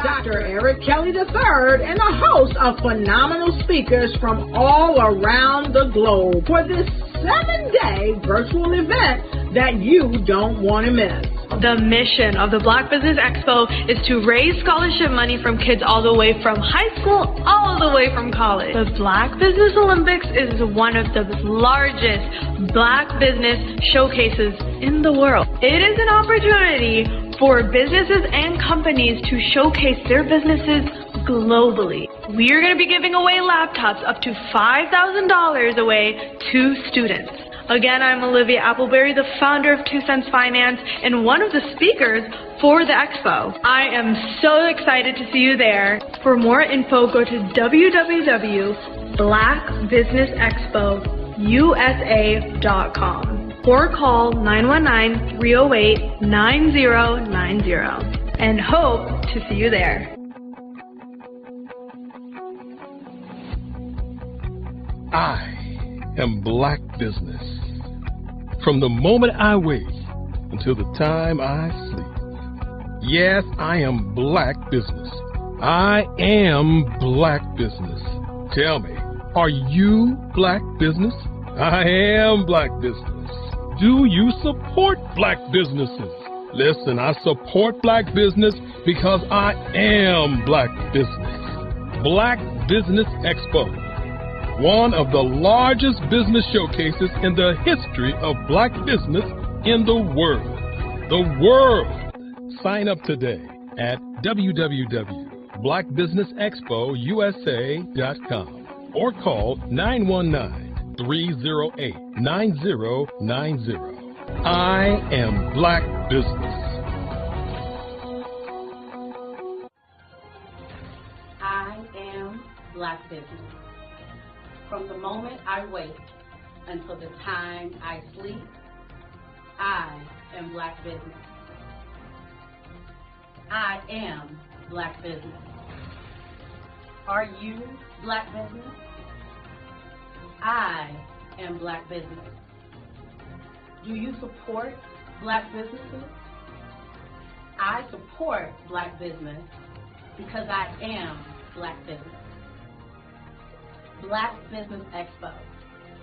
Dr. Eric Kelly III and a host of phenomenal speakers from all around the globe for this 7-day virtual event that you don't want to miss. The mission of the Black Business Expo is to raise scholarship money from kids all the way from high school all the way from college. The Black Business Olympics is one of the largest Black business showcases in the world. It is an opportunity for businesses and companies to showcase their businesses globally. We are going to be giving away laptops up to $5,000 away to students. Again, I'm Olivia Appleberry, the founder of 2 Cents Finance and one of the speakers for the expo. I am so excited to see you there. For more info, go to www.blackbusinessexpousa.com or call 919-308-9090 and hope to see you there. I am Black Business. From the moment I wake until the time I sleep. Yes, I am Black Business. I am Black Business. Tell me, are you Black Business? I am Black Business. Do you support Black businesses? Listen, I support Black business because I am Black Business. Black Business Expo, one of the largest business showcases in the history of Black business in the world. The world! Sign up today at www.blackbusinessexpousa.com or call 919-308-9090. I am Black Business. I am Black Business. From the moment I wake until the time I sleep, I am Black Business. I am Black Business. Are you Black Business? I am Black Business. Do you support Black businesses? I support Black business because I am Black Business. Black Business Expo,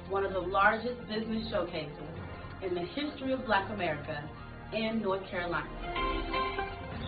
one of the largest business showcases in the history of Black America in North Carolina.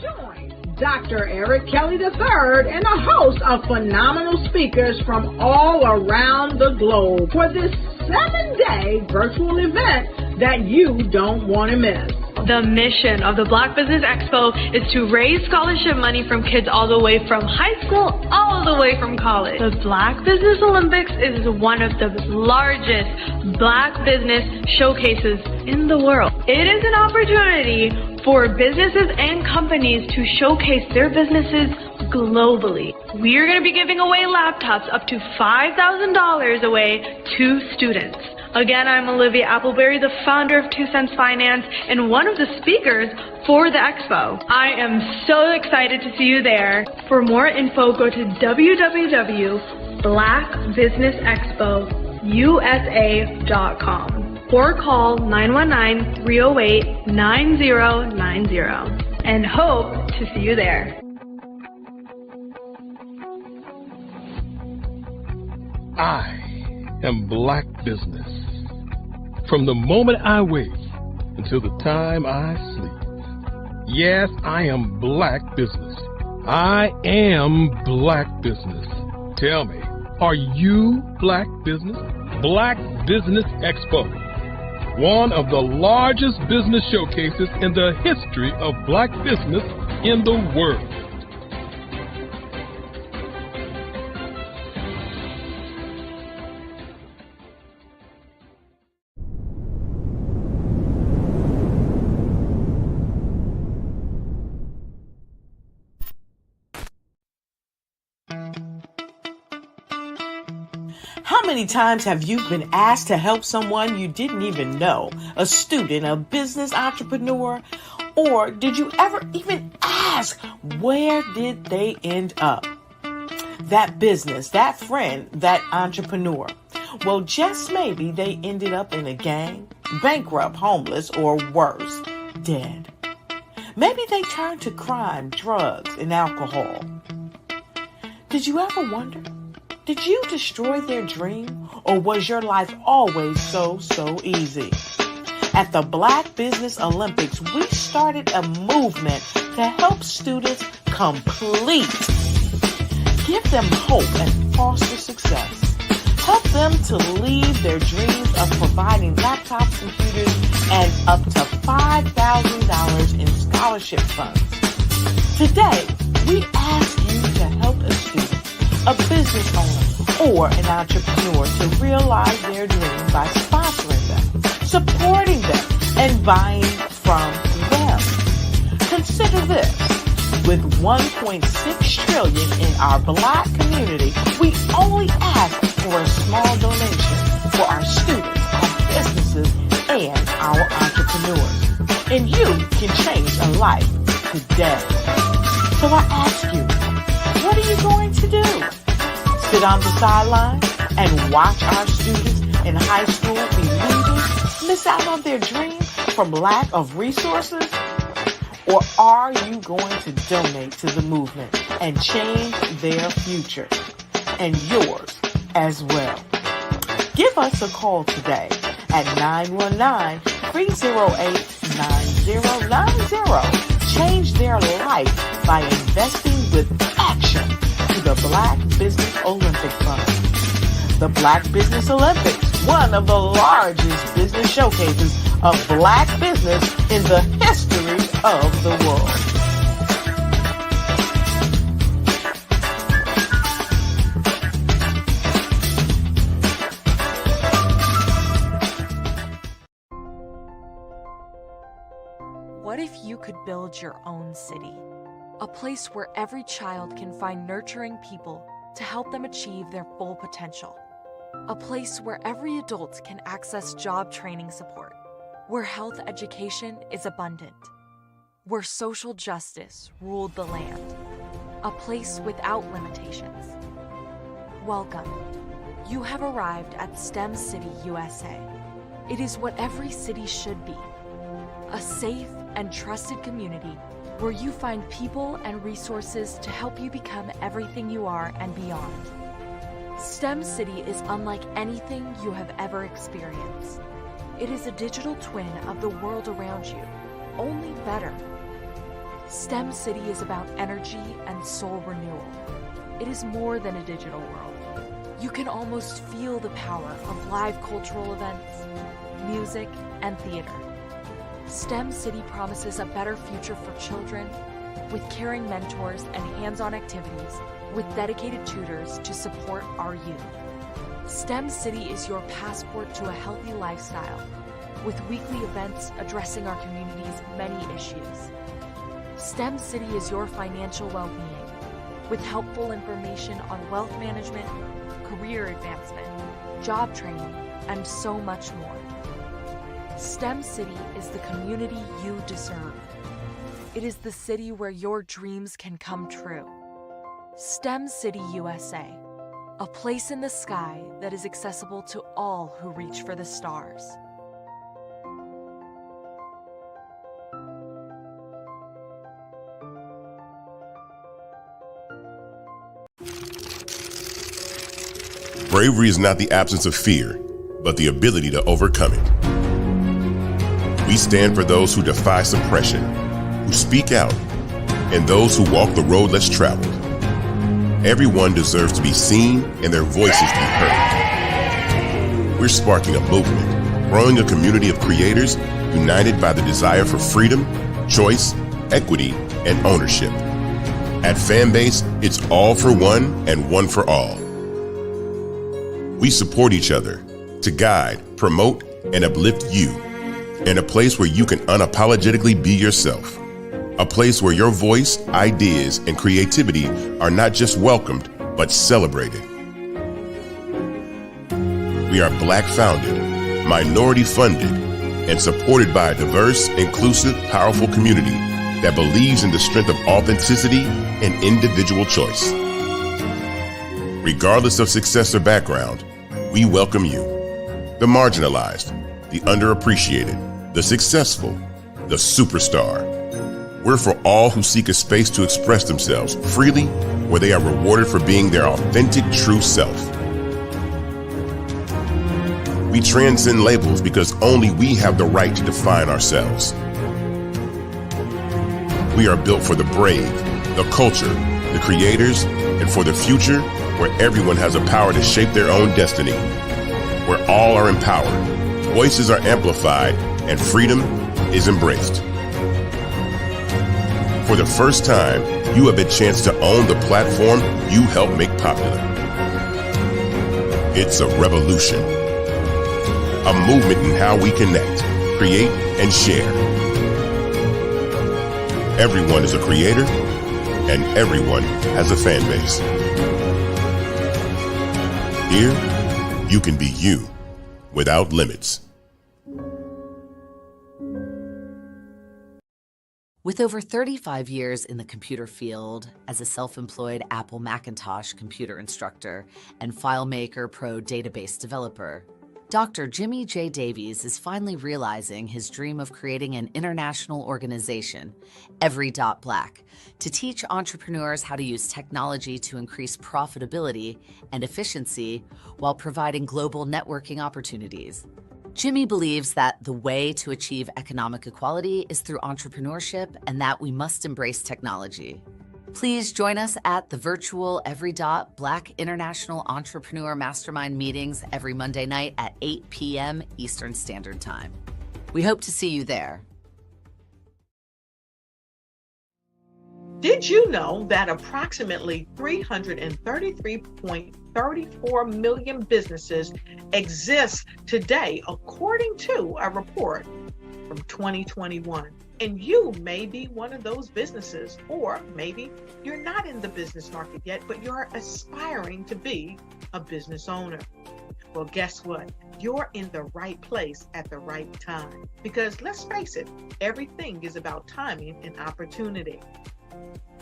Join Dr. Eric Kelly III and a host of phenomenal speakers from all around the globe for this 7-day virtual event that you don't want to miss. The mission of the Black Business Expo is to raise scholarship money from kids all the way from high school all the way from college. The Black Business Olympics is one of the largest Black business showcases in the world. It is an opportunity for businesses and companies to showcase their businesses globally. We are going to be giving away laptops up to $5,000 away to students. Again, I'm Olivia Appleberry, the founder of 2 Cents Finance and one of the speakers for the expo. I am so excited to see you there. For more info, go to www.blackbusinessexpousa.com or call 919-308-9090 and hope to see you there. I am Black Business. From the moment I wake until the time I sleep. Yes, I am Black Business. I am Black Business. Tell me, are you Black Business? Black Business Expo, one of the largest business showcases in the history of Black business in the world. How many times have you been asked to help someone you didn't even know, a student, a business entrepreneur? Or did you ever even ask, where did they end up? That business, that friend, that entrepreneur. Well, just maybe they ended up in a gang, bankrupt, homeless, or worse, dead. Maybe they turned to crime, drugs, and alcohol. Did you ever wonder? Did you destroy their dream, or was your life always so easy? At the Black Business Olympics, we started a movement to help students complete. Give them hope and foster success. Help them to leave their dreams of providing laptops, computers, and up to $5,000 in scholarship funds. Today, we ask you to help a student, a business owner, or an entrepreneur to realize their dreams by sponsoring them, supporting them, and buying from them. Consider this. With $1.6 trillion in our Black community, we only ask for a small donation for our students, our businesses, and our entrepreneurs. And you can change a life today. So I ask you, what are you going to do? Sit on the sideline and watch our students in high school be leaders, miss out on their dreams from lack of resources? Or are you going to donate to the movement and change their future and yours as well? Give us a call today at 919-308-9090. Change their life by investing with action to the Black Business Olympic Fund. The Black Business Olympics, one of the largest business showcases of Black business in the history of the world. What if you could build your own city? A place where every child can find nurturing people to help them achieve their full potential. A place where every adult can access job training support. Where health education is abundant. Where social justice ruled the land. A place without limitations. Welcome. You have arrived at STEM City USA. It is what every city should be. A safe and trusted community where you find people and resources to help you become everything you are and beyond. STEM City is unlike anything you have ever experienced. It is a digital twin of the world around you, only better. STEM City is about energy and soul renewal. It is more than a digital world. You can almost feel the power of live cultural events, music, and theater. STEM City promises a better future for children with caring mentors and hands-on activities with dedicated tutors to support our youth. STEM City is your passport to a healthy lifestyle with weekly events addressing our community's many issues. STEM City is your financial well-being with helpful information on wealth management, career advancement, job training, and so much more. STEM City is the community you deserve. It is the city where your dreams can come true. STEM City USA, a place in the sky that is accessible to all who reach for the stars. Bravery is not the absence of fear, but the ability to overcome it. We stand for those who defy suppression, who speak out, and those who walk the road less traveled. Everyone deserves to be seen and their voices to be heard. We're sparking a movement, growing a community of creators united by the desire for freedom, choice, equity, and ownership. At Fanbase, it's all for one and one for all. We support each other to guide, promote, and uplift you in a place where you can unapologetically be yourself. A place where your voice, ideas, and creativity are not just welcomed, but celebrated. We are Black founded, minority funded, and supported by a diverse, inclusive, powerful community that believes in the strength of authenticity and individual choice. Regardless of success or background, we welcome you. The marginalized, the underappreciated, the successful, the superstar. We're for all who seek a space to express themselves freely, where they are rewarded for being their authentic, true self. We transcend labels because only we have the right to define ourselves. We are built for the brave, the culture, the creators, and for the future where everyone has the power to shape their own destiny, where all are empowered, voices are amplified, and freedom is embraced. For the first time, you have a chance to own the platform you helped make popular. It's a revolution, a movement in how we connect, create, and share. Everyone is a creator, and everyone has a fan base. Here, you can be you without limits. With over 35 years in the computer field as a self-employed Apple Macintosh computer instructor and FileMaker Pro database developer, Dr. Jimmy J. Davies is finally realizing his dream of creating an international organization, Every.Black, to teach entrepreneurs how to use technology to increase profitability and efficiency while providing global networking opportunities. Jimmy believes that the way to achieve economic equality is through entrepreneurship and that we must embrace technology. Please join us at the virtual Every.Black International Entrepreneur Mastermind meetings every Monday night at 8 p.m. Eastern Standard Time. We hope to see you there. Did you know that approximately 333.34 million businesses exist today, according to a report from 2021? And you may be one of those businesses, or maybe you're not in the business market yet, but you're aspiring to be a business owner. Well, guess what? You're in the right place at the right time. Because let's face it, everything is about timing and opportunity.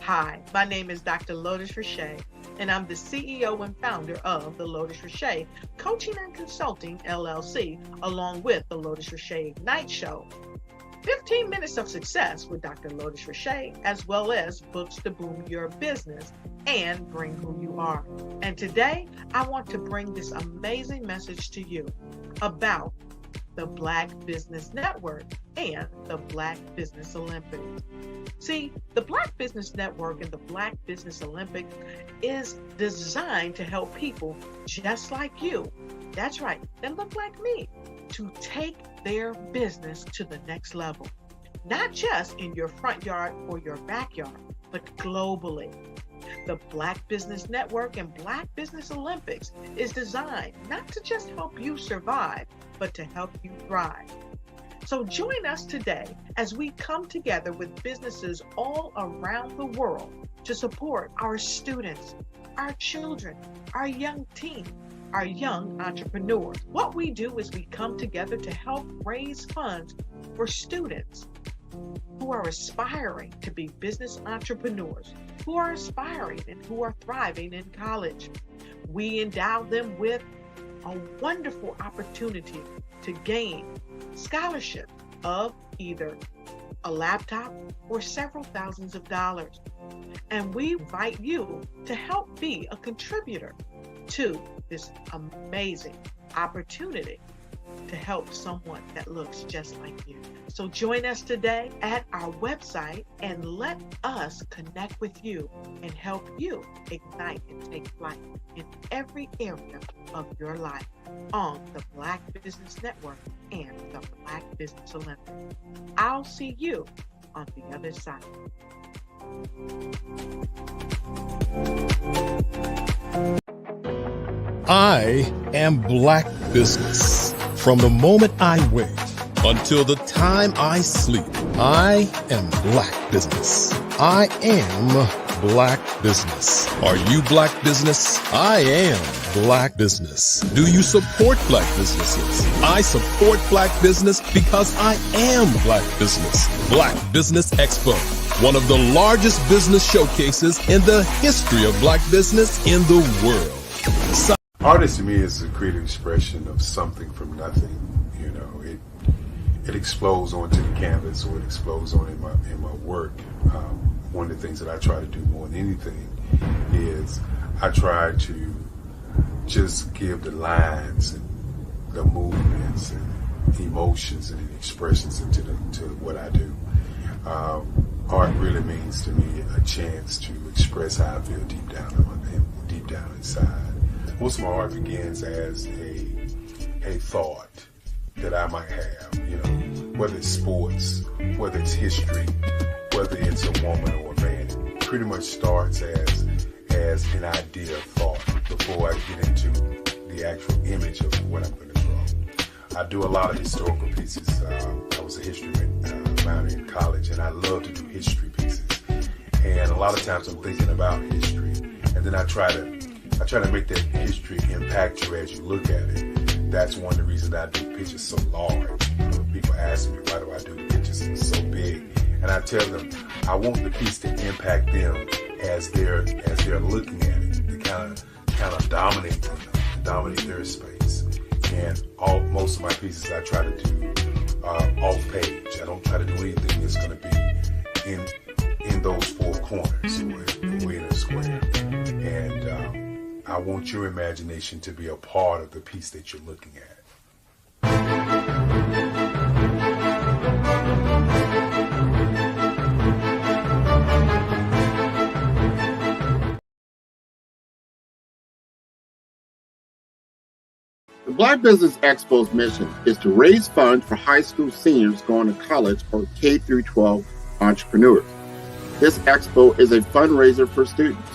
Hi, my name is Dr. Lotus Richey, and I'm the CEO and founder of the Lotus Richey Coaching and Consulting LLC, along with the Lotus Richey Ignite Show. 15 minutes of success with Dr. Lotus Richey, as well as books to boom your business and bring who you are. And today, I want to bring this amazing message to you about the Black Business Network and the Black Business Olympics. See, the Black Business Network and the Black Business Olympics is designed to help people just like you, that's right, that look like me, to take their business to the next level. Not just in your front yard or your backyard, but globally. The Black Business Network and Black Business Olympics is designed not to just help you survive, but to help you thrive. So join us today as we come together with businesses all around the world to support our students, our children, our young teens, our young entrepreneurs. What we do is we come together to help raise funds for students who are aspiring to be business entrepreneurs, who are aspiring and who are thriving in college. We endow them with a wonderful opportunity to gain scholarship of either a laptop or several thousands of dollars. And we invite you to help be a contributor to this amazing opportunity to help someone that looks just like you. So join us today at our website and let us connect with you and help you ignite and take flight in every area of your life on the Black Business Network and the Black Business Olympics. I'll see you on the other side. I am Black Business. From the moment I wake until the time I sleep, I am Black Business. I am Black Business. Are you Black Business? I am Black Business. Do you support Black businesses? I support Black business because I am Black Business. Black Business Expo, one of the largest business showcases in the history of Black business in the world. Art to me is a creative expression of something from nothing. You know, it explodes onto the canvas, or it explodes on in my work. One of the things that I try to do more than anything is I try to just give the lines and the movements and emotions and expressions into what I do. Art really means to me a chance to express how I feel deep down inside. Most of my art begins as a thought that I might have, you know, whether it's sports, whether it's history, whether it's a woman or a man. It pretty much starts as an idea of thought before I get into the actual image of what I'm going to draw. I do a lot of historical pieces. I was a history minor in college, and I love to do history pieces. And a lot of times I'm thinking about history, and then I try to make that history impact you as you look at it. That's one of the reasons I do pictures so large. People ask me, why do I do pictures so big? And I tell them, I want the piece to impact them as they're looking at it, to kind of dominate them, dominate their space. And most of my pieces I try to do off page. I don't try to do anything that's going to be in those four corners or in a square. And I want your imagination to be a part of the piece that you're looking at. The Black Business Expo's mission is to raise funds for high school seniors going to college or K through 12 entrepreneurs. This expo is a fundraiser for students.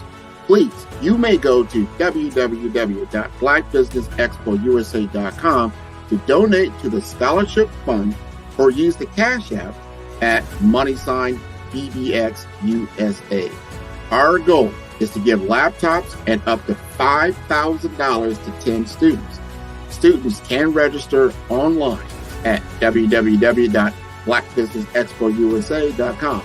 Please, you may go to www.blackbusinessexpousa.com to donate to the scholarship fund or use the Cash App at $BBXUSA. Our goal is to give laptops and up to $5,000 to 10 students. Students can register online at www.blackbusinessexpousa.com.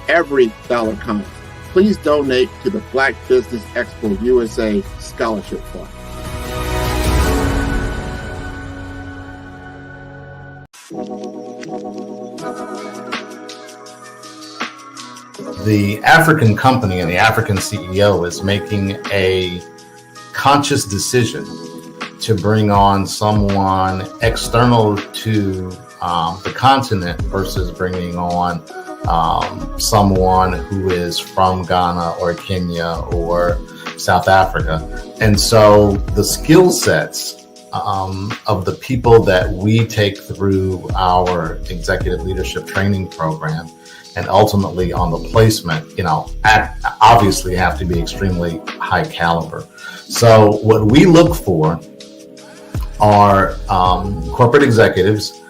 Every dollar counts. Please donate to the Black Business Expo USA Scholarship Fund. The African company and the African CEO is making a conscious decision to bring on someone external to the continent versus bringing on someone who is from Ghana or Kenya or South Africa. And so the skill sets of the people that we take through our executive leadership training program and ultimately on the placement, obviously have to be extremely high caliber. So what we look for are corporate executives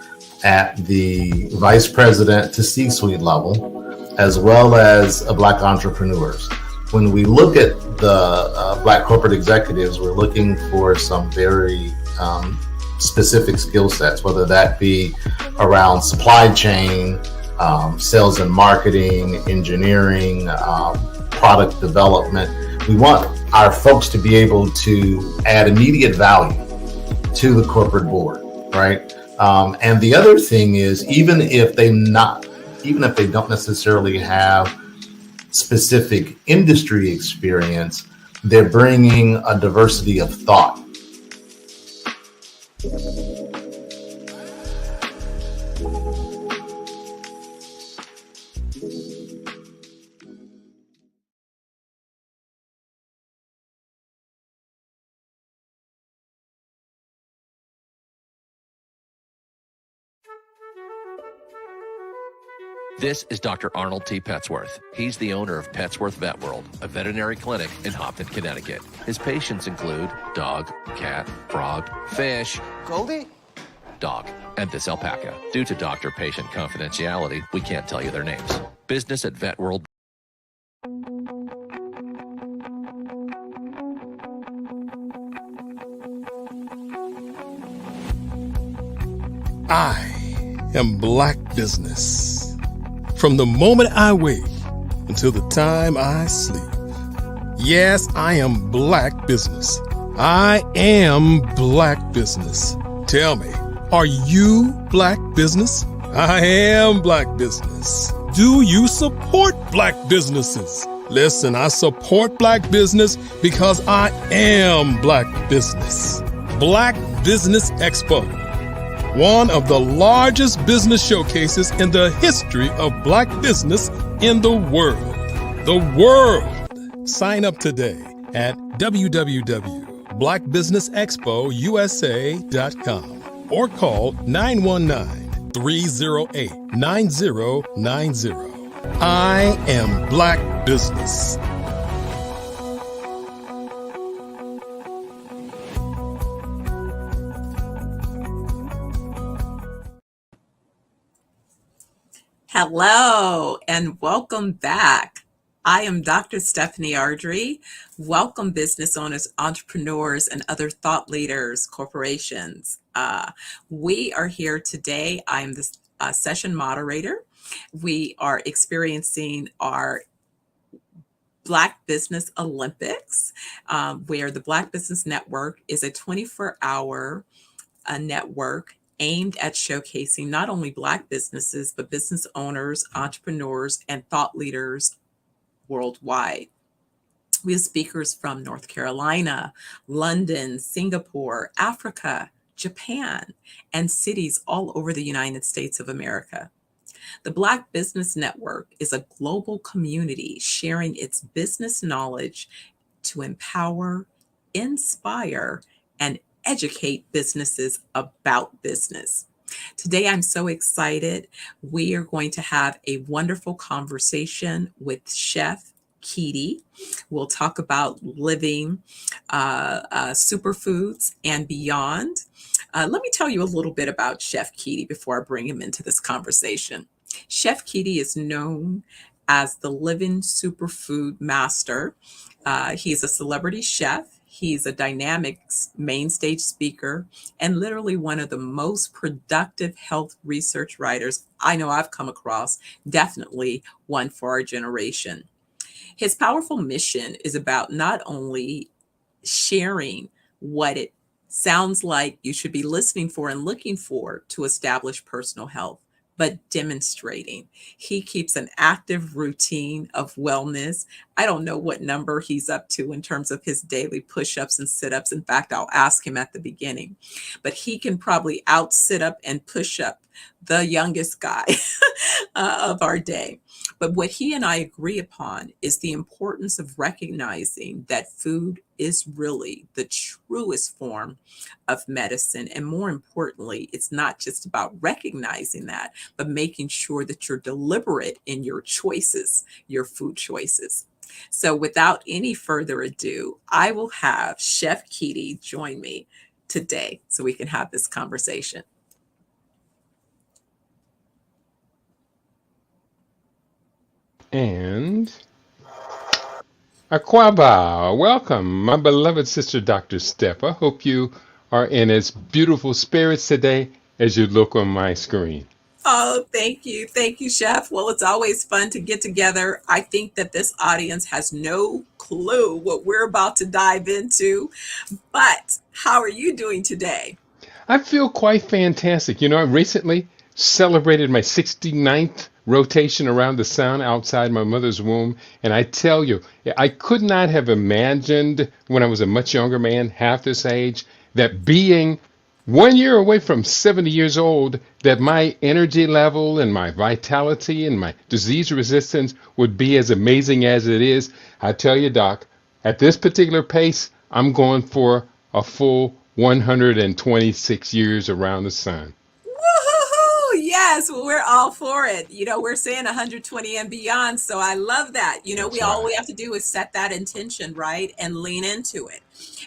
at the vice president to C-suite level, as well as Black entrepreneurs. When we look at the Black corporate executives, we're looking for some very specific skill sets, whether that be around supply chain, sales and marketing, engineering, product development. We want our folks to be able to add immediate value to the corporate board, right? And the other thing is, even if they don't necessarily have specific industry experience, they're bringing a diversity of thought. This is Dr. Arnold T. Petsworth. He's the owner of Petsworth Vet World, a veterinary clinic in Hopton, Connecticut. His patients include dog, cat, frog, fish, Goldie, dog, and this alpaca. Due to doctor-patient confidentiality, we can't tell you their names. Business at Vet World. I am Black Business. From the moment I wake until the time I sleep. Yes, I am Black Business. I am Black Business. Tell me, Are you Black business? I am Black business. Do you support Black businesses? Listen, I support Black business because I am Black business. Black Business Expo, one of the largest business showcases in the history of Black business in the world. The world! Sign up today at www.blackbusinessexpousa.com or call 919-308-9090. I am Black business. Hello and welcome back. I am Dr. Stephanie Ardrey. Welcome business owners, entrepreneurs, and other thought leaders, corporations. We are here today. I am the session moderator. We are experiencing our Black Business Olympics, where the Black Business Network is a 24-hour network aimed at showcasing not only Black businesses, but business owners, entrepreneurs, and thought leaders worldwide. We have speakers from North Carolina, London, Singapore, Africa, Japan, and cities all over the United States of America. The Black Business Network is a global community sharing its business knowledge to empower, inspire, and educate businesses about business. Today, I'm so excited. We are going to have a wonderful conversation with Chef Keedy. We'll talk about living superfoods and beyond. Let me tell you a little bit about Chef Keedy before I bring him into this conversation. Chef Keedy is known as the living superfood master. He's a celebrity chef. He's a dynamic main stage speaker and literally one of the most productive health research writers I know I've come across, definitely one for our generation. His powerful mission is about not only sharing what it sounds like you should be listening for and looking for to establish personal health, but demonstrating. He keeps an active routine of wellness. I don't know what number he's up to in terms of his daily push-ups and sit-ups. In fact, I'll ask him at the beginning, but he can probably out sit up and push up the youngest guy of our day. But what he and I agree upon is the importance of recognizing that food is really the truest form of medicine. And more importantly, it's not just about recognizing that, but making sure that you're deliberate in your choices, your food choices. So without any further ado, I will have Chef Keedy join me today so we can have this conversation. And Aquaba, welcome, my beloved sister, Dr. Steph. I hope you are in as beautiful spirits today as you look on my screen. Oh, thank you. Thank you, Chef. Well, it's always fun to get together. I think that this audience has no clue what we're about to dive into, but how are you doing today? I feel quite fantastic. You know, I recently celebrated my 69th rotation around the sun outside my mother's womb. And I tell you, I could not have imagined when I was a much younger man, half this age, that being 1 year away from 70 years old, that my energy level and my vitality and my disease resistance would be as amazing as it is. I tell you, Doc, at this particular pace, I'm going for a full 126 years around the sun. Yes, well, we're all for it. You know, we're saying 120 and beyond. So I love that. You know, all we have to do is set that intention, right? And lean into it.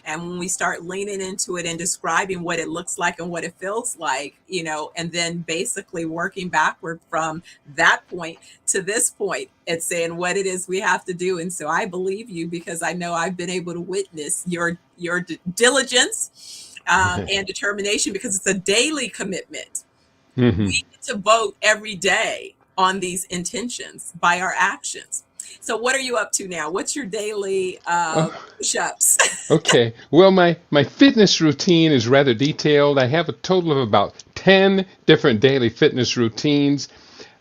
And when we start leaning into it and describing what it looks like and what it feels like, you know, and then basically working backward from that point to this point and saying what it is we have to do. And so I believe you because I know I've been able to witness your diligence and determination because it's a daily commitment. Mm-hmm. We get to vote every day on these intentions by our actions. So what are you up to now? What's your daily Oh, push-ups? okay. Well, my fitness routine is rather detailed. I have a total of about 10 different daily fitness routines.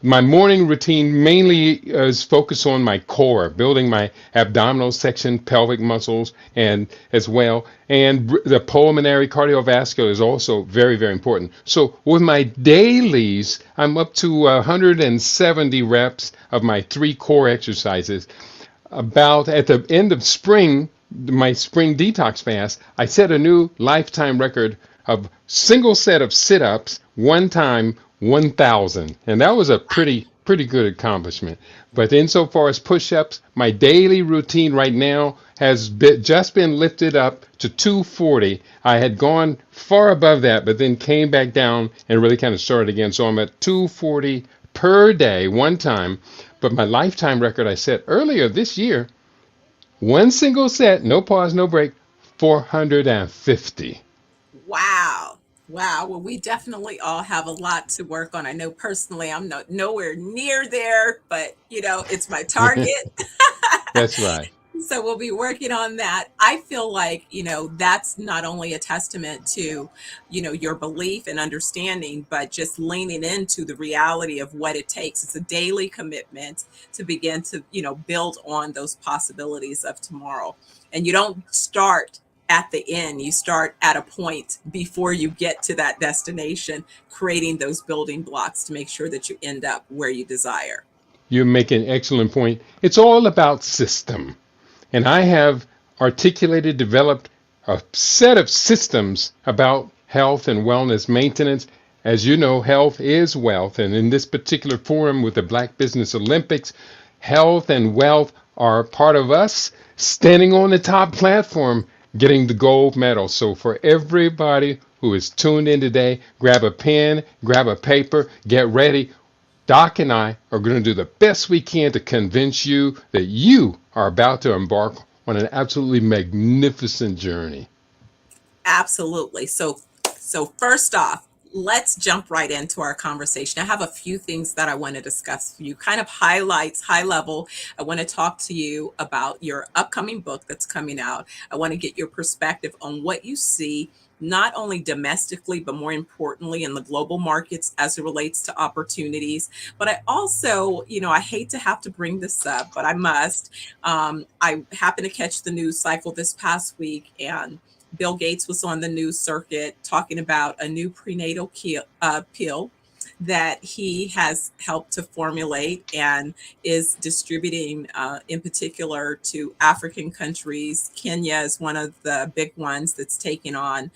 My morning routine mainly is focused on my core, building my abdominal section, pelvic muscles, and as well. And the pulmonary cardiovascular is also very, very important. So with my dailies, I'm up to 170 reps of my 3 core exercises. About at the end of spring, my spring detox fast, I set a new lifetime record of single set of sit-ups, one time 1,000, and that was a pretty good accomplishment. But insofar as push-ups, my daily routine right now has just been lifted up to 240. I had gone far above that, but then came back down and really kind of started again. So I'm at 240 per day, one time. But my lifetime record I set earlier this year, one single set, no pause, no break, 450. Wow. Wow. Well, we definitely all have a lot to work on. I know personally I'm nowhere near there, but it's my target. That's right. So we'll be working on that. I feel like, that's not only a testament to, your belief and understanding, but just leaning into the reality of what it takes. It's a daily commitment to begin to, build on those possibilities of tomorrow. And you don't start at the end, you start at a point before you get to that destination, creating those building blocks to make sure that you end up where you desire. You make an excellent point. It's all about system. And I have articulated, developed a set of systems about health and wellness maintenance. As you know, health is wealth. And in this particular forum with the Black Business Olympics, health and wealth are part of us standing on the top platform, getting the gold medal. So for everybody who is tuned in today, grab a pen, grab a paper, get ready. Doc and I are going to do the best we can to convince you that you are about to embark on an absolutely magnificent journey. Absolutely. So first off, let's jump right into our conversation. I have a few things that I want to discuss for you, kind of highlights, high level. I want to talk to you about your upcoming book that's coming out. I want to get your perspective on what you see, not only domestically, but more importantly in the global markets as it relates to opportunities. But I also, I hate to have to bring this up, but I must. I happened to catch the news cycle this past week, and Bill Gates was on the news circuit talking about a new prenatal pill that he has helped to formulate and is distributing in particular to African countries. Kenya is one of the big ones that's taking on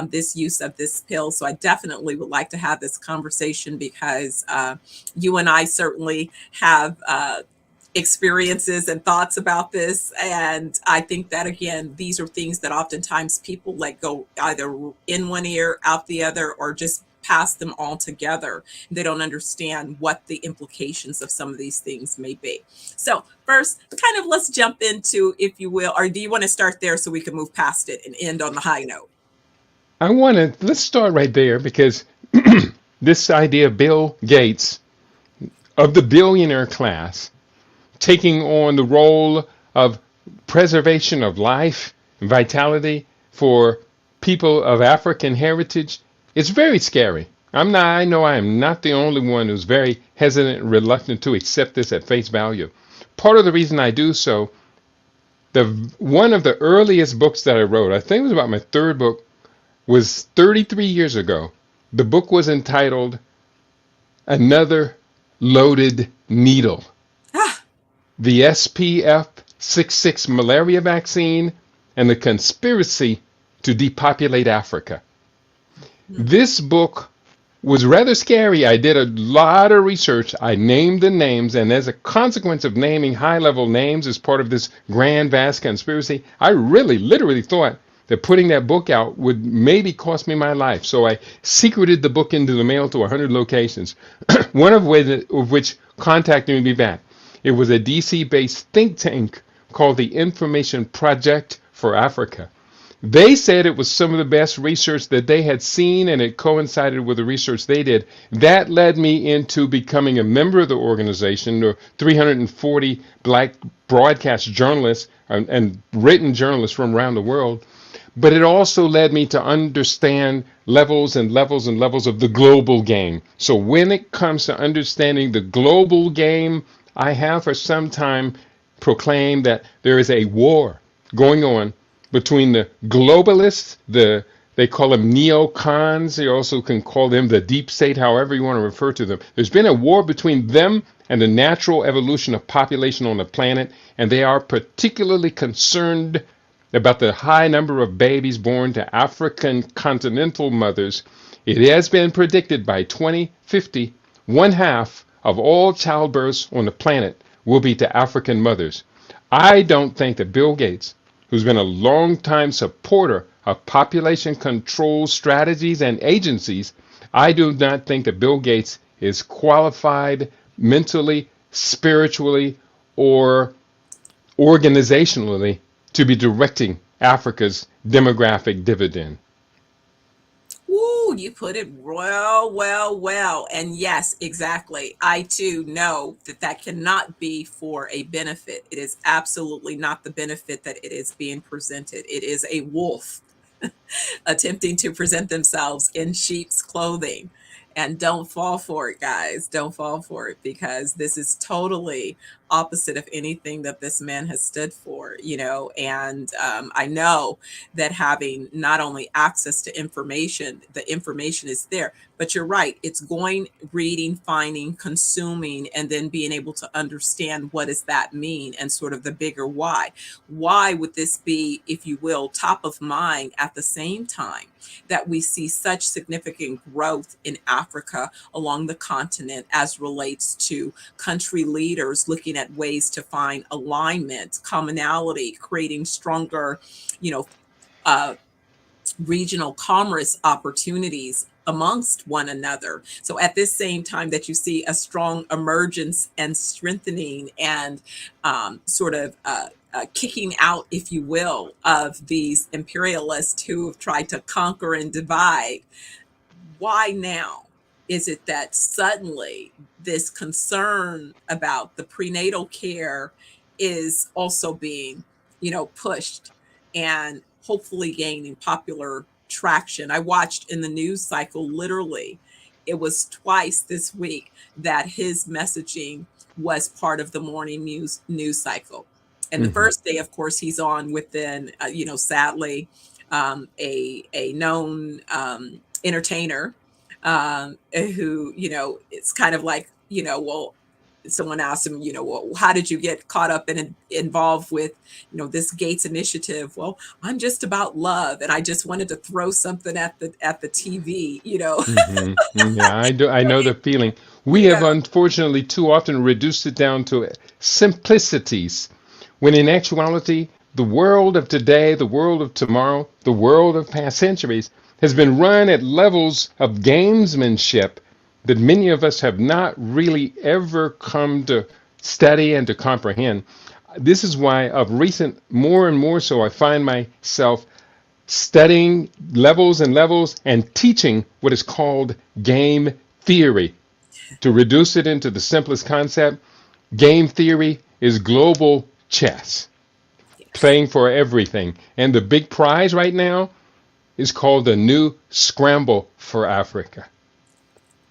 this use of this pill. So I definitely would like to have this conversation because you and I certainly have experiences and thoughts about this. And I think that, again, these are things that oftentimes people let go either in one ear, out the other, or just pass them all together. They don't understand what the implications of some of these things may be. So first, kind of let's jump into, if you will, or do you want to start there so we can move past it and end on the high note? Let's start right there because this idea of Bill Gates, of the billionaire class, taking on the role of preservation of life and vitality for people of African heritage, it's very scary. I know I am not the only one who's very hesitant and reluctant to accept this at face value. Part of the reason I do so, one of the earliest books that I wrote, I think it was about my third book, was 33 years ago. The book was entitled Another Loaded Needle. The SPF 66 malaria vaccine and the conspiracy to depopulate Africa. This book was rather scary. I did a lot of research. I named the names, and as a consequence of naming high-level names as part of this grand, vast conspiracy, I really, literally thought that putting that book out would maybe cost me my life. So I secreted the book into the mail to 100 locations, one of which contacted me back. It was a DC-based think tank called the Information Project for Africa. They said it was some of the best research that they had seen, and it coincided with the research they did. That led me into becoming a member of the organization. There are 340 black broadcast journalists and written journalists from around the world. But it also led me to understand levels and levels and levels of the global game. So when it comes to understanding the global game, I have for some time proclaimed that there is a war going on between the globalists, they call them neocons. You also can call them the deep state, however you want to refer to them. There's been a war between them and the natural evolution of population on the planet, and they are particularly concerned about the high number of babies born to African continental mothers. It has been predicted by 2050, one half of all childbirths on the planet will be to African mothers. I don't think that Bill Gates, who's been a longtime supporter of population control strategies and agencies, I do not think that Bill Gates is qualified mentally, spiritually, or organizationally to be directing Africa's demographic dividend. Ooh, you put it well. And yes, exactly. I too know that cannot be for a benefit. It is absolutely not the benefit that it is being presented. It is a wolf attempting to present themselves in sheep's clothing. And don't fall for it, guys. Don't fall for it, because this is totally opposite of anything that this man has stood for, And I know that having not only access to information, the information is there, but you're right. It's going, reading, finding, consuming, and then being able to understand what does that mean and sort of the bigger why. Why would this be, if you will, top of mind at the same time that we see such significant growth in Africa along the continent as relates to country leaders looking at ways to find alignment, commonality, creating stronger, regional commerce opportunities amongst one another. So at this same time that you see a strong emergence and strengthening and kicking out, if you will, of these imperialists who have tried to conquer and divide, why now is it that suddenly this concern about the prenatal care is also being, pushed and hopefully gaining popular traction? I watched in the news cycle, literally, it was twice this week that his messaging was part of the morning news cycle. And the first day, of course, he's on within, sadly, a known entertainer who, it's kind of like, someone asked him, well, how did you get caught up and involved with, this Gates initiative? Well, I'm just about love, and I just wanted to throw something at the TV, Yeah, I know the feeling. We have unfortunately too often reduced it down to simplicities, when in actuality, the world of today, the world of tomorrow, the world of past centuries has been run at levels of gamesmanship that many of us have not really ever come to study and to comprehend. This is why of recent, more and more so, I find myself studying levels and levels and teaching what is called game theory. To reduce it into the simplest concept, game theory is global chess, playing for everything. And the big prize right now is called the new scramble for Africa.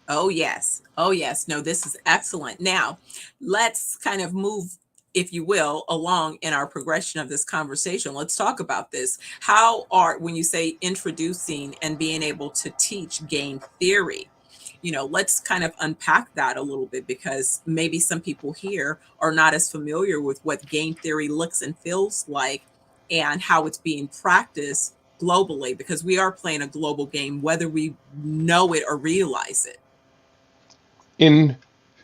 Oh, yes. No, this is excellent. Now, let's kind of move, if you will, along in our progression of this conversation. Let's talk about this. When you say introducing and being able to teach game theory, let's kind of unpack that a little bit, because maybe some people here are not as familiar with what game theory looks and feels like and how it's being practiced globally, because we are playing a global game, whether we know it or realize it. In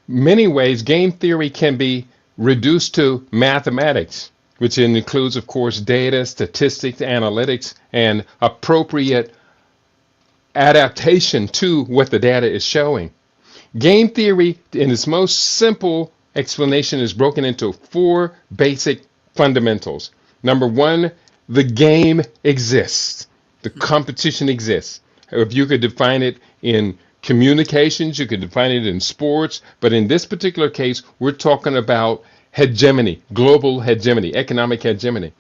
many ways, game theory can be reduced to mathematics, which includes, of course, data, statistics, analytics, and appropriate adaptation to what the data is showing. Game theory, in its most simple explanation, is broken into 4 basic fundamentals. Number 1, the game exists. The competition exists. If you could define it in communications, you could define it in sports, but in this particular case, we're talking about hegemony, global hegemony, economic hegemony.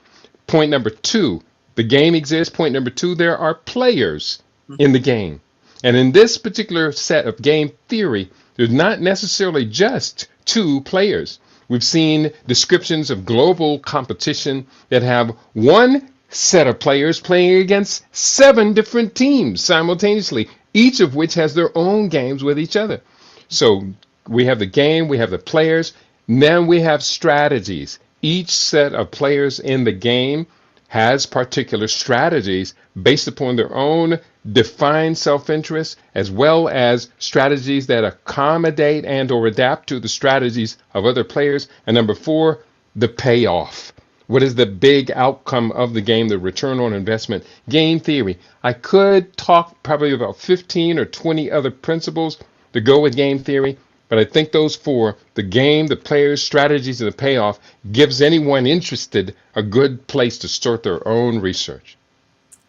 Point number two, the game exists. Point number two, there are players in the game. And in this particular set of game theory, there's not necessarily just two players. We've seen descriptions of global competition that have one set of players playing against 7 different teams simultaneously, each of which has their own games with each other. So we have the game, we have the players, then we have strategies. Each set of players in the game has particular strategies based upon their own defined self-interest, as well as strategies that accommodate and or adapt to the strategies of other players. And number 4, the payoff. What is the big outcome of the game, the return on investment? Game theory. I could talk probably about 15 or 20 other principles to go with game theory, but I think those 4, the game, the players, strategies, and the payoff, gives anyone interested a good place to start their own research.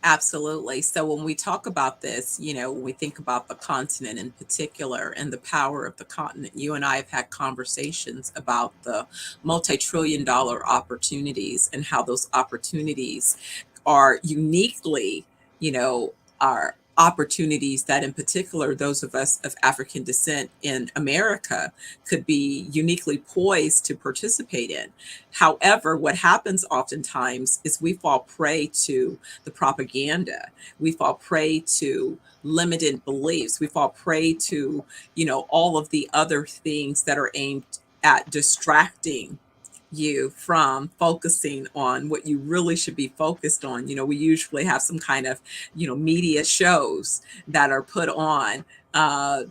Absolutely. So when we talk about this, when we think about the continent in particular and the power of the continent, you and I have had conversations about the multi-trillion-dollar opportunities and how those opportunities are uniquely, are opportunities that in particular those of us of African descent in America could be uniquely poised to participate in. However, what happens oftentimes is we fall prey to the propaganda. We fall prey to limited beliefs. We fall prey to, all of the other things that are aimed at distracting you from focusing on what you really should be focused on. We usually have some kind of, media shows that are put on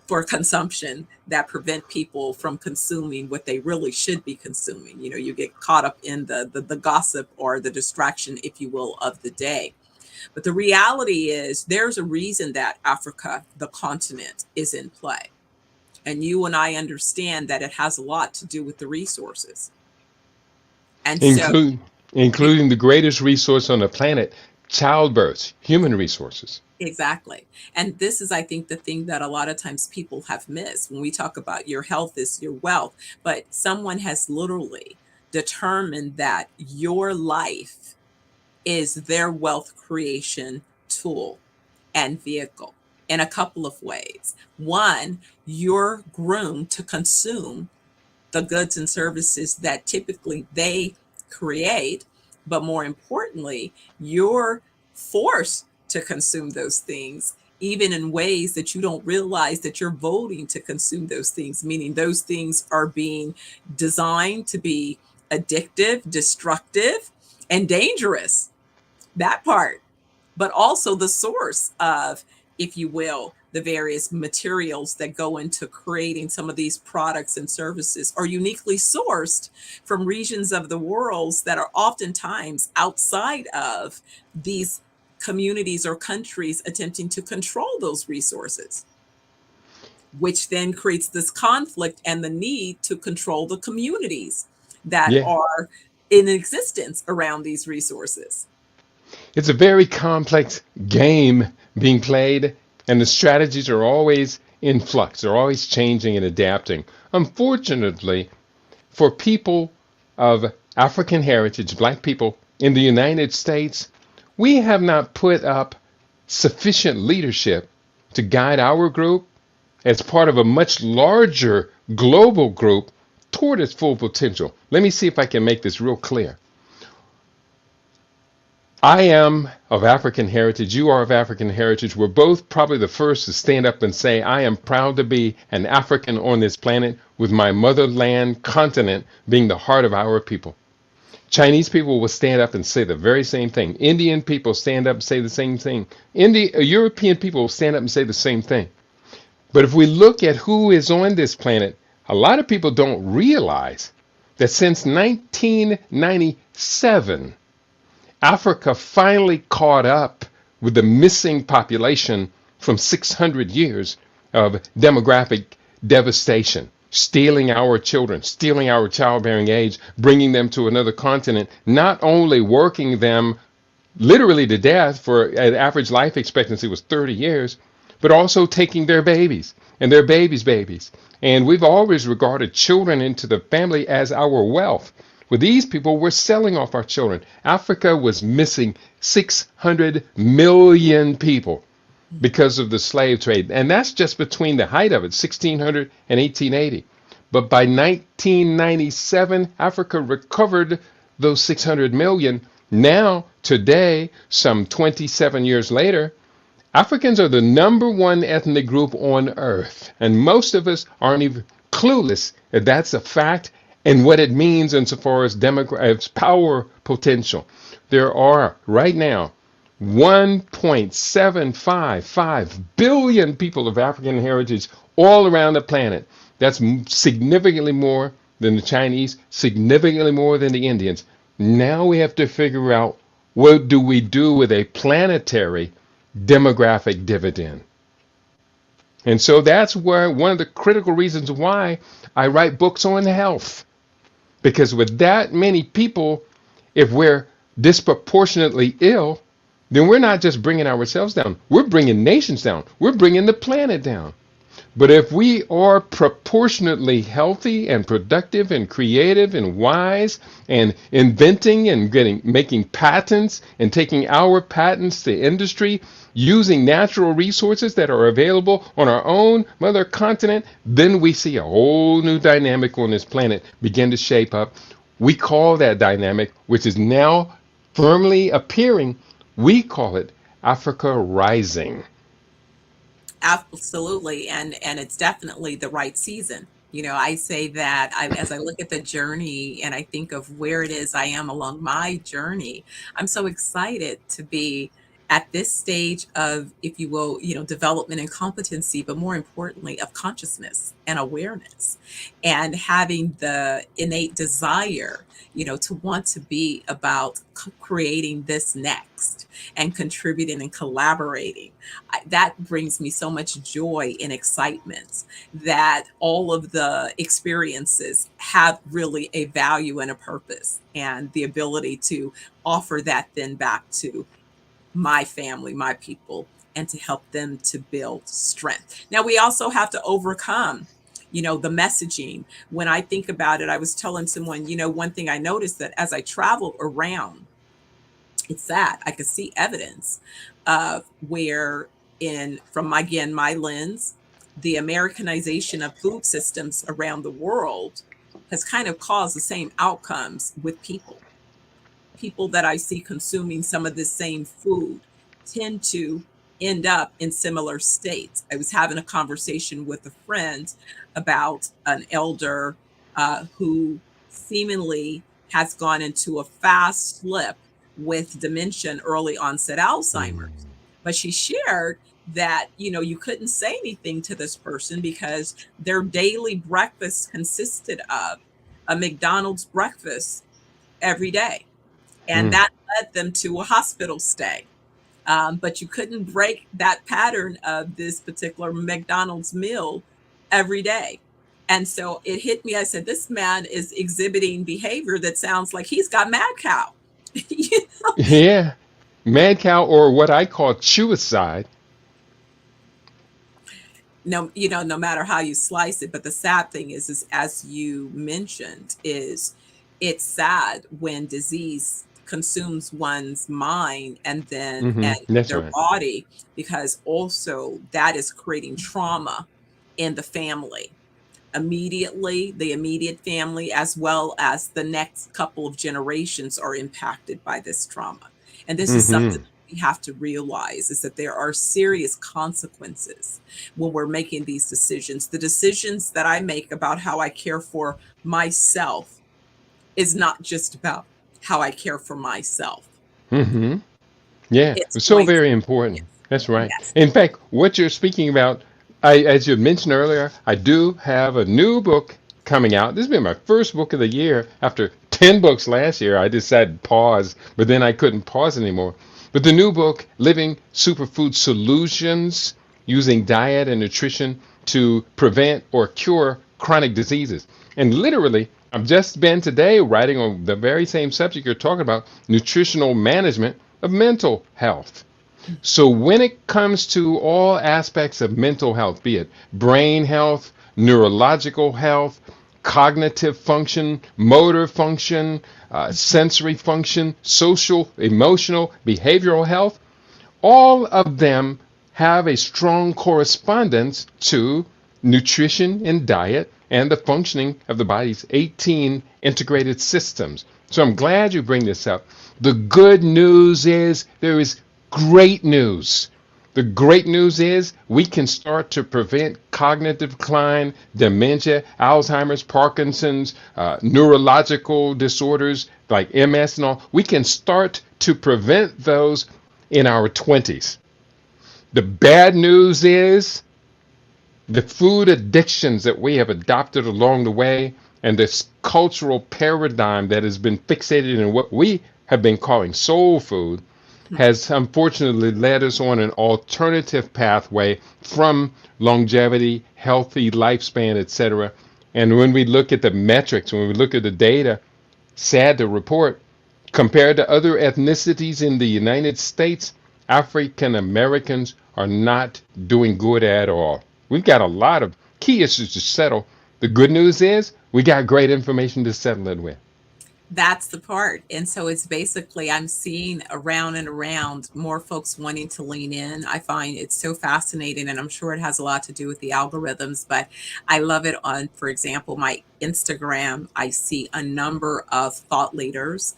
for consumption that prevent people from consuming what they really should be consuming. You get caught up in the gossip or the distraction, if you will, of the day. But the reality is there's a reason that Africa, the continent, is in play. And you and I understand that it has a lot to do with the resources. And including the greatest resource on the planet, childbirth, human resources. Exactly. And this is, I think, the thing that a lot of times people have missed when we talk about your health is your wealth. But someone has literally determined that your life is their wealth creation tool and vehicle in a couple of ways. One, you're groomed to consume the goods and services that typically they create, but more importantly, you're forced to consume those things, even in ways that you don't realize that you're voting to consume those things, meaning those things are being designed to be addictive, destructive, and dangerous. That part, but also the source of, if you will, the various materials that go into creating some of these products and services are uniquely sourced from regions of the world that are oftentimes outside of these communities or countries attempting to control those resources, which then creates this conflict and the need to control the communities that are in existence around these resources. It's a very complex game being played, and the strategies are always in flux. They're always changing and adapting. Unfortunately, for people of African heritage, Black people in the United States, we have not put up sufficient leadership to guide our group as part of a much larger global group toward its full potential. Let me see if I can make this real clear. I am of African heritage. You are of African heritage. We're both probably the first to stand up and say, I am proud to be an African on this planet, with my motherland continent being the heart of our people. Chinese people will stand up and say the very same thing. Indian people stand up and say the same thing. European people will stand up and say the same thing. But if we look at who is on this planet, a lot of people don't realize that since 1997, Africa finally caught up with the missing population from 600 years of demographic devastation, stealing our children, stealing our childbearing age, bringing them to another continent, not only working them literally to death for an average life expectancy was 30 years, but also taking their babies and their babies' babies. And we've always regarded children into the family as our wealth. Well, these people were selling off our children. Africa was missing 600 million people because of the slave trade. And that's just between the height of it, 1600 and 1880. But by 1997, Africa recovered those 600 million. Now, today, some 27 years later, Africans are the number one ethnic group on earth. And most of us aren't even clueless that that's a fact and what it means insofar as power potential. There are, right now, 1.755 billion people of African heritage all around the planet. That's significantly more than the Chinese, significantly more than the Indians. Now we have to figure out, what do we do with a planetary demographic dividend? And so that's where one of the critical reasons why I write books on health. Because with that many people, if we're disproportionately ill, then we're not just bringing ourselves down. We're bringing nations down. We're bringing the planet down. But if we are proportionately healthy and productive and creative and wise and inventing and making patents and taking our patents to industry, using natural resources that are available on our own mother continent, then we see a whole new dynamic on this planet begin to shape up. We call that dynamic, which is now firmly appearing, we call it Africa Rising. Absolutely, and it's definitely the right season. I say that as I look at the journey and I think of where it is I am along my journey, I'm so excited to be at this stage of, if you will, development and competency, but more importantly, of consciousness and awareness, and having the innate desire, to want to be about creating this next and contributing and collaborating. That brings me so much joy and excitement that all of the experiences have really a value and a purpose, and the ability to offer that then back to my family, my people, and to help them to build strength. Now, we also have to overcome, the messaging. When I think about it, I was telling someone, one thing I noticed that as I traveled around, it's sad. I could see evidence of where from my lens, the Americanization of food systems around the world has kind of caused the same outcomes with people. People that I see consuming some of the same food tend to end up in similar states. I was having a conversation with a friend about an elder who seemingly has gone into a fast slip with dementia, early onset Alzheimer's. But she shared that, you couldn't say anything to this person because their daily breakfast consisted of a McDonald's breakfast every day. And that led them to a hospital stay. But you couldn't break that pattern of this particular McDonald's meal every day. And so it hit me. I said, this man is exhibiting behavior that sounds like he's got mad cow. Yeah, mad cow, or what I call suicide. No matter how you slice it. But the sad thing is as you mentioned, it's sad when disease consumes one's mind and then their body, because also that is creating trauma in the family. Immediately, the immediate family, as well as the next couple of generations, are impacted by this trauma. And this is something we have to realize, is that there are serious consequences when we're making these decisions. The decisions that I make about how I care for myself is not just about how I care for myself. Yeah, it's so very important. That's right. Yes. In fact, what you're speaking about, as you mentioned earlier, I do have a new book coming out. This has been my first book of the year. After 10 books last year, I decided to pause, but then I couldn't pause anymore. But the new book, Living Superfood Solutions, Using Diet and Nutrition to Prevent or Cure Chronic Diseases. And literally, I've just been today writing on the very same subject you're talking about, nutritional management, of mental health. So when it comes to all aspects of mental health, be it brain health, neurological health, cognitive function, motor function, sensory function, social, emotional, behavioral health, all of them have a strong correspondence to nutrition and diet and the functioning of the body's 18 integrated systems. So I'm glad you bring this up. The good news is there is great news. The great news is we can start to prevent cognitive decline, dementia, Alzheimer's, Parkinson's, neurological disorders like MS and all. We can start to prevent those in our 20s. The bad news is the food addictions that we have adopted along the way and this cultural paradigm that has been fixated in what we have been calling soul food has unfortunately led us on an alternative pathway from longevity, healthy lifespan, etc. And when we look at the metrics, when we look at the data, sad to report, compared to other ethnicities in the United States, African Americans are not doing good at all. We've got a lot of key issues to settle. The good news is we got great information to settle it with. That's the part. And so it's basically, I'm seeing around and around more folks wanting to lean in. I find it's so fascinating, and I'm sure it has a lot to do with the algorithms, but I love it on, for example, my Instagram. I see a number of thought leaders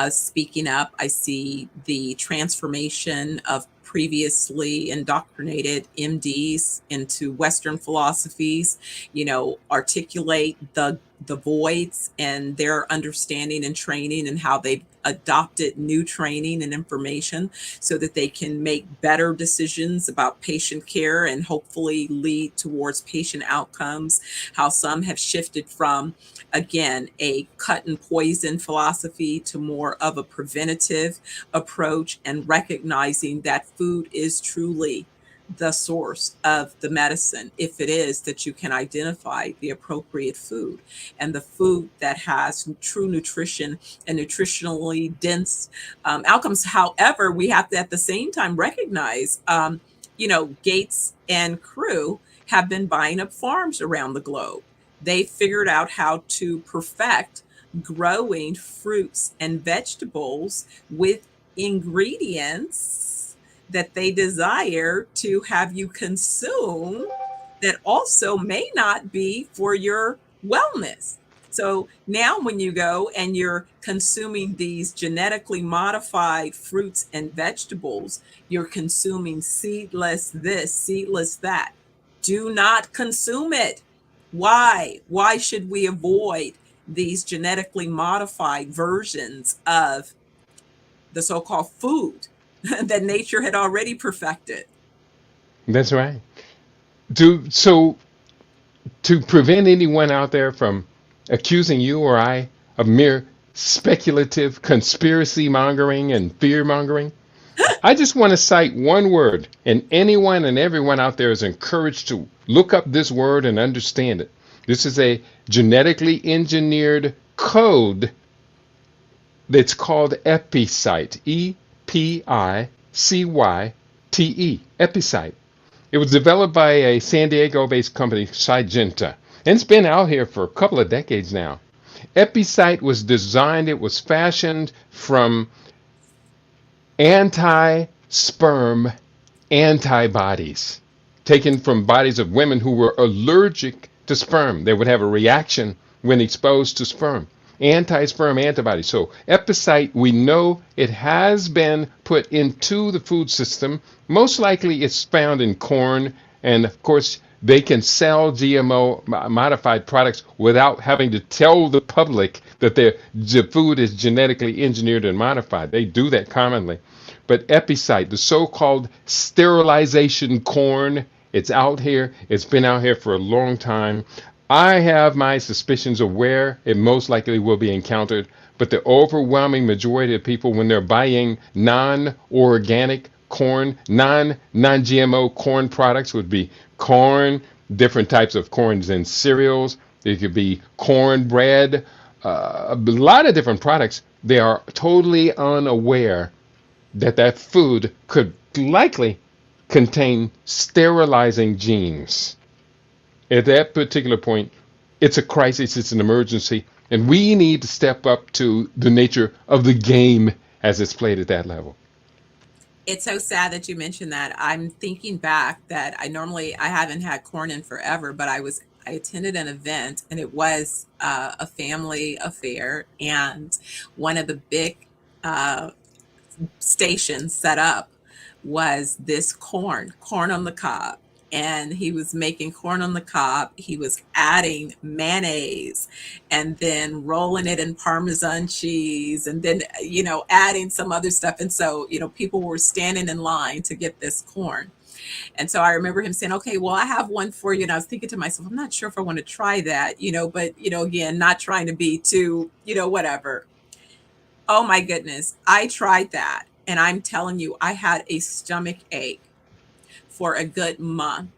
speaking up. I see the transformation of previously indoctrinated MDs into Western philosophies, articulate the voids and their understanding and training and how they've adopted new training and information so that they can make better decisions about patient care and hopefully lead towards patient outcomes. How some have shifted from, again, a cut and poison philosophy to more of a preventative approach and recognizing that food is truly the source of the medicine, if it is that you can identify the appropriate food and the food that has true nutrition and nutritionally dense outcomes. However, we have to at the same time recognize, Gates and crew have been buying up farms around the globe. They figured out how to perfect growing fruits and vegetables with ingredients that they desire to have you consume that also may not be for your wellness. So now when you go and you're consuming these genetically modified fruits and vegetables, you're consuming seedless this, seedless that. Do not consume it. Why? Why should we avoid these genetically modified versions of the so-called food that nature had already perfected? That's right. So to prevent anyone out there from accusing you or I of mere speculative conspiracy mongering and fear mongering, I just want to cite one word, and anyone and everyone out there is encouraged to look up this word and understand it. This is a genetically engineered code that's called epicite, EPICYTE, epicite. It was developed by a San Diego-based company, Syngenta, and it's been out here for a couple of decades now. Epicite was designed, it was fashioned from anti-sperm antibodies taken from bodies of women who were allergic to sperm. They would have a reaction when exposed to sperm. Anti-sperm antibodies. So epicite, we know it has been put into the food system. Most likely it's found in corn, and of course they can sell GMO modified products without having to tell the public that the food is genetically engineered and modified. They do that commonly. But epicite, the so-called sterilization corn, it's out here. It's been out here for a long time. I have my suspicions of where it most likely will be encountered, but the overwhelming majority of people, when they're buying non-organic corn, non-GMO corn products, would be corn, different types of corns and cereals. It could be cornbread, a lot of different products. They are totally unaware that that food could likely contain sterilizing genes. At that particular point, it's a crisis, it's an emergency, and we need to step up to the nature of the game as it's played at that level. It's so sad that you mentioned that. I'm thinking back that I haven't had corn in forever, but I attended an event, and it was a family affair, and one of the big stations set up was this corn on the cob. And he was making corn on the cob. He was adding mayonnaise and then rolling it in Parmesan cheese and then, adding some other stuff. And so, people were standing in line to get this corn. And so I remember him saying, okay, well, I have one for you. And I was thinking to myself, I'm not sure if I want to try that, but, again, not trying to be too, whatever. Oh, my goodness. I tried that. And I'm telling you, I had a stomach ache for a good month.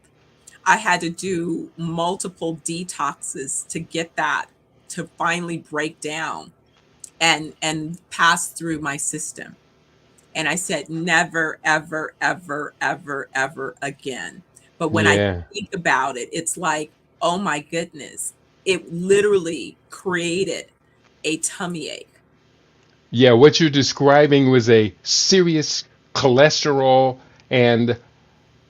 I had to do multiple detoxes to get that to finally break down and pass through my system. And I said, never, ever, ever, ever, ever again. But when I think about it, it's like, oh my goodness, it literally created a tummy ache. Yeah, what you're describing was a serious cholesterol and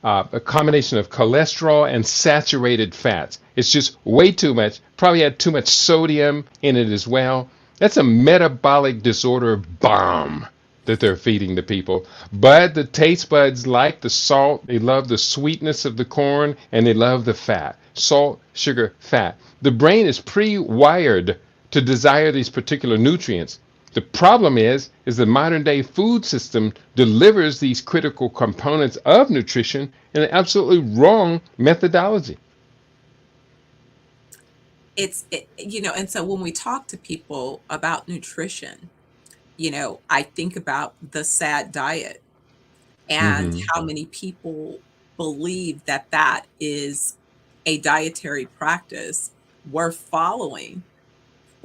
a combination of cholesterol and saturated fats. It's just way too much. Probably had too much sodium in it as well. That's a metabolic disorder bomb that they're feeding the people. But the taste buds like the salt. They love the sweetness of the corn, and they love the fat. Salt, sugar, fat. The brain is pre-wired to desire these particular nutrients. The problem is the modern day food system delivers these critical components of nutrition in an absolutely wrong methodology. And so when we talk to people about nutrition, I think about the SAD diet and how many people believe that that is a dietary practice worth following,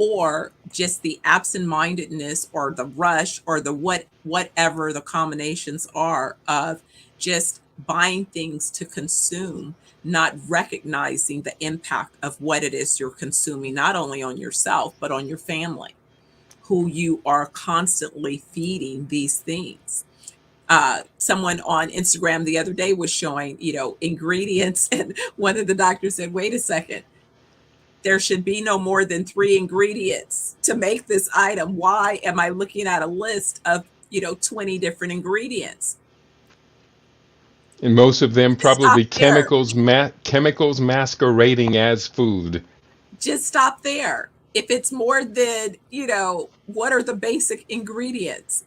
or just the absent-mindedness or the rush or the whatever the combinations are of just buying things to consume, not recognizing the impact of what it is you're consuming, not only on yourself, but on your family, who you are constantly feeding these things. Someone on Instagram the other day was showing, ingredients, and one of the doctors said, wait a second, there should be no more than 3 ingredients to make this item. Why am I looking at a list of, 20 different ingredients? And most of them probably chemicals masquerading as food. Just stop there. If it's more than, what are the basic ingredients?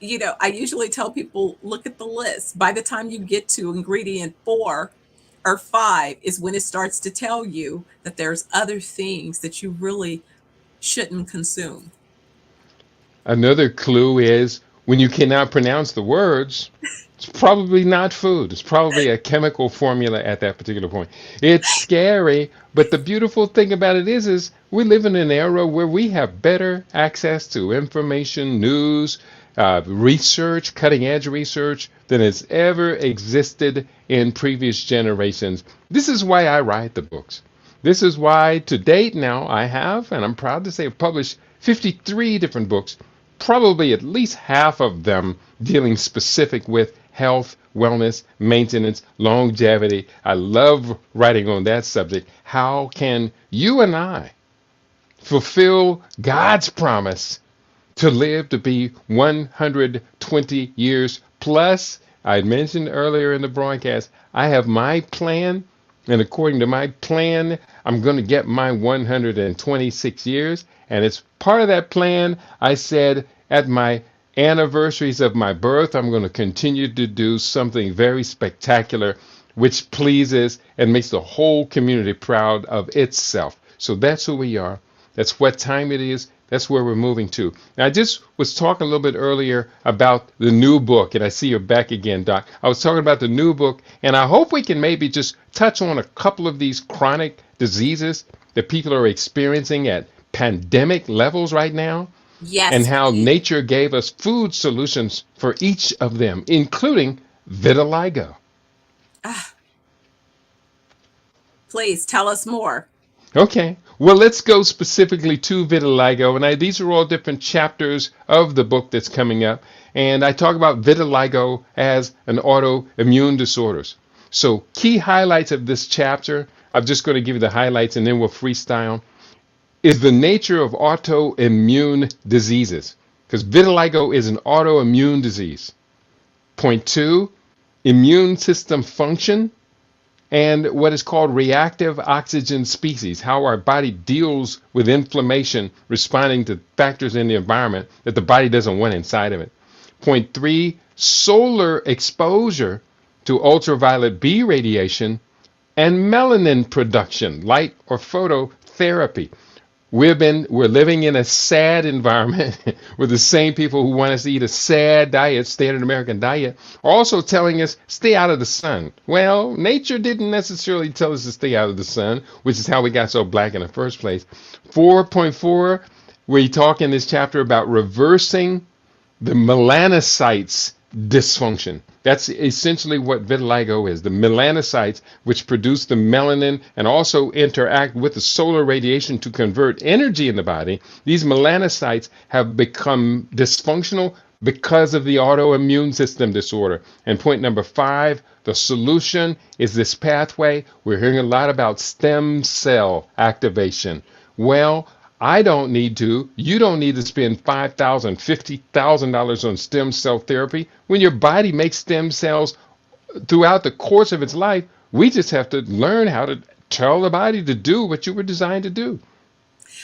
I usually tell people, look at the list. By the time you get to ingredient 4 or 5 is when it starts to tell you that there's other things that you really shouldn't consume. Another clue is when you cannot pronounce the words, it's probably not food. It's probably a chemical formula at that particular point. It's scary, but the beautiful thing about it is we live in an era where we have better access to information, news, research, cutting-edge research than has ever existed in previous generations. This is why I write the books. This is why to date now I have, and I'm proud to say, I've published 53 different books, probably at least half of them dealing specific with health, wellness, maintenance, longevity. I love writing on that subject. How can you and I fulfill God's promise to live to be 120 years plus? I mentioned earlier in the broadcast, I have my plan, and according to my plan, I'm going to get my 126 years. And as part of that plan, I said at my anniversaries of my birth, I'm going to continue to do something very spectacular, which pleases and makes the whole community proud of itself. So that's who we are. That's what time it is. That's where we're moving to. Now, I just was talking a little bit earlier about the new book, and I see you're back again, Doc. I was talking about the new book, and I hope we can maybe just touch on a couple of these chronic diseases that people are experiencing at pandemic levels right now. Yes, and how please. nature gave us food solutions for each of them, including vitiligo. Ah, please tell us more. Okay, well, let's go specifically to vitiligo. These are all different chapters of the book that's coming up. And I talk about vitiligo as an autoimmune disorders. So, key highlights of this chapter, I'm just going to give you the highlights and then we'll freestyle, is the nature of autoimmune diseases. Because vitiligo is an autoimmune disease. Point two, immune system function and what is called reactive oxygen species, how our body deals with inflammation, responding to factors in the environment that the body doesn't want inside of it. Point three, solar exposure to ultraviolet B radiation and melanin production, light or phototherapy. We're living in a sad environment with the same people who want us to eat a sad diet, standard American diet, are also telling us stay out of the sun. Well, nature didn't necessarily tell us to stay out of the sun, which is how we got so black in the first place. 4.4, we talk in this chapter about reversing the melanocytes dysfunction. That's essentially what vitiligo is. The melanocytes, which produce the melanin and also interact with the solar radiation to convert energy in the body, these melanocytes have become dysfunctional because of the autoimmune system disorder. And point number 5, the solution is this pathway. We're hearing a lot about stem cell activation. Well, I don't need to, you don't need to spend $5,000, $50,000 on stem cell therapy. When your body makes stem cells throughout the course of its life, we just have to learn how to tell the body to do what you were designed to do.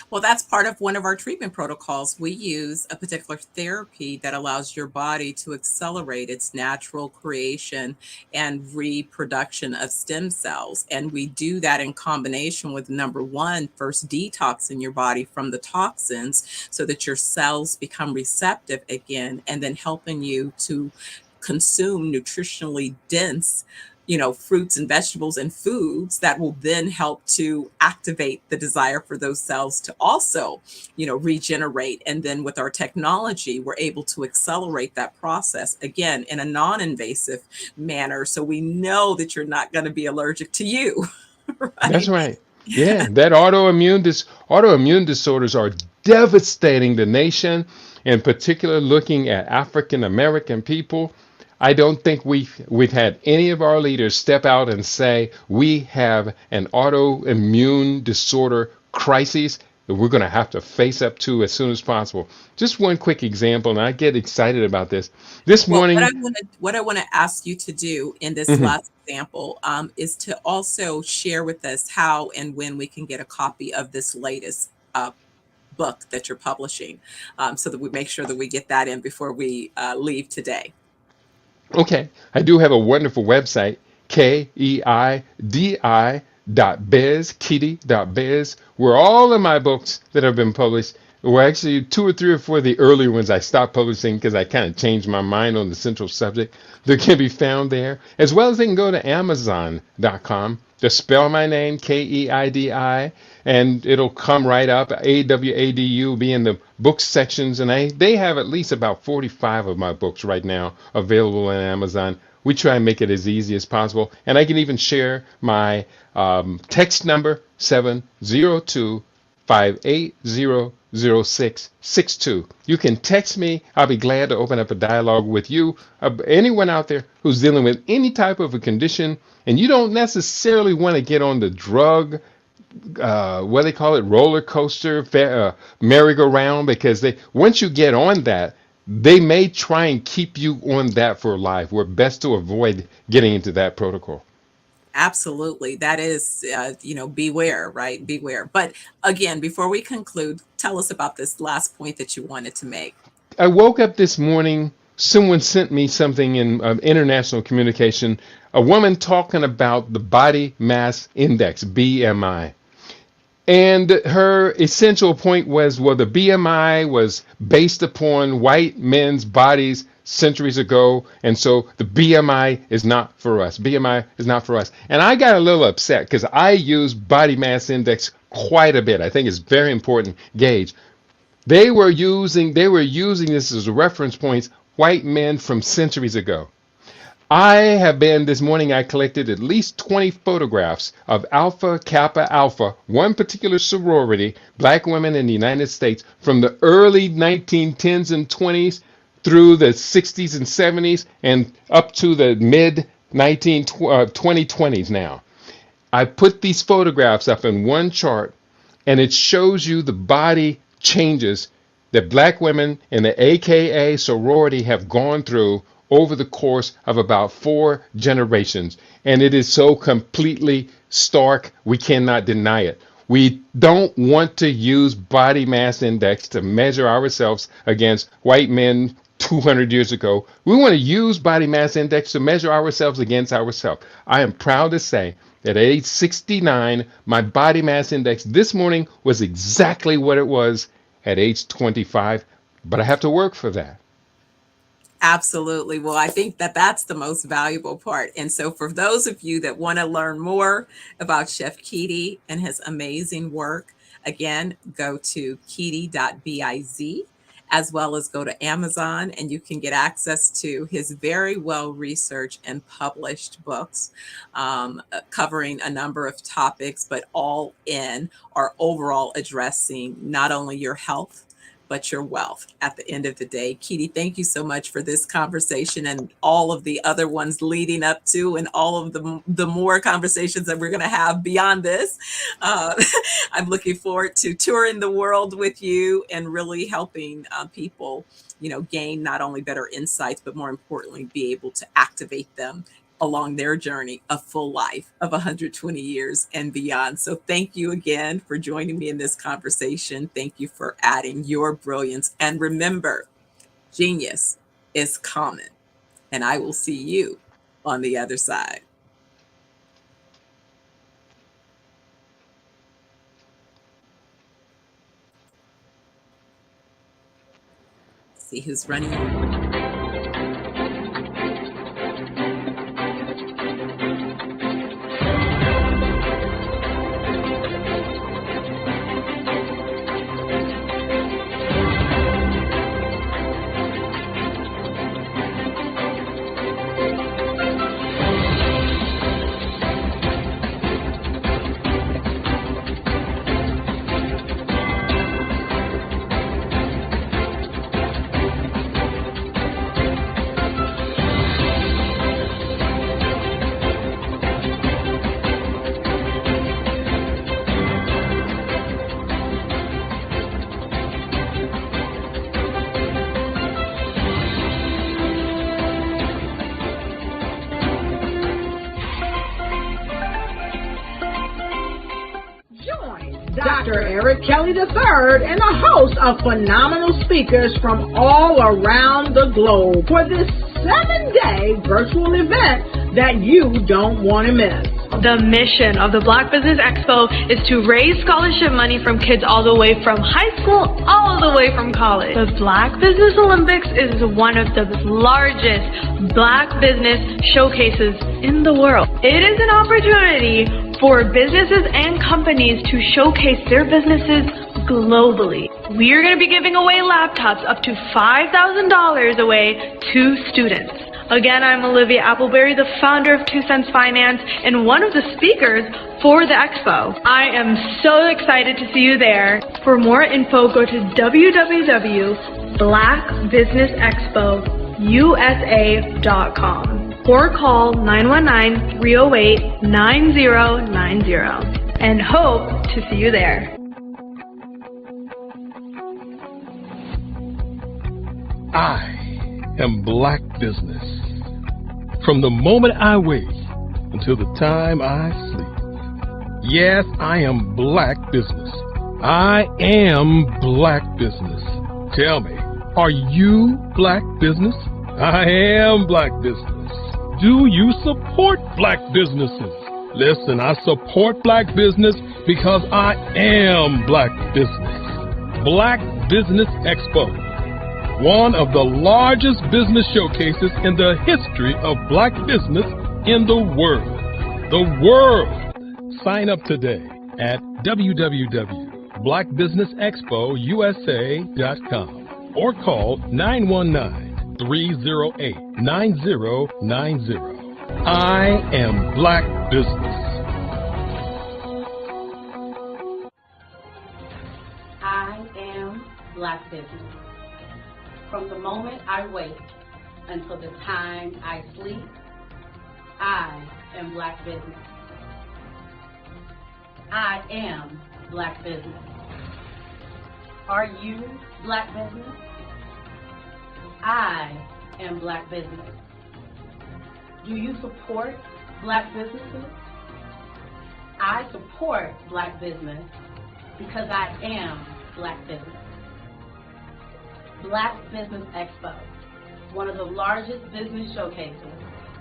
Well, that's part of one of our treatment protocols. We use a particular therapy that allows your body to accelerate its natural creation and reproduction of stem cells. And we do that in combination with number one, first detoxing your body from the toxins so that your cells become receptive again, and then helping you to consume nutritionally dense fruits and vegetables and foods that will then help to activate the desire for those cells to also, regenerate. And then with our technology, we're able to accelerate that process again in a non-invasive manner. So we know that you're not going to be allergic to you. Right? That's right. Yeah, that autoimmune disorders are devastating the nation, in particular looking at African American people. I don't think we've had any of our leaders step out and say we have an autoimmune disorder crisis that we're going to have to face up to as soon as possible. Just one quick example, and I get excited about this. This morning, what I want to ask you to do in this last example is to also share with us how and when we can get a copy of this latest book that you're publishing, so that we make sure that we get that in before we leave today. Okay, I do have a wonderful website, keidi.biz, where all of my books that have been published were actually 2 or 3 or 4 of the earlier ones I stopped publishing because I kind of changed my mind on the central subject. They can be found there, as well as they can go to amazon.com. Just spell my name, Keidi, and it'll come right up. AWADU will be in the books sections, and they have at least about 45 of my books right now available on Amazon. We try and make it as easy as possible, and I can even share my text number, 702-580-0662. You can text me. I'll be glad to open up a dialogue with you. Anyone out there who's dealing with any type of a condition, and you don't necessarily want to get on the drug, what they call it, roller coaster, merry-go-round, because once you get on that, they may try and keep you on that for life. We're best to avoid getting into that protocol. Absolutely. That is, beware, right? Beware. But again, before we conclude, tell us about this last point that you wanted to make. I woke up this morning, someone sent me something in international communication, a woman talking about the body mass index, BMI. And her essential point was, well, the BMI was based upon white men's bodies centuries ago, and so the BMI is not for us. BMI is not for us. And I got a little upset because I use body mass index quite a bit. I think it's very important gauge. They were using this as reference points, white men from centuries ago. This morning I collected at least 20 photographs of Alpha Kappa Alpha, one particular sorority, black women in the United States from the early 1910s and 20s through the 60s and 70s and up to the mid 2020s now. I put these photographs up in one chart, and it shows you the body changes that black women in the AKA sorority have gone through over the course of about 4 generations. And it is so completely stark, we cannot deny it. We don't want to use body mass index to measure ourselves against white men 200 years ago. We want to use body mass index to measure ourselves against ourselves. I am proud to say that at age 69, my body mass index this morning was exactly what it was at age 25, but I have to work for that. Absolutely. Well, I think that that's the most valuable part. And so for those of you that want to learn more about Chef Keedy and his amazing work, again, go to keedy.biz, as well as go to Amazon, and you can get access to his very well-researched and published books covering a number of topics, but all in are overall addressing not only your health, but your wealth at the end of the day. Keedy, thank you so much for this conversation and all of the other ones leading up to, and all of the more conversations that we're going to have beyond this. I'm looking forward to touring the world with you and really helping people, gain not only better insights, but more importantly, be able to activate them along their journey of full life of 120 years and beyond. So thank you again for joining me in this conversation. Thank you for adding your brilliance. And remember, genius is common. And I will see you on the other side. See who's running. Dr. Eric Kelly III and a host of phenomenal speakers from all around the globe for this 7-day virtual event that you don't want to miss. The mission of the Black Business Expo is to raise scholarship money from kids all the way from high school, all the way from college. The Black Business Olympics is one of the largest Black business showcases in the world. It is an opportunity for businesses and companies to showcase their businesses globally. We are going to be giving away laptops up to $5,000 away to students. Again, I'm Olivia Appleberry, the founder of 2 Cents Finance and one of the speakers for the expo. I am so excited to see you there. For more info, go to www.blackbusinessexpousa.com or call 919-308-9090 and hope to see you there. I am Black Business. From the moment I wake until the time I sleep. Yes, I am Black Business. I am Black Business. Tell me, are you Black Business? I am Black Business. Do you support Black businesses? Listen, I support Black business because I am Black Business. Black Business Expo, one of the largest business showcases in the history of Black business in the world. The world! Sign up today at www.blackbusinessexpo.com. Black Business Expo USA.com or call 919-308-9090. I am Black Business. I am Black Business. From the moment I wake until the time I sleep, I am Black Business. I am Black Business. Are you Black Business? I am Black Business. Do you support Black businesses? I support Black business because I am Black Business. Black Business Expo, one of the largest business showcases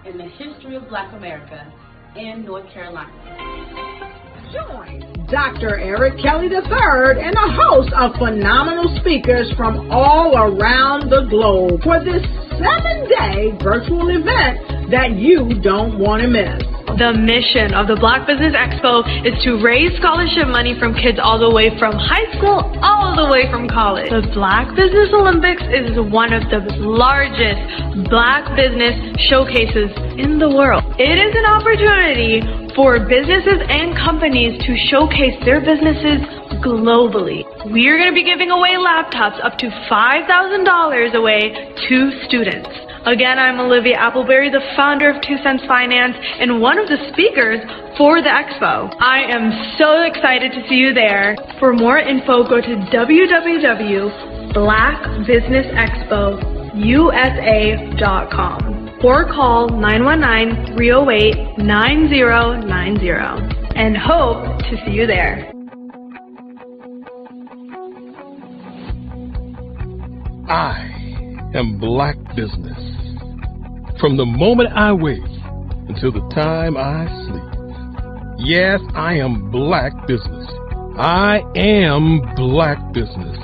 in the history of Black America in North Carolina. Join Dr. Eric Kelly III and a host of phenomenal speakers from all around the globe for this 7-day virtual event that you don't want to miss. The mission of the Black Business Expo is to raise scholarship money from kids all the way from high school, all the way from college. The Black Business Olympics is one of the largest Black business showcases in the world. It is an opportunity for businesses and companies to showcase their businesses globally. We are going to be giving away laptops up to $5,000 away to students. Again, I'm Olivia Appleberry, the founder of 2 Cents Finance and one of the speakers for the expo. I am so excited to see you there. For more info, go to www.blackbusinessexpousa.com or call 919-308-9090 and hope to see you there. I am Black Business. From the moment I wake until the time I sleep. Yes, I am Black Business. I am Black Business.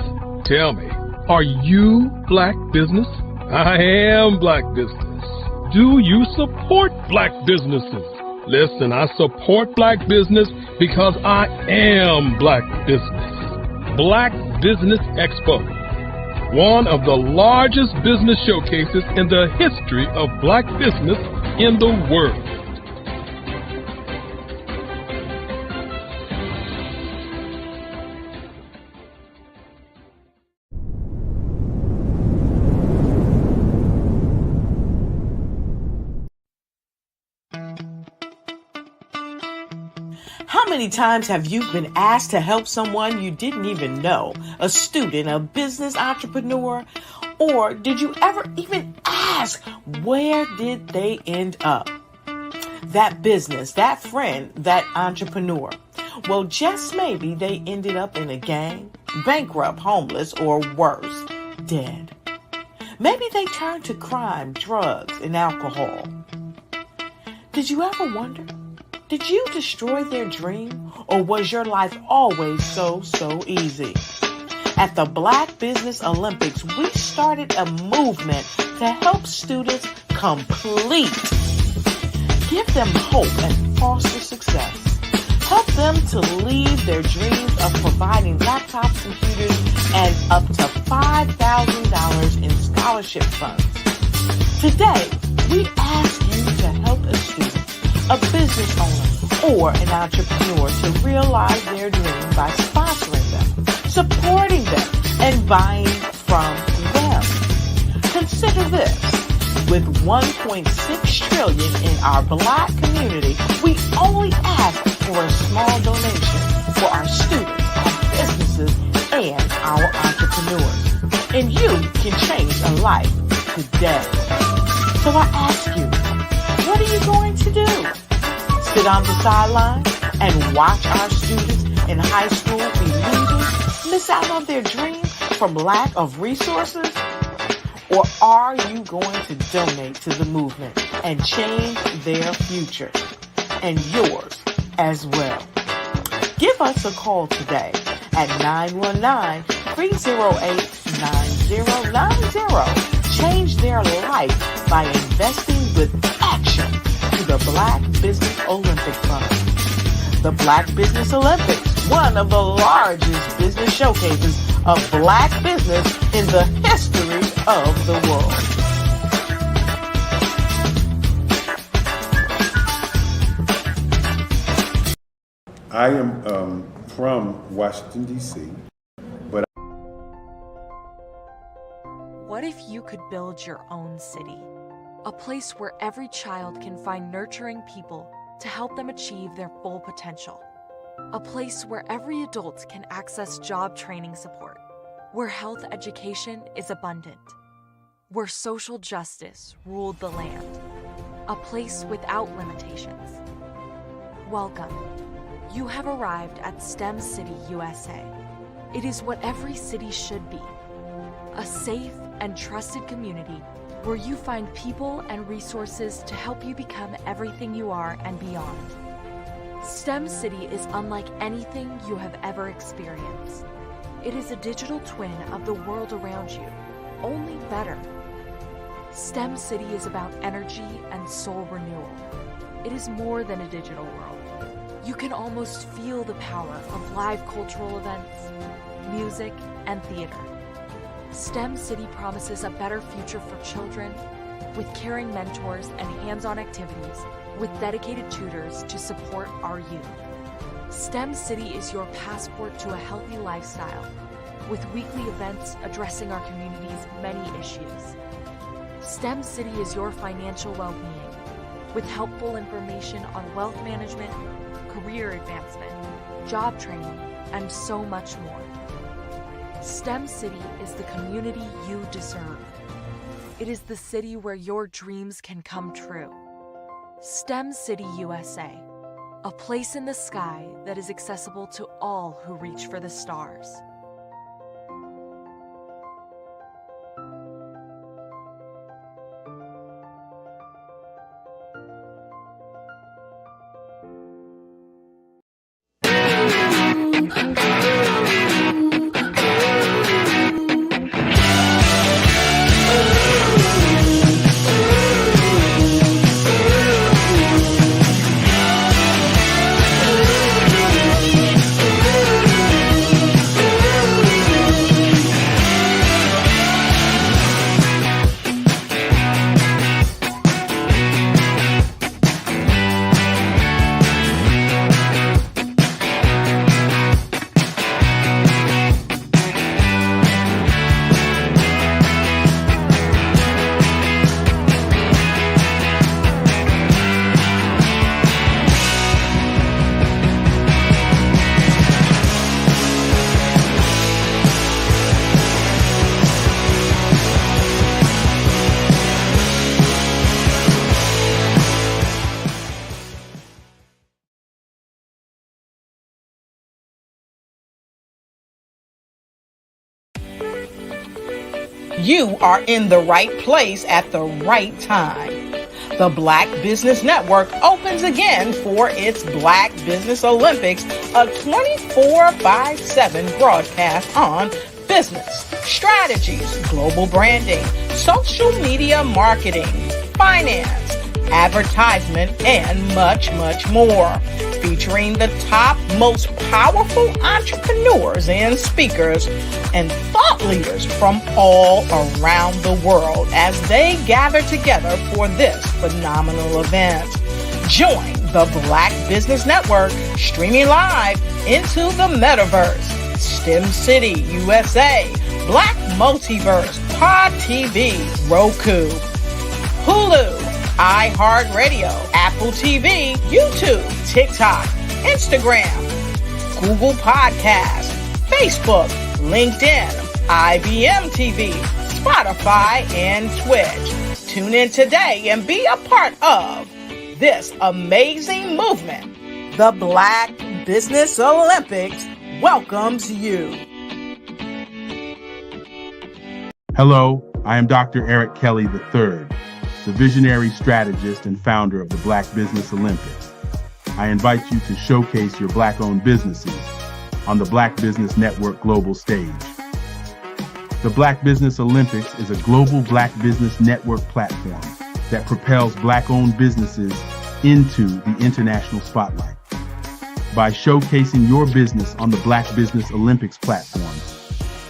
Tell me, are you Black Business? I am Black Business. Do you support Black businesses? Listen, I support Black business because I am Black Business. Black Business Expo, one of the largest business showcases in the history of Black business in the world. How many times have you been asked to help someone you didn't even know, a student, a business entrepreneur, or did you ever even ask, where did they end up? That business, that friend, that entrepreneur. Well, just maybe they ended up in a gang, bankrupt, homeless, or worse, dead. Maybe they turned to crime, drugs, and alcohol. Did you ever wonder? Did you destroy their dream, or was your life always so easy? At the Black Business Olympics, we started a movement to help students complete. Give them hope and foster success. Help them to leave their dreams of providing laptops, computers, and up to $5,000 in scholarship funds. Today, we ask you to help a student, a business owner, or an entrepreneur to realize their dream by sponsoring them, supporting them, and buying from them. Consider this. With $1.6 trillion in our Black community, we only ask for a small donation for our students, our businesses, and our entrepreneurs. And you can change a life today. So I ask you, what are you going to do? Sit on the sideline and watch our students in high school be losers, miss out on their dream from lack of resources? Or are you going to donate to the movement and change their future and yours as well? Give us a call today at 919-308-9090. Change their life by investing with action to the Black Business Olympic Fund. The Black Business Olympics, one of the largest business showcases of Black business in the history of the world. I am from Washington, D.C., but what if you could build your own city? A place where every child can find nurturing people to help them achieve their full potential. A place where every adult can access job training support. Where health education is abundant. Where social justice ruled the land. A place without limitations. Welcome. You have arrived at STEM City USA. It is what every city should be. A safe and trusted community where you find people and resources to help you become everything you are and beyond. STEM City is unlike anything you have ever experienced. It is a digital twin of the world around you, only better. STEM City is about energy and soul renewal. It is more than a digital world. You can almost feel the power of live cultural events, music, and theater. STEM City promises a better future for children with caring mentors and hands-on activities with dedicated tutors to support our youth. STEM City is your passport to a healthy lifestyle with weekly events addressing our community's many issues. STEM City is your financial well-being with helpful information on wealth management, career advancement, job training, and so much more. STEM City is the community you deserve. It is the city where your dreams can come true. STEM City USA, a place in the sky that is accessible to all who reach for the stars. You are in the right place at the right time. The Black Business Network opens again for its Black Business Olympics, a 24/7 broadcast on business, strategies, global branding, social media marketing, finance, advertisement, and much, much more. Featuring the top, most powerful entrepreneurs and speakers and thought leaders from all around the world as they gather together for this phenomenal event. Join the Black Business Network streaming live into the metaverse, STEM City USA, Black Multiverse, Pod TV, Roku, Hulu, iHeartRadio, Apple TV, YouTube, TikTok, Instagram, Google Podcasts, Facebook, LinkedIn, IBM TV, Spotify, and Twitch. Tune in today and be a part of this amazing movement. The Black Business Olympics welcomes you. Hello, I am Dr. Eric Kelly III, the visionary strategist and founder of the Black Business Olympics. I invite you to showcase your Black-owned businesses on the Black Business Network global stage. The Black Business Olympics is a global Black Business Network platform that propels Black-owned businesses into the international spotlight. By showcasing your business on the Black Business Olympics platform,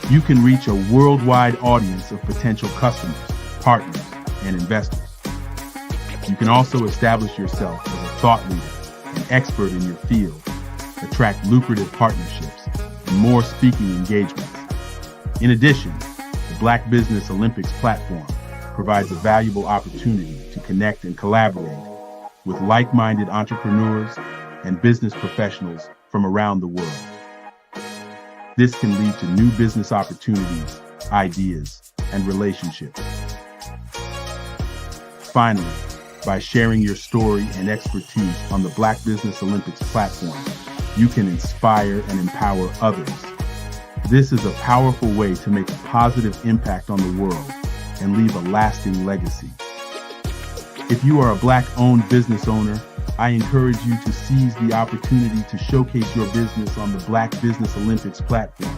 you can reach a worldwide audience of potential customers, partners, and investors. You can also establish yourself as a thought leader and expert in your field, attract lucrative partnerships, and more speaking engagements. In addition, the Black Business Olympics platform provides a valuable opportunity to connect and collaborate with like-minded entrepreneurs and business professionals from around the world. This can lead to new business opportunities, ideas, and relationships. Finally, by sharing your story and expertise on the Black Business Olympics platform, you can inspire and empower others. This is a powerful way to make a positive impact on the world and leave a lasting legacy. If you are a Black-owned business owner, I encourage you to seize the opportunity to showcase your business on the Black Business Olympics platform.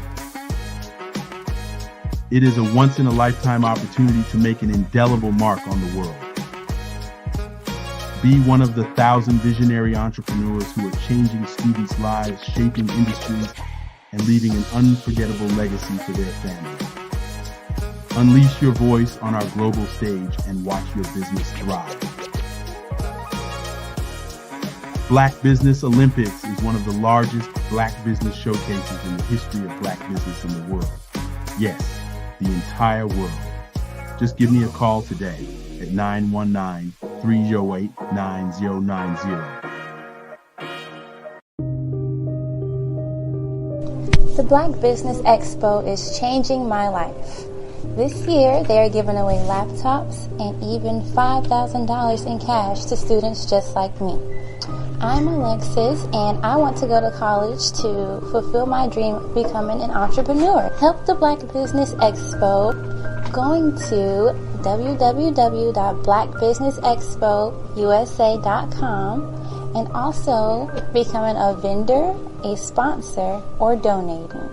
It is a once-in-a-lifetime opportunity to make an indelible mark on the world. Be one of the 1,000 visionary entrepreneurs who are changing students' lives, shaping industries, and leaving an unforgettable legacy for their families. Unleash your voice on our global stage and watch your business thrive. Black Business Olympics is one of the largest Black business showcases in the history of Black business in the world. Yes, the entire world. Just give me a call today at 919-308-9090. The Black Business Expo is changing my life. This year, they are giving away laptops and even $5,000 in cash to students just like me. I'm Alexis, and I want to go to college to fulfill my dream of becoming an entrepreneur. Help the Black Business Expo going to www.blackbusinessexpousa.com and also becoming a vendor, a sponsor, or donating.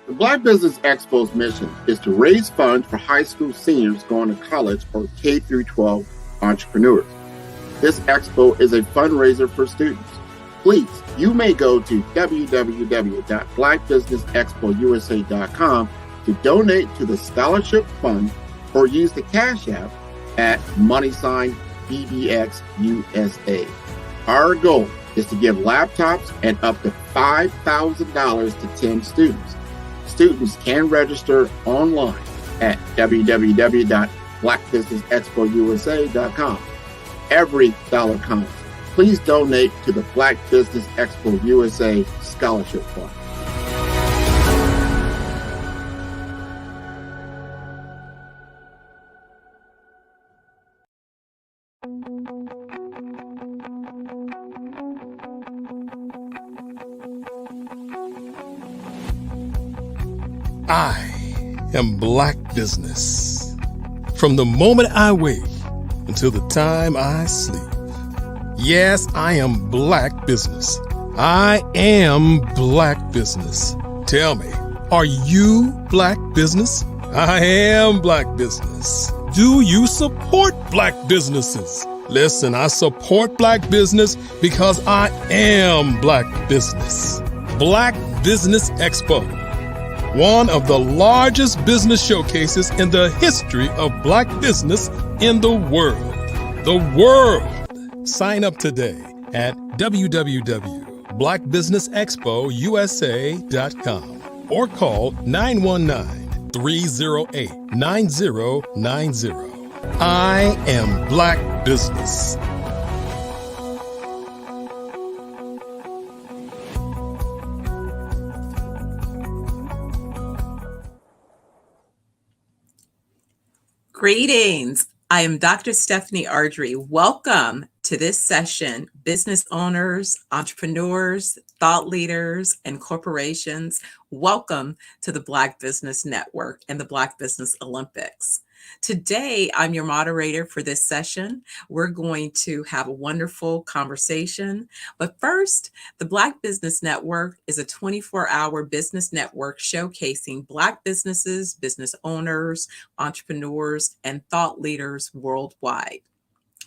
The Black Business Expo's mission is to raise funds for high school seniors going to college or K through 12 entrepreneurs. This expo is a fundraiser for students. Please, you may go to www.blackbusinessexpousa.com to donate to the scholarship fund or use the Cash App at $BBXUSA. Our goal is to give laptops and up to $5,000 to 10 students. Students can register online at www.blackbusinessexpousa.com. Every dollar counts. Please donate to the Black Business Expo USA Scholarship Fund. I am Black Business. From the moment I wake until the time I sleep. Yes, I am Black Business. I am Black Business. Tell me, are you Black Business? I am Black Business. Do you support Black businesses? Listen, I support Black business because I am Black Business. Black Business Expo, one of the largest business showcases in the history of Black business in the world. The world! Sign up today at www.blackbusinessexpousa.com or call 919-308-9090. I am Black Business. Greetings. I am Dr. Stephanie Ardrey. Welcome to this session, business owners, entrepreneurs, thought leaders, and corporations. Welcome to the Black Business Network and the Black Business Olympics. Today, I'm your moderator for this session. We're going to have a wonderful conversation. But first, the Black Business Network is a 24-hour business network showcasing Black businesses, business owners, entrepreneurs, and thought leaders worldwide.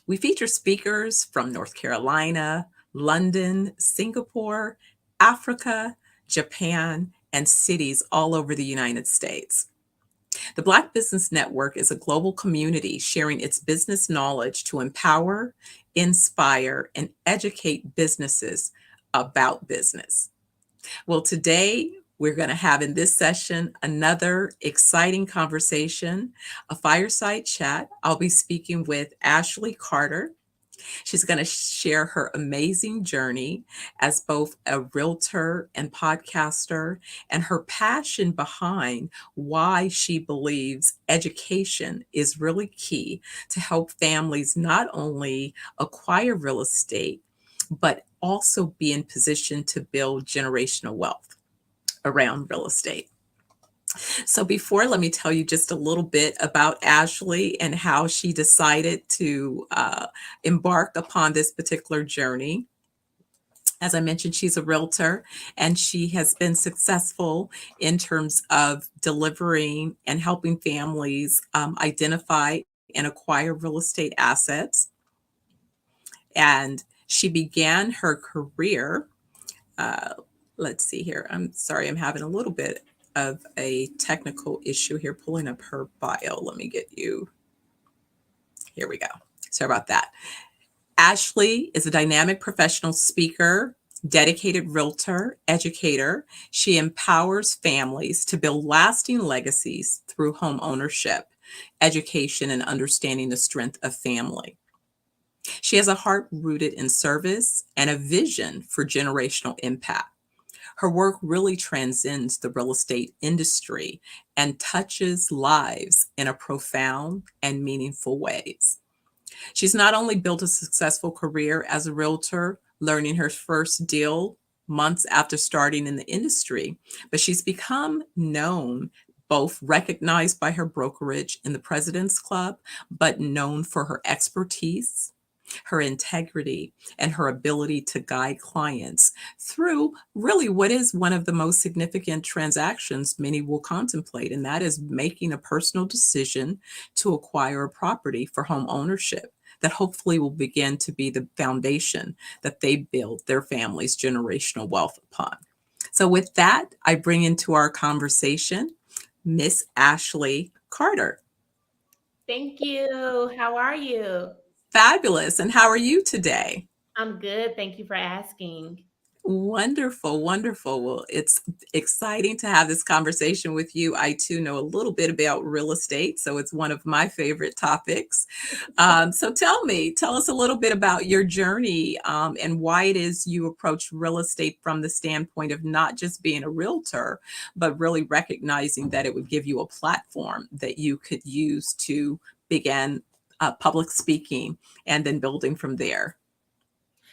We feature speakers from North Carolina, London, Singapore, Africa, Japan, and cities all over the United States. The Black Business Network is a global community sharing its business knowledge to empower, inspire, and educate businesses about business. Well, today we're going to have in this session another exciting conversation, a fireside chat. I'll be speaking with Ashley Carter. She's going to share her amazing journey as both a realtor and podcaster and her passion behind why she believes education is really key to help families not only acquire real estate, but also be in position to build generational wealth around real estate. So before, let me tell you just a little bit about Ashley and how she decided to embark upon this particular journey. As I mentioned, she's a realtor and she has been successful in terms of delivering and helping families identify and acquire real estate assets. And she began her career. Let's see here. I'm sorry, I'm having a little bit of a technical issue here pulling up her bio. Let me get you. Here we go. Sorry about that. Ashley is a dynamic professional speaker, dedicated realtor, educator. She empowers families to build lasting legacies through home ownership, education, and understanding the strength of family. She has a heart rooted in service and a vision for generational impact. Her work really transcends the real estate industry and touches lives in a profound and meaningful ways. She's not only built a successful career as a realtor, learning her first deal months after starting in the industry, but she's become known, both recognized by her brokerage in the President's Club, but known for her expertise, her integrity, and her ability to guide clients through really what is one of the most significant transactions many will contemplate, and that is making a personal decision to acquire a property for home ownership that hopefully will begin to be the foundation that they build their family's generational wealth upon. So with that, I bring into our conversation Miss Ashley Carter. Thank you. How are you? Fabulous. And how are you today? I'm good. Thank you for asking. Wonderful, wonderful. Well, it's exciting to have this conversation with you. I too know a little bit about real estate, so it's one of my favorite topics. So tell us a little bit about your journey and why it is you approach real estate from the standpoint of not just being a realtor, but really recognizing that it would give you a platform that you could use to begin public speaking and then building from there.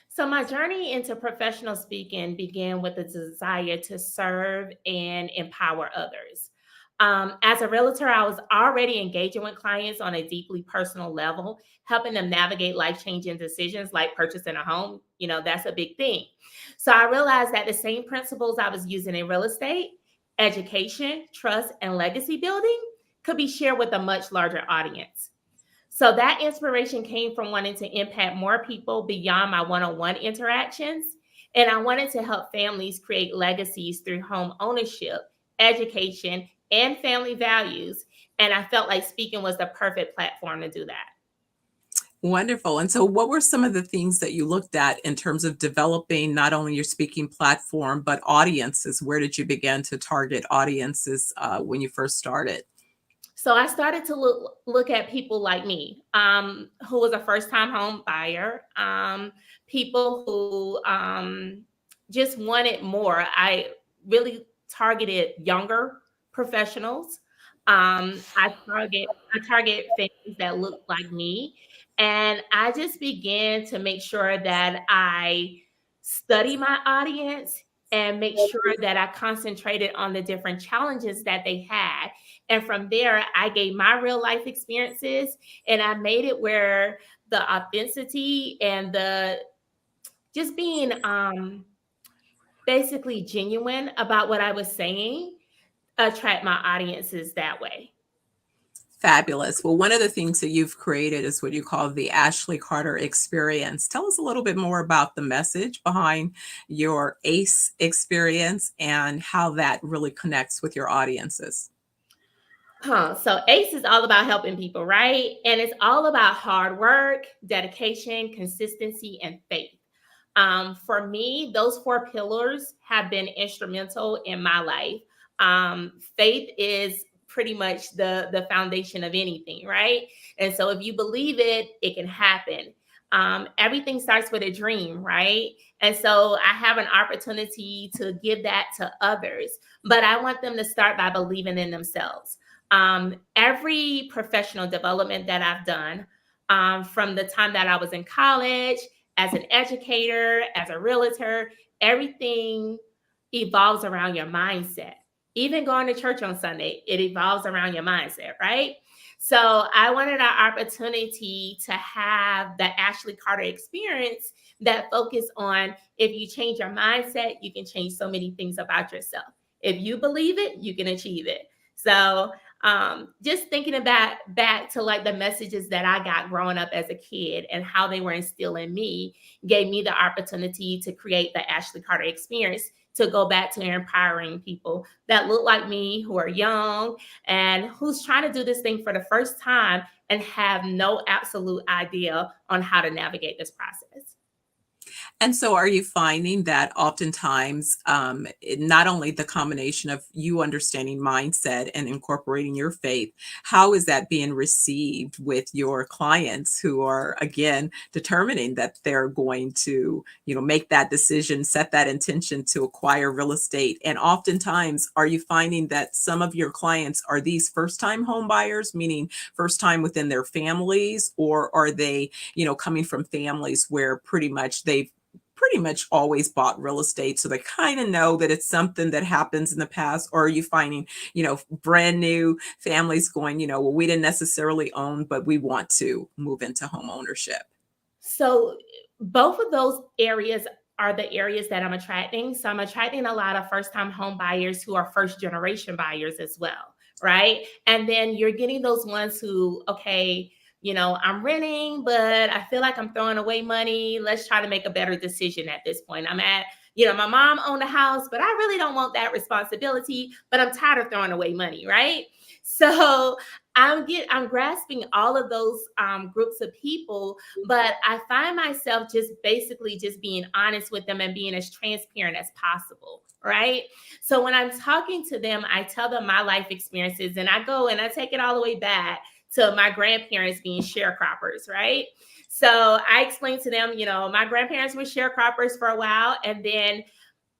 So my journey into professional speaking began with a desire to serve and empower others. As a realtor, I was already engaging with clients on a deeply personal level, helping them navigate life-changing decisions like purchasing a home. That's a big thing. So I realized that the same principles I was using in real estate, education, trust, and legacy building could be shared with a much larger audience. So that inspiration came from wanting to impact more people beyond my one-on-one interactions. And I wanted to help families create legacies through home ownership, education, and family values. And I felt like speaking was the perfect platform to do that. Wonderful. And so what were some of the things that you looked at in terms of developing not only your speaking platform, but audiences? Where did you begin to target audiences when you first started? So I started to look at people like me, who was a first-time home buyer, people who just wanted more. I really targeted younger professionals. I target families that look like me, and I just began to make sure that I study my audience and make sure that I concentrated on the different challenges that they had. And from there, I gave my real life experiences and I made it where the authenticity and the just being basically genuine about what I was saying attract my audiences that way. Fabulous. Well, one of the things that you've created is what you call the Ashley Carter experience. Tell us a little bit more about the message behind your ACE experience and how that really connects with your audiences. So ACE is all about helping people, right? And it's all about hard work, dedication, consistency, and faith. For me, those four pillars have been instrumental in my life. Faith is pretty much the foundation of anything, right? And so if you believe it, it can happen. Everything starts with a dream, right? And so I have an opportunity to give that to others, but I want them to start by believing in themselves. Every professional development that I've done, from the time that I was in college, as an educator, as a realtor, everything evolves around your mindset. Even going to church on Sunday, it evolves around your mindset, right? So I wanted an opportunity to have the Ashley Carter experience that focus on, if you change your mindset, you can change so many things about yourself. If you believe it, you can achieve it. So just thinking about back to like the messages that I got growing up as a kid and how they were instilled in me gave me the opportunity to create the Ashley Carter experience, to go back to empowering people that look like me, who are young and who's trying to do this thing for the first time and have no absolute idea on how to navigate this process. And so are you finding that oftentimes, not only the combination of you understanding mindset and incorporating your faith, how is that being received with your clients who are, again, determining that they're going to, make that decision, set that intention to acquire real estate? And oftentimes, are you finding that some of your clients are these first-time home buyers, meaning first time within their families, or are they, coming from families where pretty much they've pretty much always bought real estate, so they kind of know that it's something that happens in the past? Or are you finding, brand new families going, well, we didn't necessarily own, but we want to move into home ownership? So both of those areas are the areas that I'm attracting. So I'm attracting a lot of first-time home buyers who are first-generation buyers as well, right? And then you're getting those ones who, okay, I'm renting, but I feel like I'm throwing away money. Let's try to make a better decision at this point. My mom owned a house, but I really don't want that responsibility, but I'm tired of throwing away money, right? So I'm grasping all of those groups of people, but I find myself just basically just being honest with them and being as transparent as possible. Right. So when I'm talking to them, I tell them my life experiences, and I go and I take it all the way back to my grandparents being sharecroppers, right? So I explained to them, my grandparents were sharecroppers for a while, and then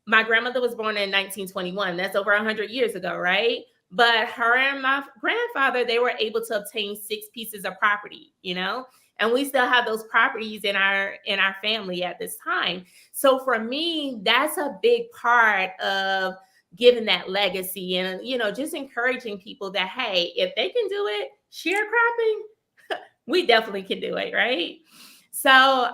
my grandmother was born in 1921. That's over 100 years ago, right? But her and my grandfather, they were able to obtain 6 pieces of property, and we still have those properties in our family at this time. So for me, that's a big part of giving that legacy and, just encouraging people that, hey, if they can do it, sharecropping, we definitely can do it, right? So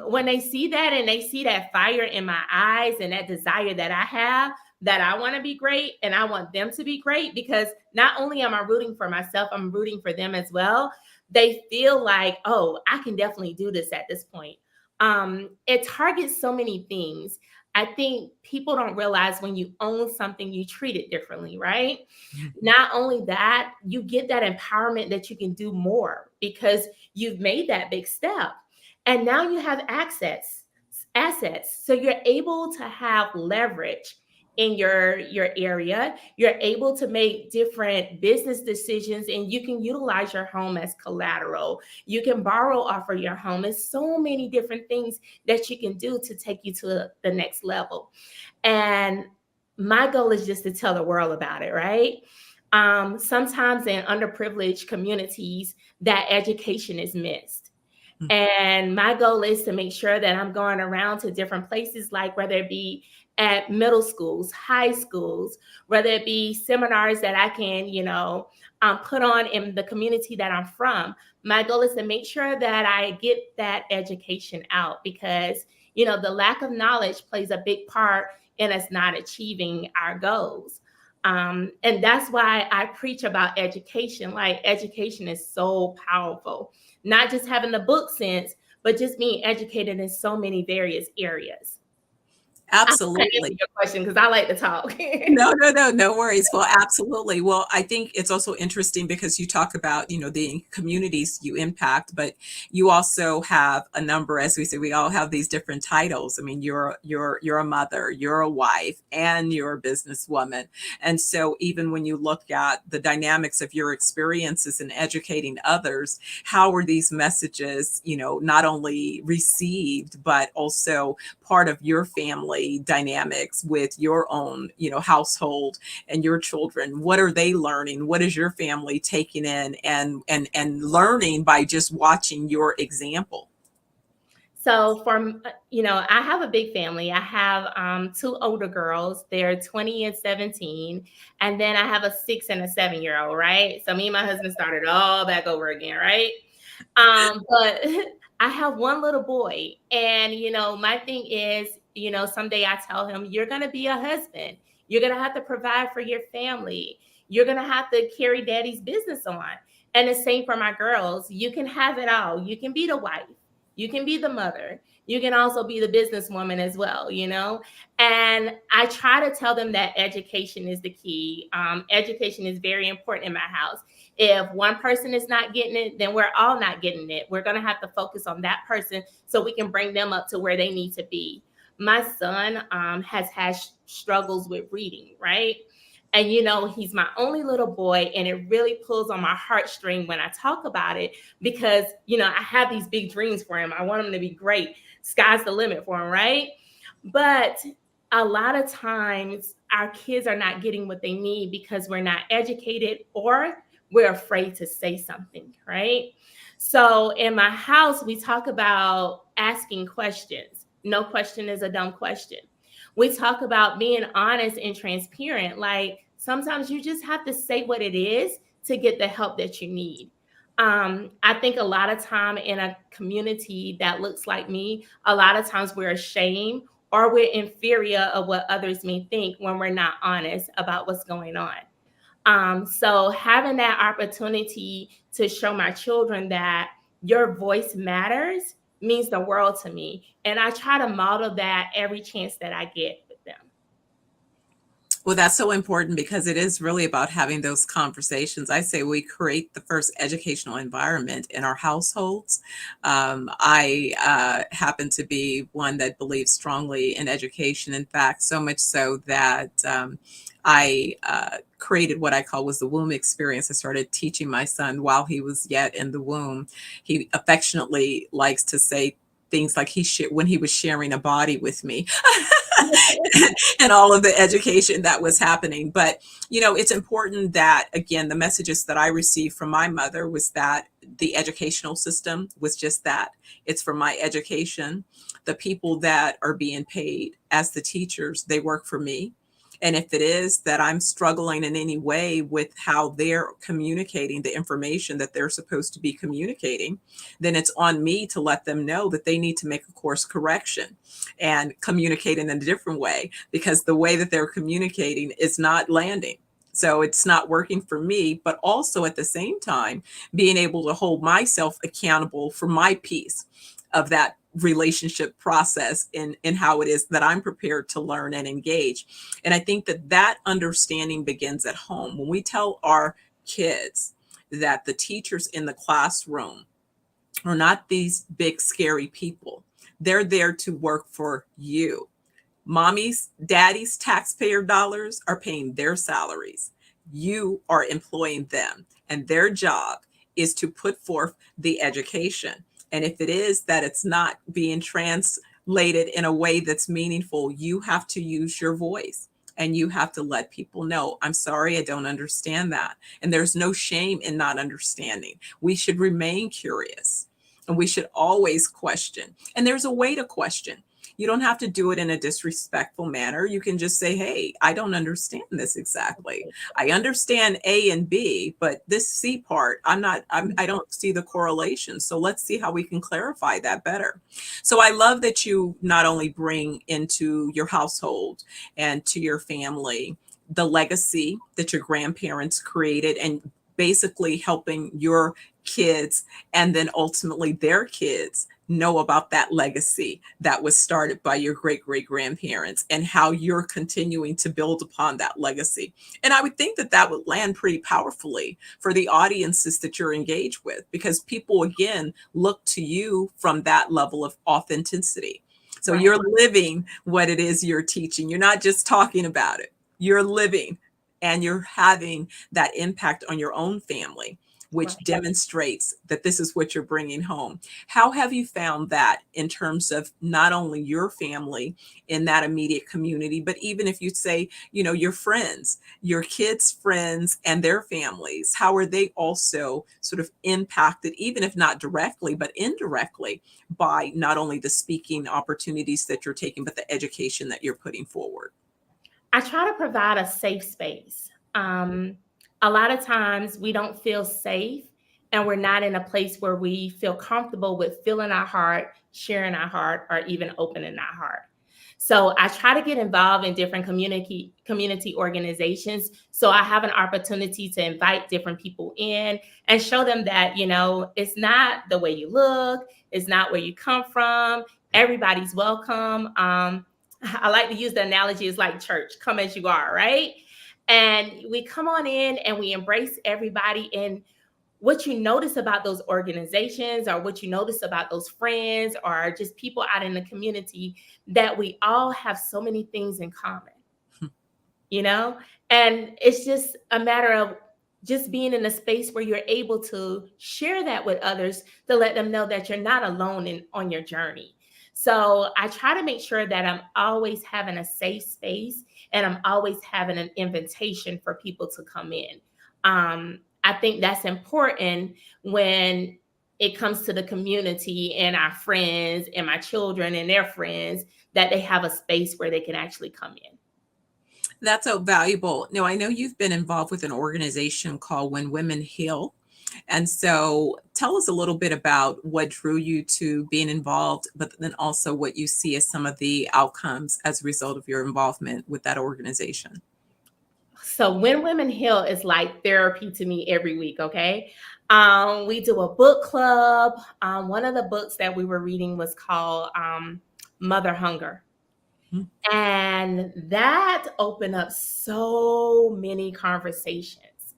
when they see that and they see that fire in my eyes and that desire that I have, that I want to be great and I want them to be great, because not only am I rooting for myself, I'm rooting for them as well. They feel like, oh, I can definitely do this at this point. It targets so many things. I think people don't realize when you own something, you treat it differently, right? Not only that, you get that empowerment that you can do more because you've made that big step. And now you have assets. So you're able to have leverage in your area. You're able to make different business decisions, and you can utilize your home as collateral. You can borrow off of your home. There's so many different things that you can do to take you to the next level. And my goal is just to tell the world about it, right? Sometimes in underprivileged communities, that education is missed. And my goal is to make sure that I'm going around to different places, like whether it be at middle schools, high schools, whether it be seminars that I can, put on in the community that I'm from. My goal is to make sure that I get that education out, because, the lack of knowledge plays a big part in us not achieving our goals. And that's why I preach about education. Like, education is so powerful, not just having the book sense, but just being educated in so many various areas. I hope I answered Absolutely. your question because I like to talk. No worries. Well, absolutely. Well, I think it's also interesting because you talk about, the communities you impact, but you also have a number, as we say, we all have these different titles. I mean, you're a mother, you're a wife, and you're a businesswoman. And so even when you look at the dynamics of your experiences in educating others, how are these messages, not only received, but also part of your family dynamics with your own, household and your children? What are they learning? What is your family taking in and learning by just watching your example? So I have a big family. I have two older girls. They're 20 and 17. And then I have a 6 and a 7-year-old, right? So me and my husband started all back over again, right? But I have one little boy. And, my thing is, someday I tell him, you're going to be a husband. You're going to have to provide for your family. You're going to have to carry daddy's business on. And the same for my girls. You can have it all. You can be the wife. You can be the mother. You can also be the businesswoman as well, And I try to tell them that education is the key. Education is very important in my house. If one person is not getting it, then we're all not getting it. We're going to have to focus on that person so we can bring them up to where they need to be. My son has had struggles with reading, right? And, he's my only little boy, and it really pulls on my heartstring when I talk about it because, I have these big dreams for him. I want him to be great. Sky's the limit for him, right? But a lot of times our kids are not getting what they need because we're not educated or we're afraid to say something, right? So in my house, we talk about asking questions. No question is a dumb question. We talk about being honest and transparent. Like, sometimes you just have to say what it is to get the help that you need. I think a lot of time in a community that looks like me, a lot of times we're ashamed or we're inferior of what others may think when we're not honest about what's going on. So having that opportunity to show my children that your voice matters means the world to me. And I try to model that every chance that I get with them. Well, that's so important because it is really about having those conversations. I say we create the first educational environment in our households. I happen to be one that believes strongly in education. In fact, so much so that I created what I call was the womb experience. I started teaching my son while he was yet in the womb. He affectionately likes to say things like when he was sharing a body with me and all of the education that was happening. But, it's important that, again, the messages that I received from my mother was that the educational system was just that. It's for my education. The people that are being paid as the teachers, they work for me. And if it is that I'm struggling in any way with how they're communicating the information that they're supposed to be communicating, then it's on me to let them know that they need to make a course correction and communicate in a different way, because the way that they're communicating is not landing. So it's not working for me, but also at the same time, being able to hold myself accountable for my piece of that relationship process in how it is that I'm prepared to learn and engage. And I think that understanding begins at home. When we tell our kids that the teachers in the classroom are not these big, scary people, they're there to work for you. Mommy's, daddy's taxpayer dollars are paying their salaries. You are employing them, and their job is to put forth the education. And if it is that it's not being translated in a way that's meaningful, you have to use your voice and you have to let people know, I'm sorry, I don't understand that. And there's no shame in not understanding. We should remain curious and we should always question. And there's a way to question. You don't have to do it in a disrespectful manner. You can just say, hey, I don't understand this exactly. I understand A and B, but this C part, I don't see the correlation. So let's see how we can clarify that better. So I love that you not only bring into your household and to your family the legacy that your grandparents created and basically helping your kids and then ultimately their kids know about that legacy that was started by your great great grandparents and how you're continuing to build upon that legacy. And I would think that that would land pretty powerfully for the audiences that you're engaged with, because people again look to you from that level of authenticity. So Right. you're living what it is you're teaching. You're not just talking about it, you're living, and you're having that impact on your own family, which Right. demonstrates that this is what you're bringing home. How have you found that in terms of not only your family in that immediate community, but even if you say, you know, your friends, your kids' friends and their families, how are they also sort of impacted, even if not directly, but indirectly by not only the speaking opportunities that you're taking, but the education that you're putting forward? I try to provide a safe space. A lot of times we don't feel safe and we're not in a place where we feel comfortable with feeling our heart, sharing our heart, or even opening our heart. So I try to get involved in different community organizations. So I have an opportunity to invite different people in and show them that, you know, it's not the way you look, it's not where you come from. Everybody's welcome. I like to use the analogy, it's like church, come as you are, right? And we come on in and we embrace everybody. And what you notice about those organizations or what you notice about those friends or just people out in the community, that we all have so many things in common, you know? And it's just a matter of just being in a space where you're able to share that with others to let them know that you're not alone on your journey. So I try to make sure that I'm always having a safe space and I'm always having an invitation for people to come in. I think that's important when it comes to the community and our friends and my children and their friends, that they have a space where they can actually come in. That's so valuable. Now, I know you've been involved with an organization called When Women Heal. And so tell us a little bit about what drew you to being involved, but then also what you see as some of the outcomes as a result of your involvement with that organization. So When Women Heal is like therapy to me every week, okay? We do a book club. One of the books that we were reading was called Mother Hunger. And that opened up so many conversations.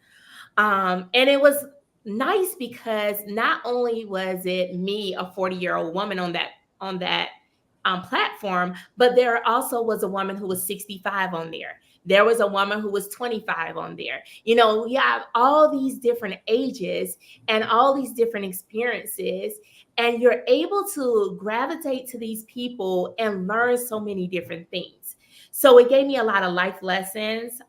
And it was nice because not only was it me, a 40-year-old woman on that platform, but there also was a woman who was 65 on there. There was a woman who was 25 on there. You know, we have all these different ages and all these different experiences, and you're able to gravitate to these people and learn so many different things. So it gave me a lot of life lessons.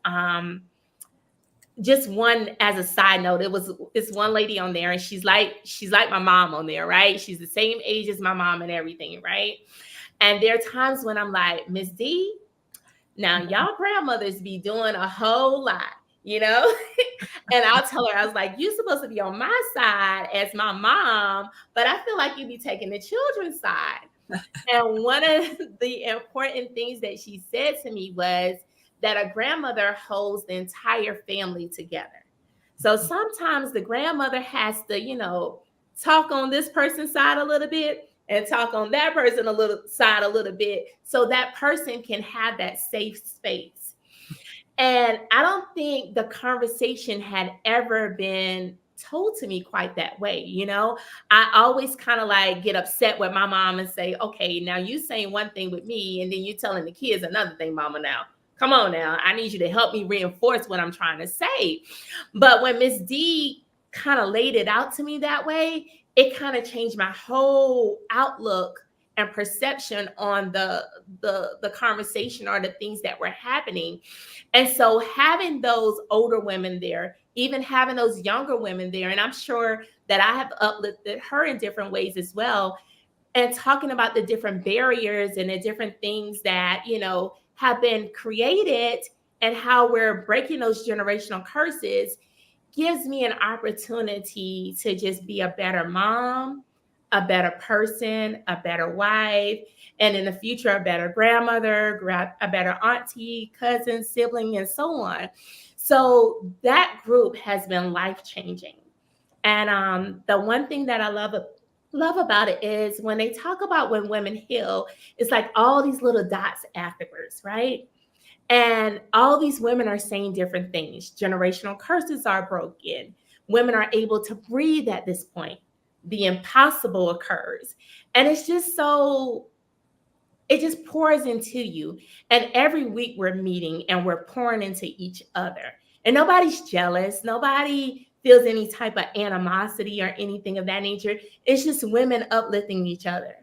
Just one as a side note, it's one lady on there, and she's like my mom on there, right? She's the same age as my mom and everything, right? And there are times when I'm like, Miss D, now y'all grandmothers be doing a whole lot, you know? And I'll tell her, I was like, you're supposed to be on my side as my mom, but I feel like you be taking the children's side. And one of the important things that she said to me was that a grandmother holds the entire family together. So sometimes the grandmother has to, you know, talk on this person's side a little bit and talk on that person a little bit, so that person can have that safe space. And I don't think the conversation had ever been told to me quite that way. You know, I always kind of like get upset with my mom and say, okay, now you saying one thing with me and then you telling the kids another thing, mama. Now come on now, I need you to help me reinforce what I'm trying to say. But when Miss D kind of laid it out to me that way, it kind of changed my whole outlook and perception on the conversation or the things that were happening. And so having those older women there, even having those younger women there, and I'm sure that I have uplifted her in different ways as well, and talking about the different barriers and the different things that, you know, have been created and how we're breaking those generational curses, gives me an opportunity to just be a better mom, a better person, a better wife, and in the future, a better grandmother, a better auntie, cousin, sibling, and so on. So that group has been life-changing. And the one thing that I love about it is when they talk about when women heal, it's like all these little dots afterwards, right? And all these women are saying different things. Generational curses are broken. Women are able to breathe at this point. The impossible occurs. And it's just so, it just pours into you. And every week we're meeting and we're pouring into each other. And nobody's jealous. Nobody feels any type of animosity or anything of that nature. It's just women uplifting each other.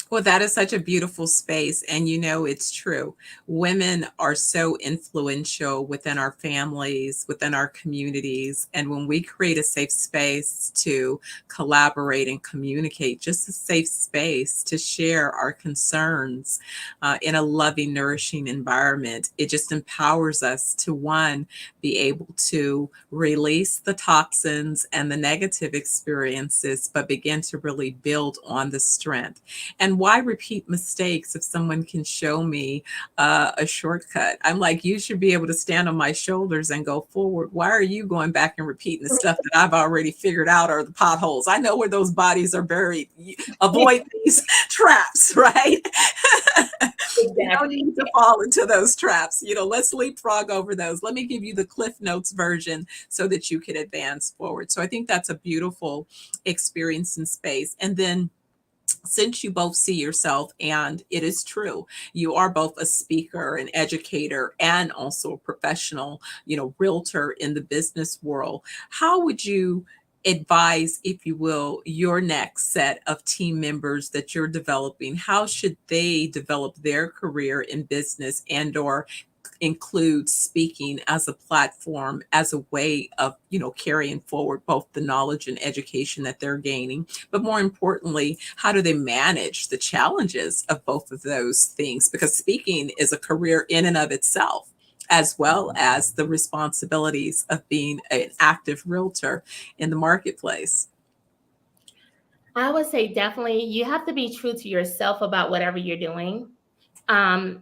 Well, that is such a beautiful space. And you know, it's true. Women are so influential within our families, within our communities. And when we create a safe space to collaborate and communicate, just a safe space to share our concerns in a loving, nourishing environment, it just empowers us to, one, be able to release the toxins and the negative experiences, but begin to really build on the strength. And why repeat mistakes if someone can show me a shortcut? I'm like, you should be able to stand on my shoulders and go forward. Why are you going back and repeating the stuff that I've already figured out are the potholes? I know where those bodies are buried. Avoid these traps, right? You don't need to fall into those traps. You know, let's leapfrog over those. Let me give you the Cliff Notes version so that you can advance forward. So I think that's a beautiful experience in space. And then, since you both see yourself, and it is true, you are both a speaker, an educator, and also a professional, realtor in the business world, how would you advise, if you will, your next set of team members that you're developing? How should they develop their career in business and/or include speaking as a platform, as a way of, carrying forward both the knowledge and education that they're gaining? But more importantly, how do they manage the challenges of both of those things? Because speaking is a career in and of itself, as well as the responsibilities of being an active realtor in the marketplace. I would say definitely you have to be true to yourself about whatever you're doing.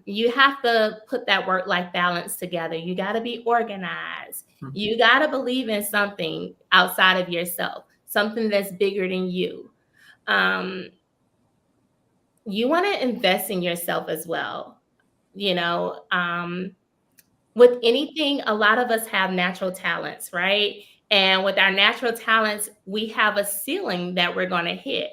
You have to put that work-life balance together. You got to be organized. You got to believe in something outside of yourself, something that's bigger than you. You want to invest in yourself as well. With anything, a lot of us have natural talents, right? And with our natural talents, we have a ceiling that we're going to hit.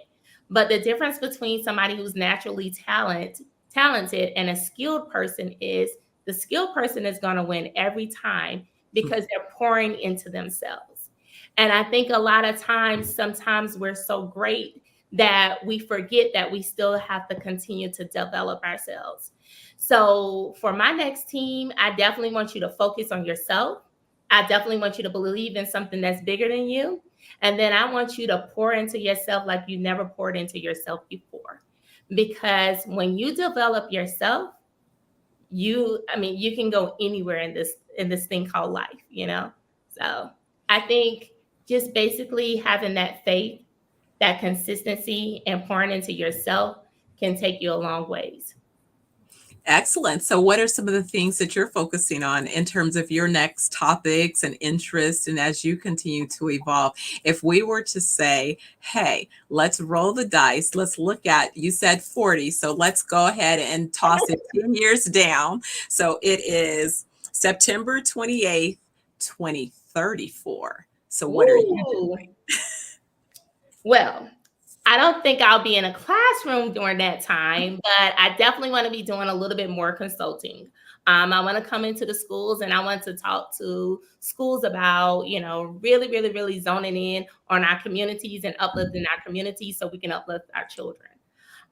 But the difference between somebody who's naturally talented and a skilled person is the skilled person is going to win every time because they're pouring into themselves. And I think a lot of times, sometimes we're so great that we forget that we still have to continue to develop ourselves. So for my next team, I definitely want you to focus on yourself. I definitely want you to believe in something that's bigger than you. And then I want you to pour into yourself like you never poured into yourself before. Because when you develop yourself, you can go anywhere in this thing called life, So I think just basically having that faith, that consistency, and pouring into yourself can take you a long ways. Excellent. So what are some of the things that you're focusing on in terms of your next topics and interests, and as you continue to evolve? If we were to say, hey, let's roll the dice, let's look at, you said 40, so let's go ahead and toss it 10 years down. So it is September 28th, 2034. So what are you doing? Well, I don't think I'll be in a classroom during that time, but I definitely want to be doing a little bit more consulting. I want to come into the schools and I want to talk to schools about, really, really, really zoning in on our communities and uplifting our communities so we can uplift our children.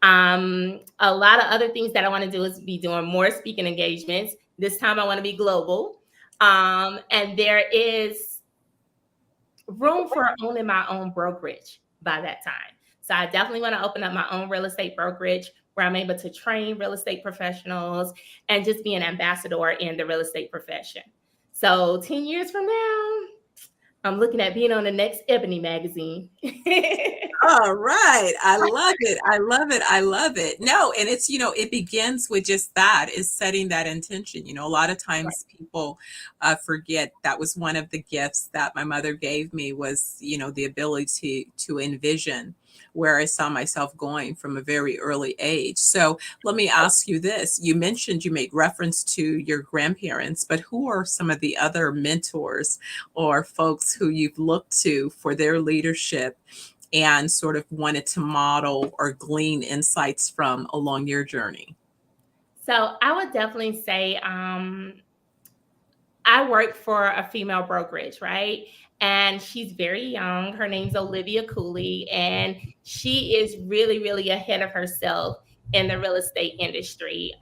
A lot of other things that I want to do is be doing more speaking engagements. This time I want to be global. And there is room for owning my own brokerage by that time. So I definitely want to open up my own real estate brokerage where I'm able to train real estate professionals and just be an ambassador in the real estate profession. So 10 years from now, I'm looking at being on the next Ebony magazine. All right. I love it. I love it. I love it. No, and it's, it begins with just that, is setting that intention. A lot of times people forget that was one of the gifts that my mother gave me was, the ability to envision where I saw myself going from a very early age. So let me ask you this. You mentioned you made reference to your grandparents, but who are some of the other mentors or folks who you've looked to for their leadership and sort of wanted to model or glean insights from along your journey? So I would definitely say I work for a female brokerage, right? And she's very young. Her name's Olivia Cooley, and she is really, really ahead of herself in the real estate industry.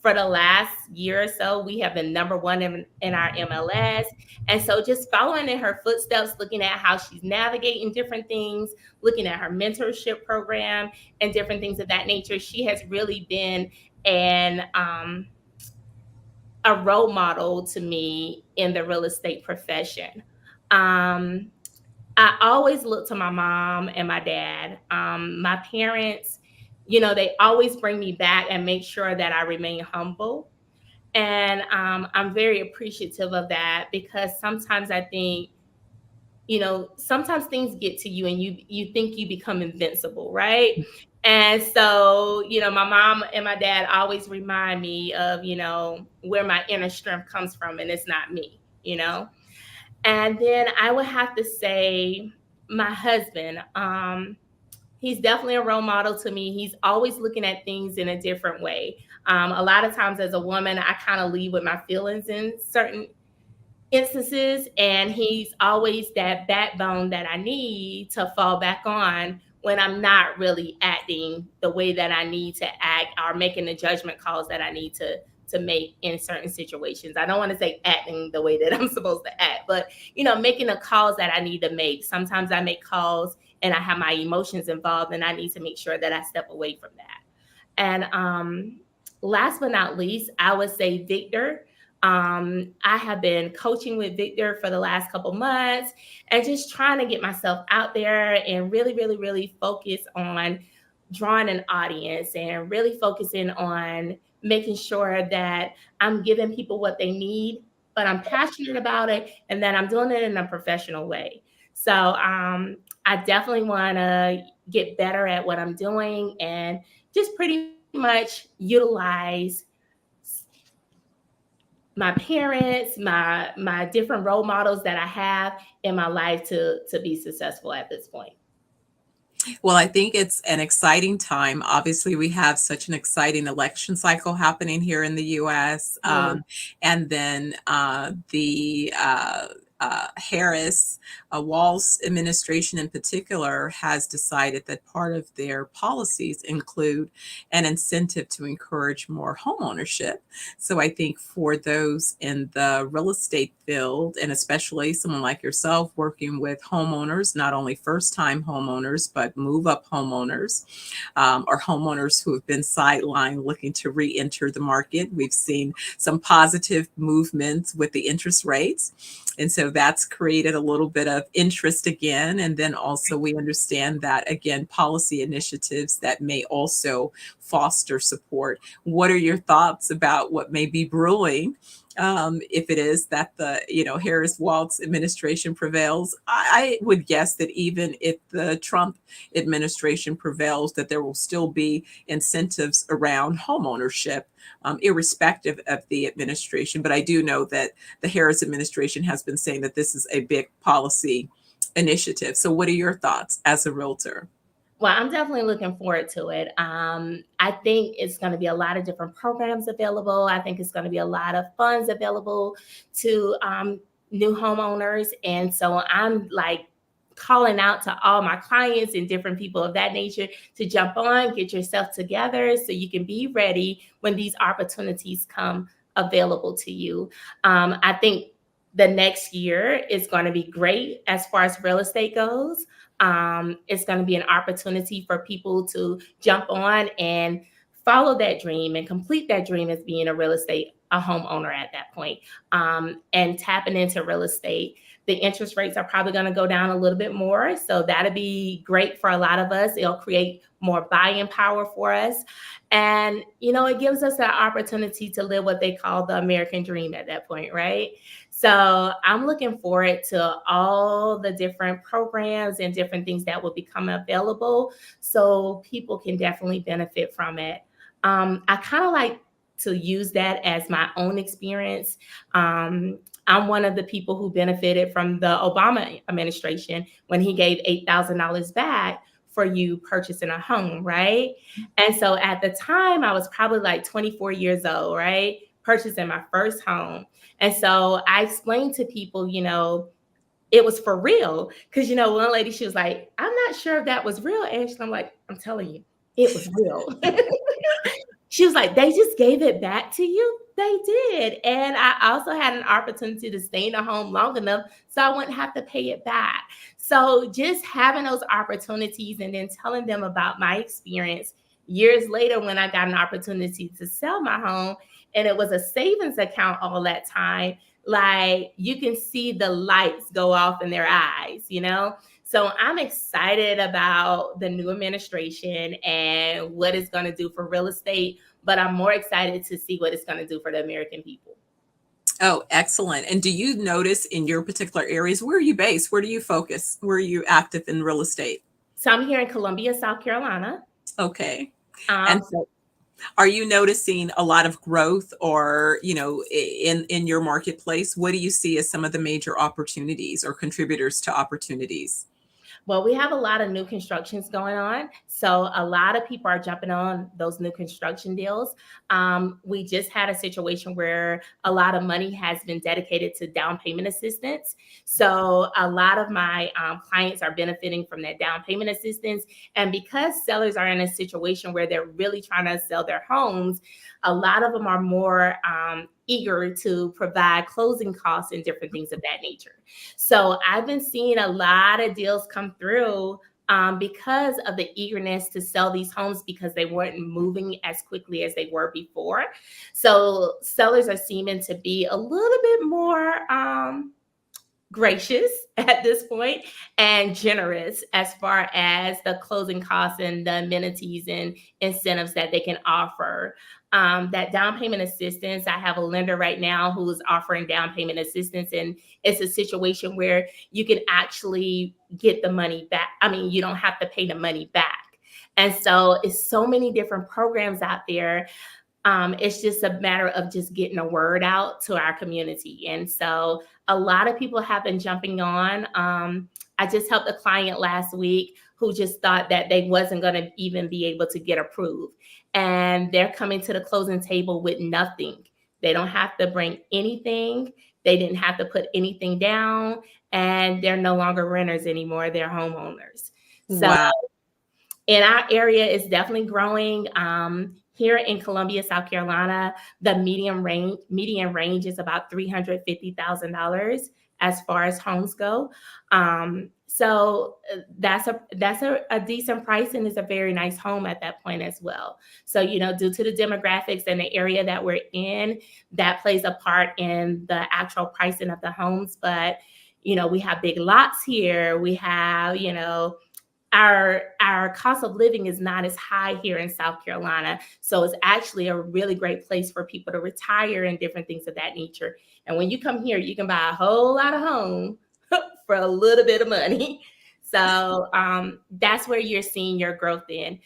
For the last year or so, we have been number one in our MLS. And so just following in her footsteps, looking at how she's navigating different things, looking at her mentorship program and different things of that nature, she has really been a role model to me in the real estate profession. I always look to my mom and my dad. My parents, they always bring me back and make sure that I remain humble. And I'm very appreciative of that, because sometimes I think, sometimes things get to you and you think you become invincible, right? And so, my mom and my dad always remind me of, where my inner strength comes from, and it's not me. And then I would have to say my husband. He's definitely a role model to me. He's always looking at things in a different way. A lot of times as a woman, I kind of lead with my feelings in certain instances, and he's always that backbone that I need to fall back on when I'm not really acting the way that I need to act, or making the judgment calls that I need to make in certain situations. I don't want to say acting the way that I'm supposed to act, but making the calls that I need to make. Sometimes I make calls and I have my emotions involved, and I need to make sure that I step away from that. And last but not least, I would say Victor. I have been coaching with Victor for the last couple months and just trying to get myself out there and really, really, really focus on drawing an audience and really focusing on making sure that I'm giving people what they need, but I'm passionate about it and that I'm doing it in a professional way. So I definitely want to get better at what I'm doing and just pretty much utilize my parents, my different role models that I have in my life to be successful at this point. Well, I think it's an exciting time. Obviously, we have such an exciting election cycle happening here in the US. And then the Harris Walz administration in particular has decided that part of their policies include an incentive to encourage more home ownership. So I think for those in the real estate field, and especially someone like yourself working with homeowners, not only first-time homeowners, but move-up homeowners, or homeowners who have been sidelined looking to re-enter the market. We've seen some positive movements with the interest rates. And so that's created a little bit of interest again. And then also we understand that, again, policy initiatives that may also foster support. What are your thoughts about what may be brewing if it is that the Harris Walz administration prevails? I would guess that even if the Trump administration prevails, that there will still be incentives around home ownership, irrespective of the administration. But I do know that the Harris administration has been saying that this is a big policy initiative. So what are your thoughts as a realtor? Well, I'm definitely looking forward to it. I think it's going to be a lot of different programs available. I think it's going to be a lot of funds available to new homeowners. And so I'm like calling out to all my clients and different people of that nature to jump on, get yourself together so you can be ready when these opportunities come available to you. I think the next year is going to be great as far as real estate goes. It's going to be an opportunity for people to jump on and follow that dream and complete that dream as being a real estate a homeowner at that point, and tapping into real estate. The interest rates are probably going to go down a little bit more. So that'll be great for a lot of us. It'll create more buying power for us. And, it gives us that opportunity to live what they call the American dream at that point, right? So I'm looking forward to all the different programs and different things that will become available so people can definitely benefit from it. I kind of like to use that as my own experience. I'm one of the people who benefited from the Obama administration when he gave $8,000 back for you purchasing a home, right? And so at the time, I was probably like 24 years old, right? Purchasing my first home. And so I explained to people, it was for real. Because, one lady, she was like, I'm not sure if that was real, Ashley. I'm like, I'm telling you, it was real. She was like, they just gave it back to you? They did. And I also had an opportunity to stay in the home long enough so I wouldn't have to pay it back. So just having those opportunities and then telling them about my experience years later when I got an opportunity to sell my home, and it was a savings account all that time, like you can see the lights go off in their eyes, So I'm excited about the new administration and what it's going to do for real estate, but I'm more excited to see what it's going to do for the American people. Oh, excellent. And do you notice in your particular areas, where are you based? Where do you focus? Where are you active in real estate? So I'm here in Columbia, South Carolina. Okay. And so are you noticing a lot of growth or, in your marketplace? What do you see as some of the major opportunities or contributors to opportunities? Well, we have a lot of new constructions going on. So a lot of people are jumping on those new construction deals. We just had a situation where a lot of money has been dedicated to down payment assistance. So a lot of my clients are benefiting from that down payment assistance. And because sellers are in a situation where they're really trying to sell their homes, a lot of them are more eager to provide closing costs and different things of that nature. So I've been seeing a lot of deals come through because of the eagerness to sell these homes because they weren't moving as quickly as they were before. So sellers are seeming to be a little bit more gracious at this point and generous as far as the closing costs and the amenities and incentives that they can offer. That down payment assistance, I have a lender right now who is offering down payment assistance, and it's a situation where you can actually get the money back. I mean, you don't have to pay the money back. And so it's so many different programs out there. It's just a matter of just getting a word out to our community. And so a lot of people have been jumping on. I just helped a client last week who just thought that they wasn't going to even be able to get approved. And they're coming to the closing table with nothing. They don't have to bring anything. They didn't have to put anything down. And they're no longer renters anymore. They're homeowners. Wow. So in our area, it's definitely growing. Here in Columbia, South Carolina, the median range is about $350,000 as far as homes go. So that's a decent price, and it's a very nice home at that point as well. So, due to the demographics and the area that we're in, that plays a part in the actual pricing of the homes. But, we have big lots here. We have, our cost of living is not as high here in South Carolina. So it's actually a really great place for people to retire and different things of that nature. And when you come here, you can buy a whole lot of home for a little bit of money. So that's where you're seeing your growth in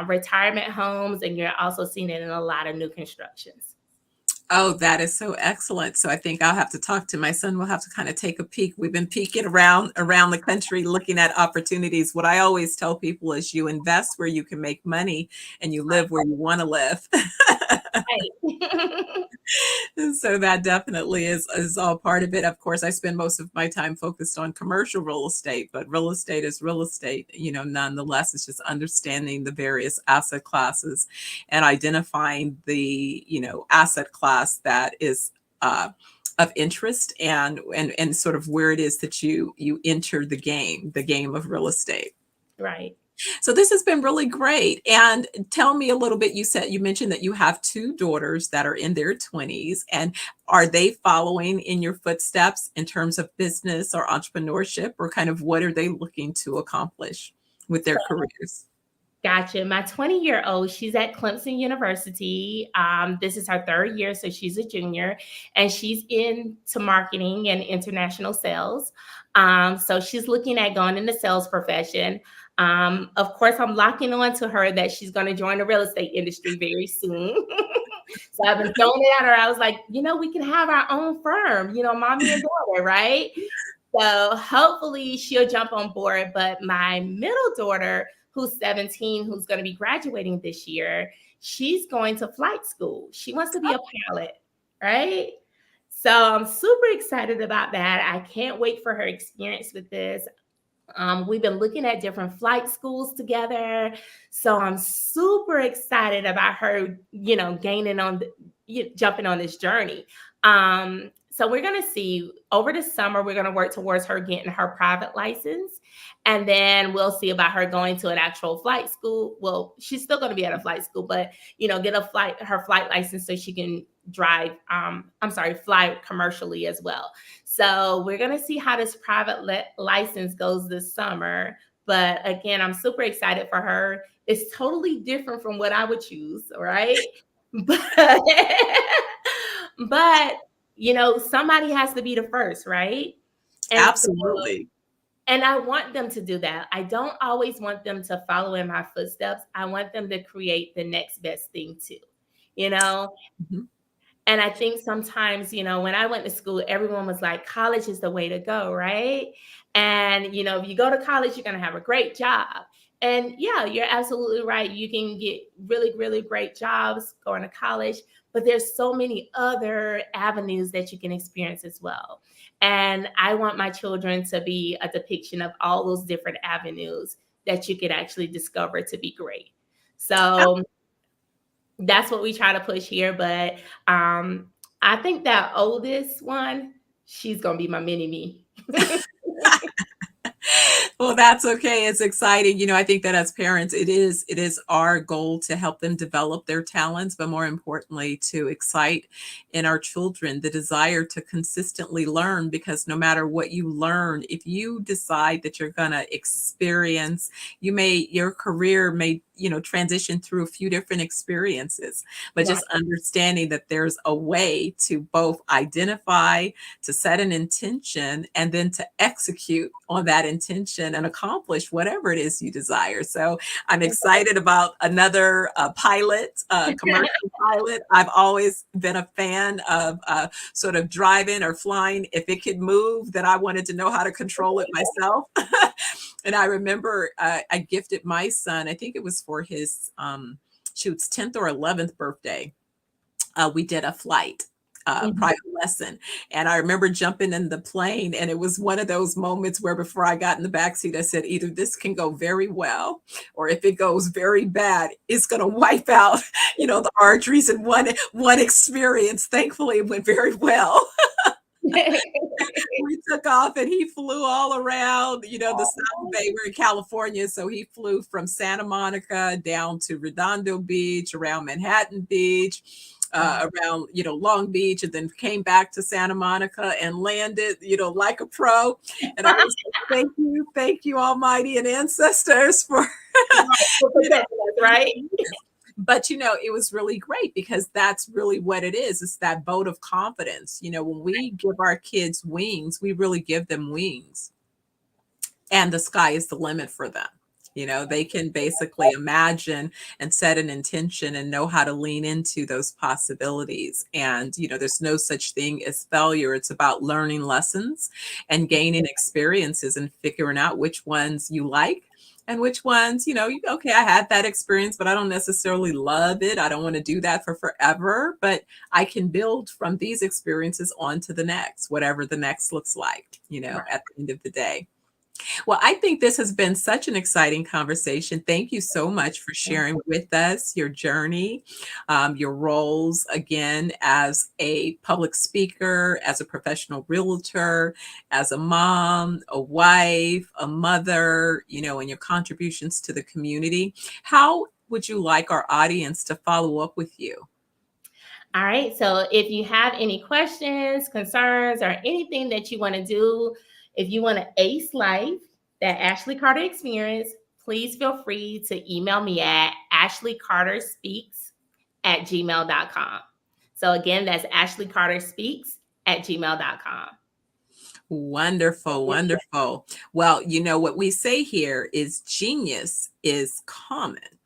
retirement homes, and you're also seeing it in a lot of new constructions. Oh, that is so excellent. So I think I'll have to talk to my son. We'll have to kind of take a peek. We've been peeking around the country, looking at opportunities. What I always tell people is you invest where you can make money and you live where you want to live. So that definitely is all part of it. Of course, I spend most of my time focused on commercial real estate, but real estate is real estate. Nonetheless, it's just understanding the various asset classes and identifying the, asset class that is of interest and sort of where it is that you enter the game of real estate. Right. So this has been really great. And tell me a little bit, you mentioned that you have two daughters that are in their 20s, and are they following in your footsteps in terms of business or entrepreneurship, or kind of what are they looking to accomplish with their careers? Gotcha. My 20-year-old, she's at Clemson University. This is her third year, so she's a junior, and she's into marketing and international sales. So she's looking at going in the sales profession. Of course, I'm locking on to her that she's going to join the real estate industry very soon. So I've been throwing it at her. I was like, we can have our own firm, mommy and daughter, right? So hopefully she'll jump on board. But my middle daughter, who's 17, who's going to be graduating this year, she's going to flight school. She wants to be a pilot, right? So I'm super excited about that. I can't wait for her experience with this. We've been looking at different flight schools together. So I'm super excited about her, jumping on this journey. So we're going to see over the summer, we're going to work towards her getting her private license. And then we'll see about her going to an actual flight school. Well, she's still going to be at a flight school, but, get her flight license so she can fly commercially as well. So we're going to see how this private license goes this summer. But again, I'm super excited for her. It's totally different from what I would choose, right? But somebody has to be the first, right? And Absolutely. And I want them to do that. I don't always want them to follow in my footsteps. I want them to create the next best thing too, Mm-hmm. And I think sometimes, when I went to school, everyone was like, college is the way to go, right? And, if you go to college, you're going to have a great job. And yeah, you're absolutely right. You can get really, really great jobs going to college, but there's so many other avenues that you can experience as well. And I want my children to be a depiction of all those different avenues that you could actually discover to be great. So that's what we try to push here. But I think that oldest one, she's going to be my mini me. Well, that's okay. It's exciting. I think that as parents, it is our goal to help them develop their talents, but more importantly, to excite in our children the desire to consistently learn, because no matter what you learn, if you decide that you're going to experience, your career may, transition through a few different experiences, but just understanding that there's a way to both identify, to set an intention, and then to execute on that intention and accomplish whatever it is you desire. So I'm excited about another commercial pilot. I've always been a fan of sort of driving or flying. If it could move, then I wanted to know how to control it myself. And I remember I gifted my son, I think it was for his 10th or 11th birthday. We did a flight. Private lesson. And I remember jumping in the plane, and it was one of those moments where before I got in the backseat, I said, either this can go very well, or if it goes very bad, it's going to wipe out, the arteries in one experience. Thankfully, it went very well. We took off and he flew all around, the South Bay. We're in California. So he flew from Santa Monica down to Redondo Beach, around Manhattan Beach, around, Long Beach, and then came back to Santa Monica and landed, like a pro. And I was like, thank you, Almighty and ancestors for right. But, it was really great, because that's really what it is. It's that vote of confidence. When we give our kids wings, we really give them wings, and the sky is the limit for them. They can basically imagine and set an intention and know how to lean into those possibilities. And, there's no such thing as failure. It's about learning lessons and gaining experiences and figuring out which ones you like and which ones, okay, I had that experience, but I don't necessarily love it. I don't want to do that for forever, but I can build from these experiences on to the next, whatever the next looks like, at the end of the day. Well, I think this has been such an exciting conversation. Thank you so much for sharing with us your journey, your roles, again, as a public speaker, as a professional realtor, as a mom, a wife, a mother, and your contributions to the community. How would you like our audience to follow up with you? All right. So if you have any questions, concerns, or anything that you want to do, if you want to ace life, that Ashley Carter experience, please feel free to email me at ashleycarterspeaks@gmail.com. So again, that's ashleycarterspeaks@gmail.com. Wonderful, wonderful. Well, what we say here is genius is common.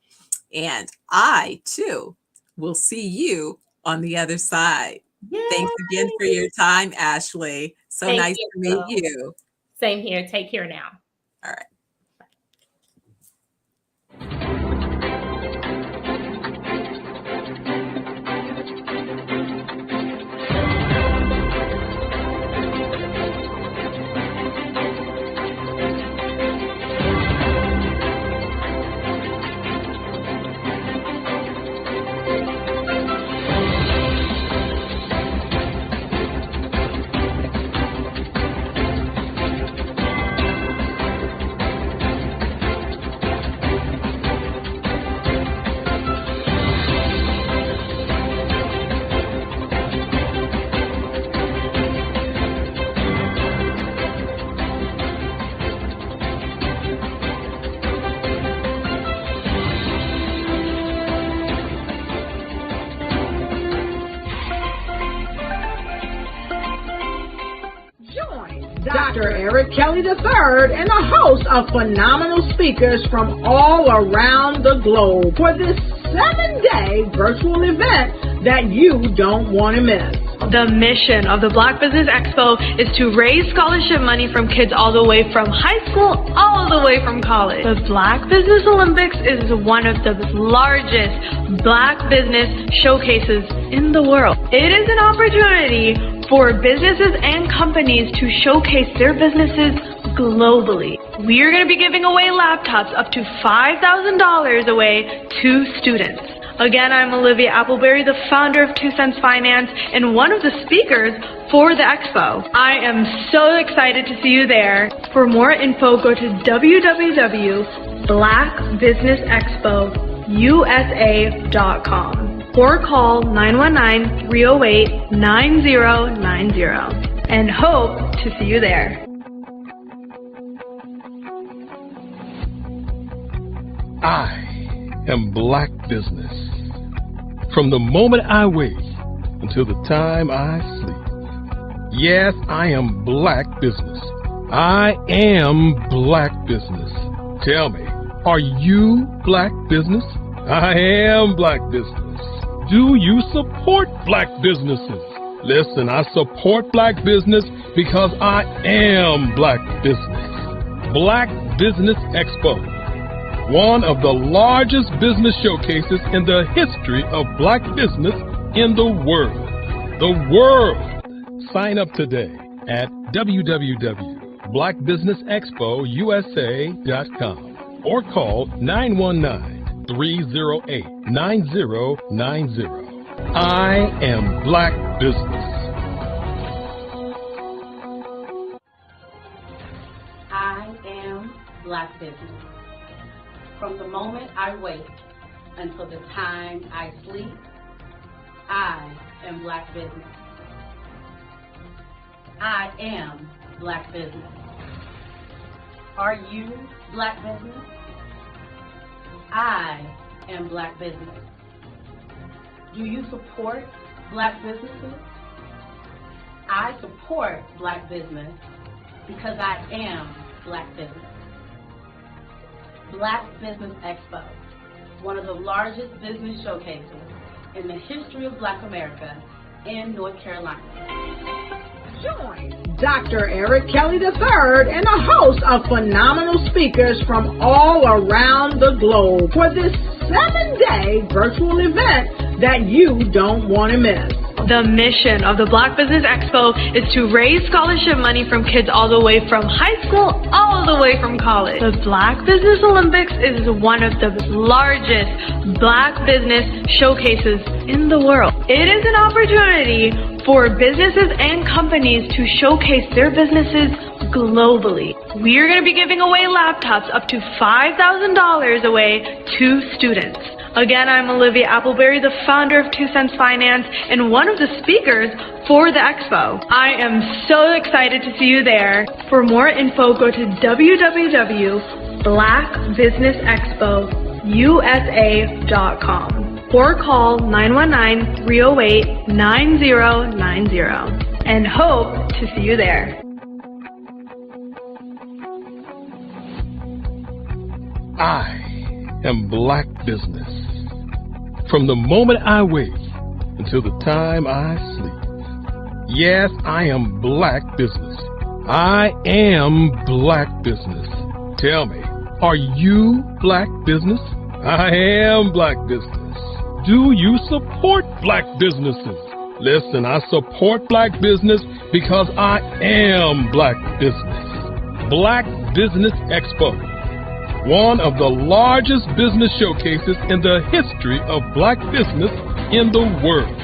And I, too, will see you on the other side. Yay. Thanks again for your time, Ashley. So Thank nice to meet you. Same here. Take care now. All right. Dr. Eric Kelly III and a host of phenomenal speakers from all around the globe for this 7-day virtual event that you don't want to miss. The mission of the Black Business Expo is to raise scholarship money from kids all the way from high school, all the way from college. The Black Business Olympics is one of the largest Black business showcases in the world. It is an opportunity for businesses and companies to showcase their businesses globally. We are going to be giving away laptops up to $5,000 away to students. Again, I'm Olivia Appleberry, the founder of 2 Cents Finance and one of the speakers for the expo. I am so excited to see you there. For more info, go to www.blackbusinessexpousa.com or call 919-308-9090 and hope to see you there. I am Black Business. From the moment I wake until the time I sleep. Yes, I am Black Business. I am Black Business. Tell me, are you Black Business? I am Black Business. Do you support Black businesses? Listen, I support Black business because I am Black Business. Black Business Expo, one of the largest business showcases in the history of Black business in the world. The world! Sign up today at www.blackbusinessexpousa.com or call 919-308-9090. I am Black Business. I am Black Business. From the moment I wake until the time I sleep, I am Black Business. I am Black Business. Are you Black Business? I am Black Business. Do you support Black businesses? I support Black business because I am Black Business. Black Business Expo, one of the largest business showcases in the history of Black America in North Carolina. Join Dr. Eric Kelly III and a host of phenomenal speakers from all around the globe for this 7-day virtual event that you don't want to miss. The mission of the Black Business Expo is to raise scholarship money from kids all the way from high school, all the way from college. The Black Business Olympics is one of the largest Black business showcases in the world. It is an opportunity for businesses and companies to showcase their businesses globally. We are going to be giving away laptops up to $5,000 away to students. Again, I'm Olivia Appleberry, the founder of 2 Cents Finance and one of the speakers for the expo. I am so excited to see you there. For more info, go to www.blackbusinessexpousa.com or call 919-308-9090 and hope to see you there. I am Black Business. From the moment I wake until the time I sleep. Yes, I am Black Business. I am Black Business. Tell me, are you Black Business? I am Black Business. Do you support Black businesses? Listen, I support Black business because I am Black Business. Black Business Expo, one of the largest business showcases in the history of Black business in the world.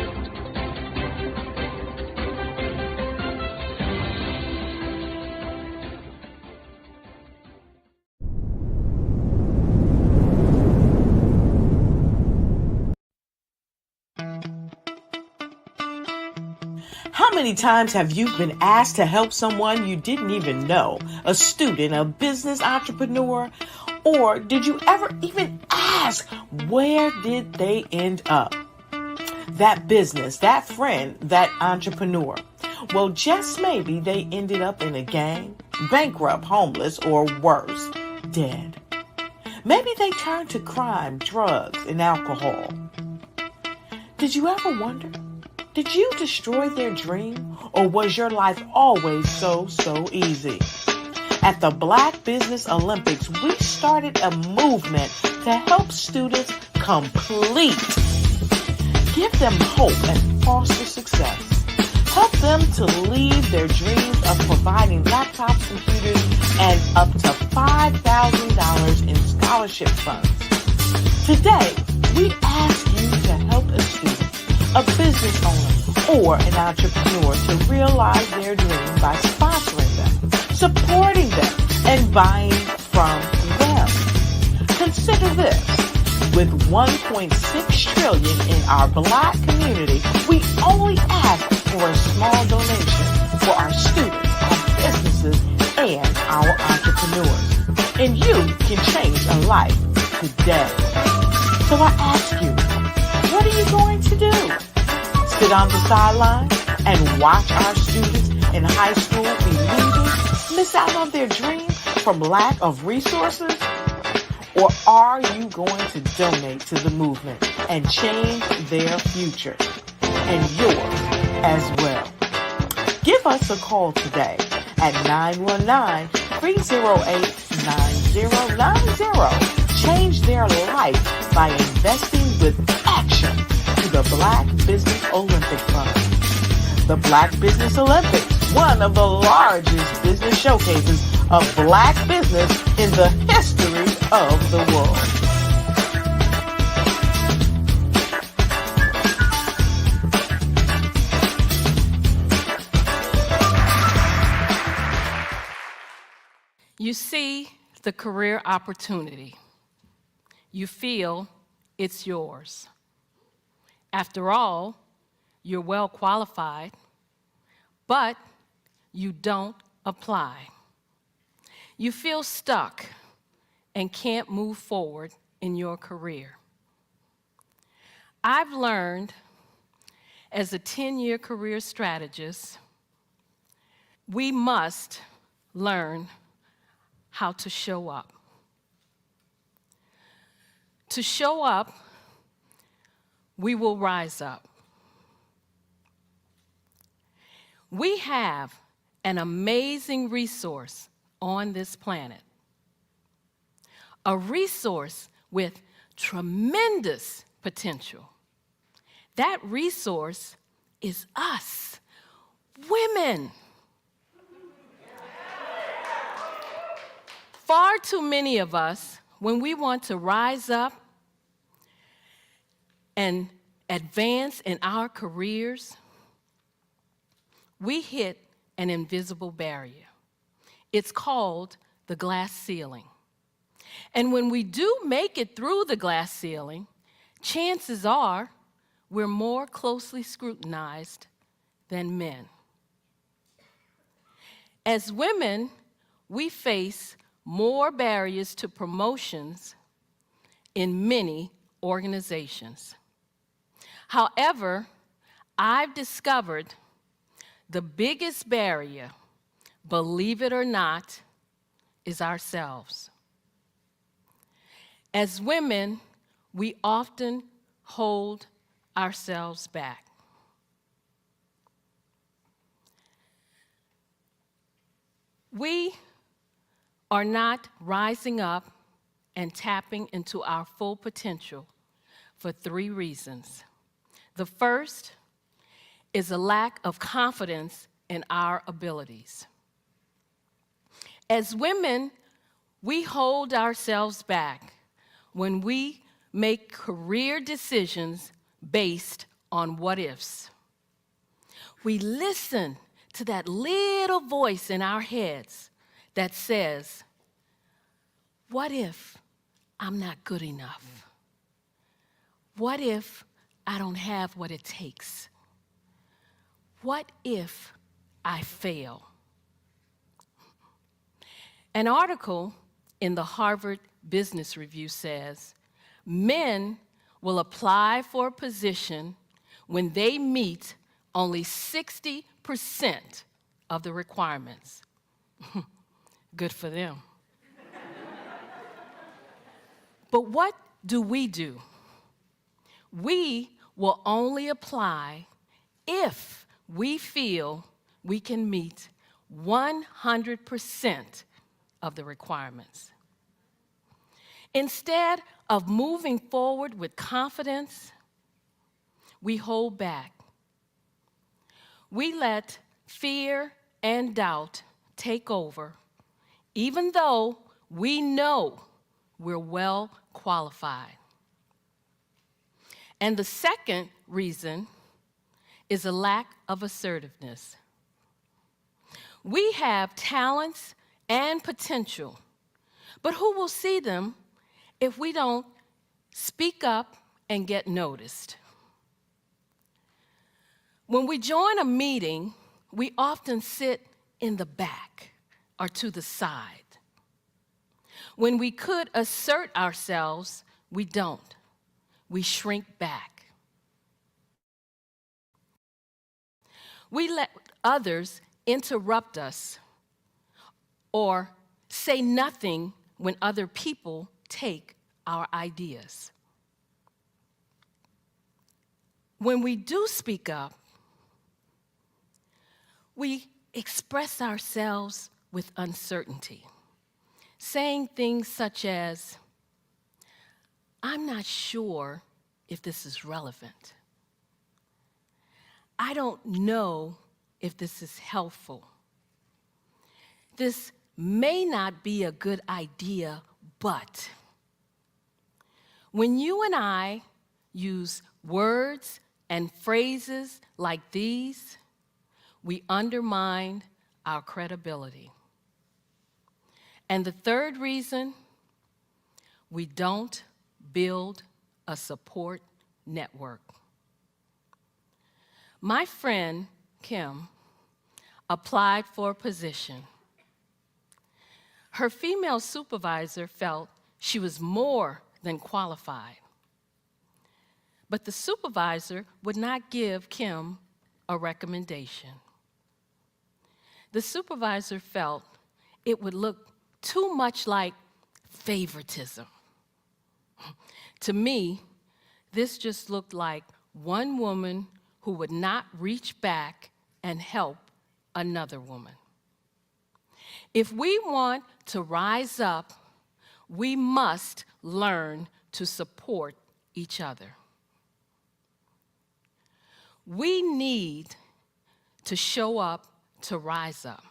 How many times have you been asked to help someone you didn't even know, a student, a business entrepreneur? Or did you ever even ask, where did they end up? That business, that friend, that entrepreneur. Well, just maybe they ended up in a gang, bankrupt, homeless, or worse, dead. Maybe they turned to crime, drugs, and alcohol. Did you ever wonder? Did you destroy their dream, or was your life always so easy? At the Black Business Olympics, we started a movement to help students complete. Give them hope and foster success. Help them to leave their dreams of providing laptops, computers, and up to $5,000 in scholarship funds. Today, we ask you to help a student, a business owner, or an entrepreneur to realize their dream by sponsoring them, supporting them, and buying from them. Consider this. With $1.6 trillion in our Black community, we only ask for a small donation for our students, our businesses, and our entrepreneurs. And you can change a life today. So I ask you, what are you going to do? Sit on the sideline and watch our students in high school be leaders, miss out on their dream from lack of resources? Or are you going to donate to the movement and change their future and yours as well? Give us a call today at 919-308-9090. Change their life by investing with action to the Black Business Olympic Fund. The Black Business Olympics, one of the largest business showcases of Black business in the history of the world. You see the career opportunity. You feel it's yours. After all, you're well qualified, but you don't apply. You feel stuck and can't move forward in your career. I've learned as a 10-year career strategist, we must learn how to show up. To show up, we will rise up. We have an amazing resource on this planet, a resource with tremendous potential. That resource is us, women. Far too many of us, when we want to rise up and advance in our careers, we hit an invisible barrier. It's called the glass ceiling. And when we do make it through the glass ceiling, chances are we're more closely scrutinized than men. As women, we face more barriers to promotions in many organizations. However, I've discovered the biggest barrier, believe it or not, is ourselves. As women, we often hold ourselves back. We are not rising up and tapping into our full potential for 3 reasons. The first is a lack of confidence in our abilities. As women, we hold ourselves back when we make career decisions based on what-ifs. We listen to that little voice in our heads that says, what if I'm not good enough? What if I don't have what it takes? What if I fail? An article in the Harvard Business Review says, men will apply for a position when they meet only 60% of the requirements. Good for them. But what do? We will only apply if we feel we can meet 100% of the requirements. Instead of moving forward with confidence, we hold back. We let fear and doubt take over, even though we know we're well qualified. And the second reason is a lack of assertiveness. We have talents and potential, but who will see them if we don't speak up and get noticed? When we join a meeting, we often sit in the back or to the side. When we could assert ourselves, we don't. We shrink back. We let others interrupt us or say nothing when other people take our ideas. When we do speak up, we express ourselves with uncertainty, saying things such as, I'm not sure if this is relevant. I don't know if this is helpful. This may not be a good idea, but when you and I use words and phrases like these, we undermine our credibility. And the third reason, we don't build a support network. My friend, Kim, applied for a position. Her female supervisor felt she was more than qualified. But the supervisor would not give Kim a recommendation. The supervisor felt it would look too much like favoritism. To me, this just looked like one woman who would not reach back and help another woman. If we want to rise up, we must learn to support each other. We need to show up to rise up.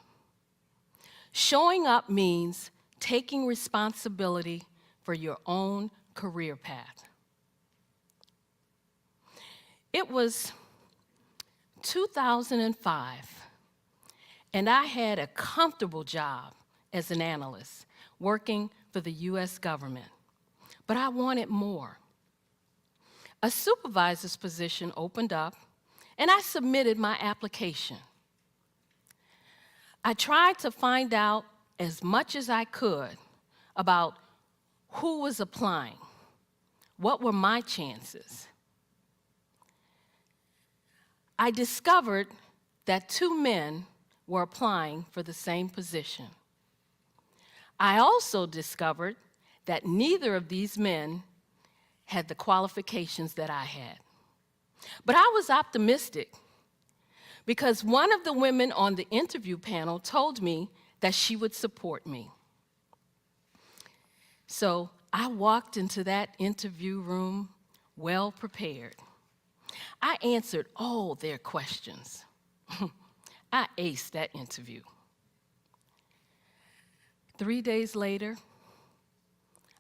Showing up means taking responsibility for your own career path. It was 2005, and I had a comfortable job as an analyst working for the US government, but I wanted more. A supervisor's position opened up, and I submitted my application. I tried to find out as much as I could about who was applying, what were my chances. I discovered that 2 men were applying for the same position. I also discovered that neither of these men had the qualifications that I had. But I was optimistic because one of the women on the interview panel told me that she would support me. So I walked into that interview room well prepared. I answered all their questions. I aced that interview. 3 days later,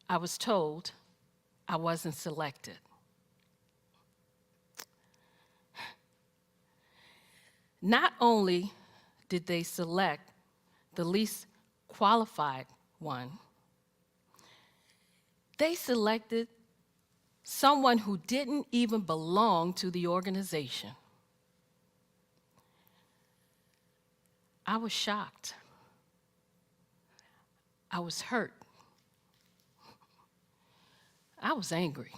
I was told I wasn't selected. Not only did they select the least qualified one, they selected someone who didn't even belong to the organization. I was shocked. I was hurt. I was angry.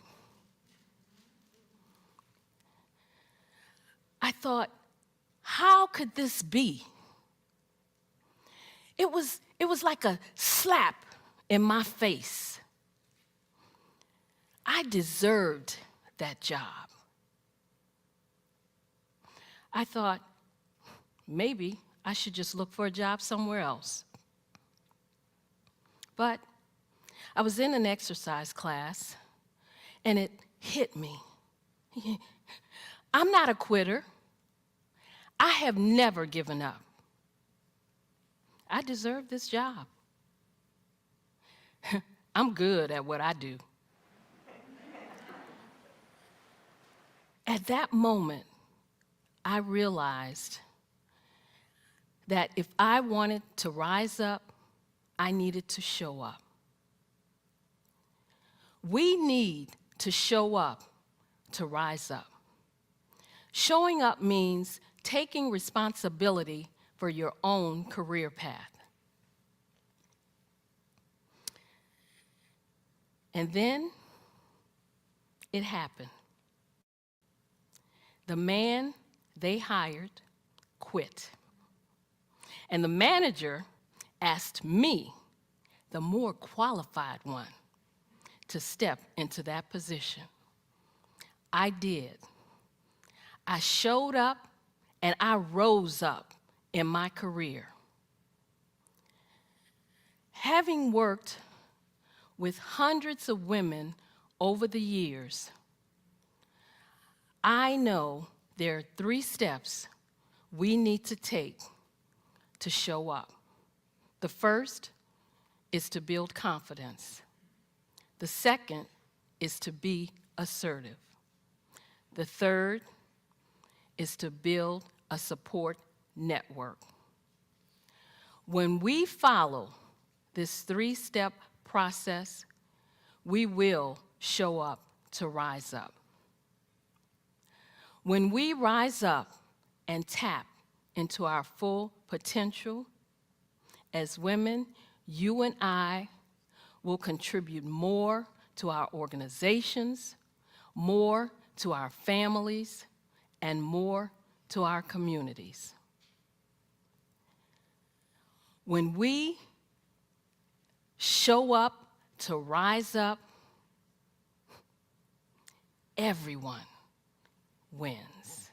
I thought, how could this be? It was like a slap in my face. I deserved that job. I thought, maybe I should just look for a job somewhere else. But I was in an exercise class, and it hit me. I'm not a quitter. I have never given up. I deserve this job. I'm good at what I do. At that moment, I realized that if I wanted to rise up, I needed to show up. We need to show up to rise up. Showing up means taking responsibility for your own career path. And then it happened. The man they hired quit. And the manager asked me, the more qualified one, to step into that position. I did. I showed up and I rose up in my career. Having worked with hundreds of women over the years, I know there are 3 steps we need to take to show up. The first is to build confidence. The second is to be assertive. The third is to build a support network. When we follow this 3-step process, we will show up to rise up. When we rise up and tap into our full potential, as women, you and I will contribute more to our organizations, more to our families, and more to our communities. When we show up to rise up, everyone wins.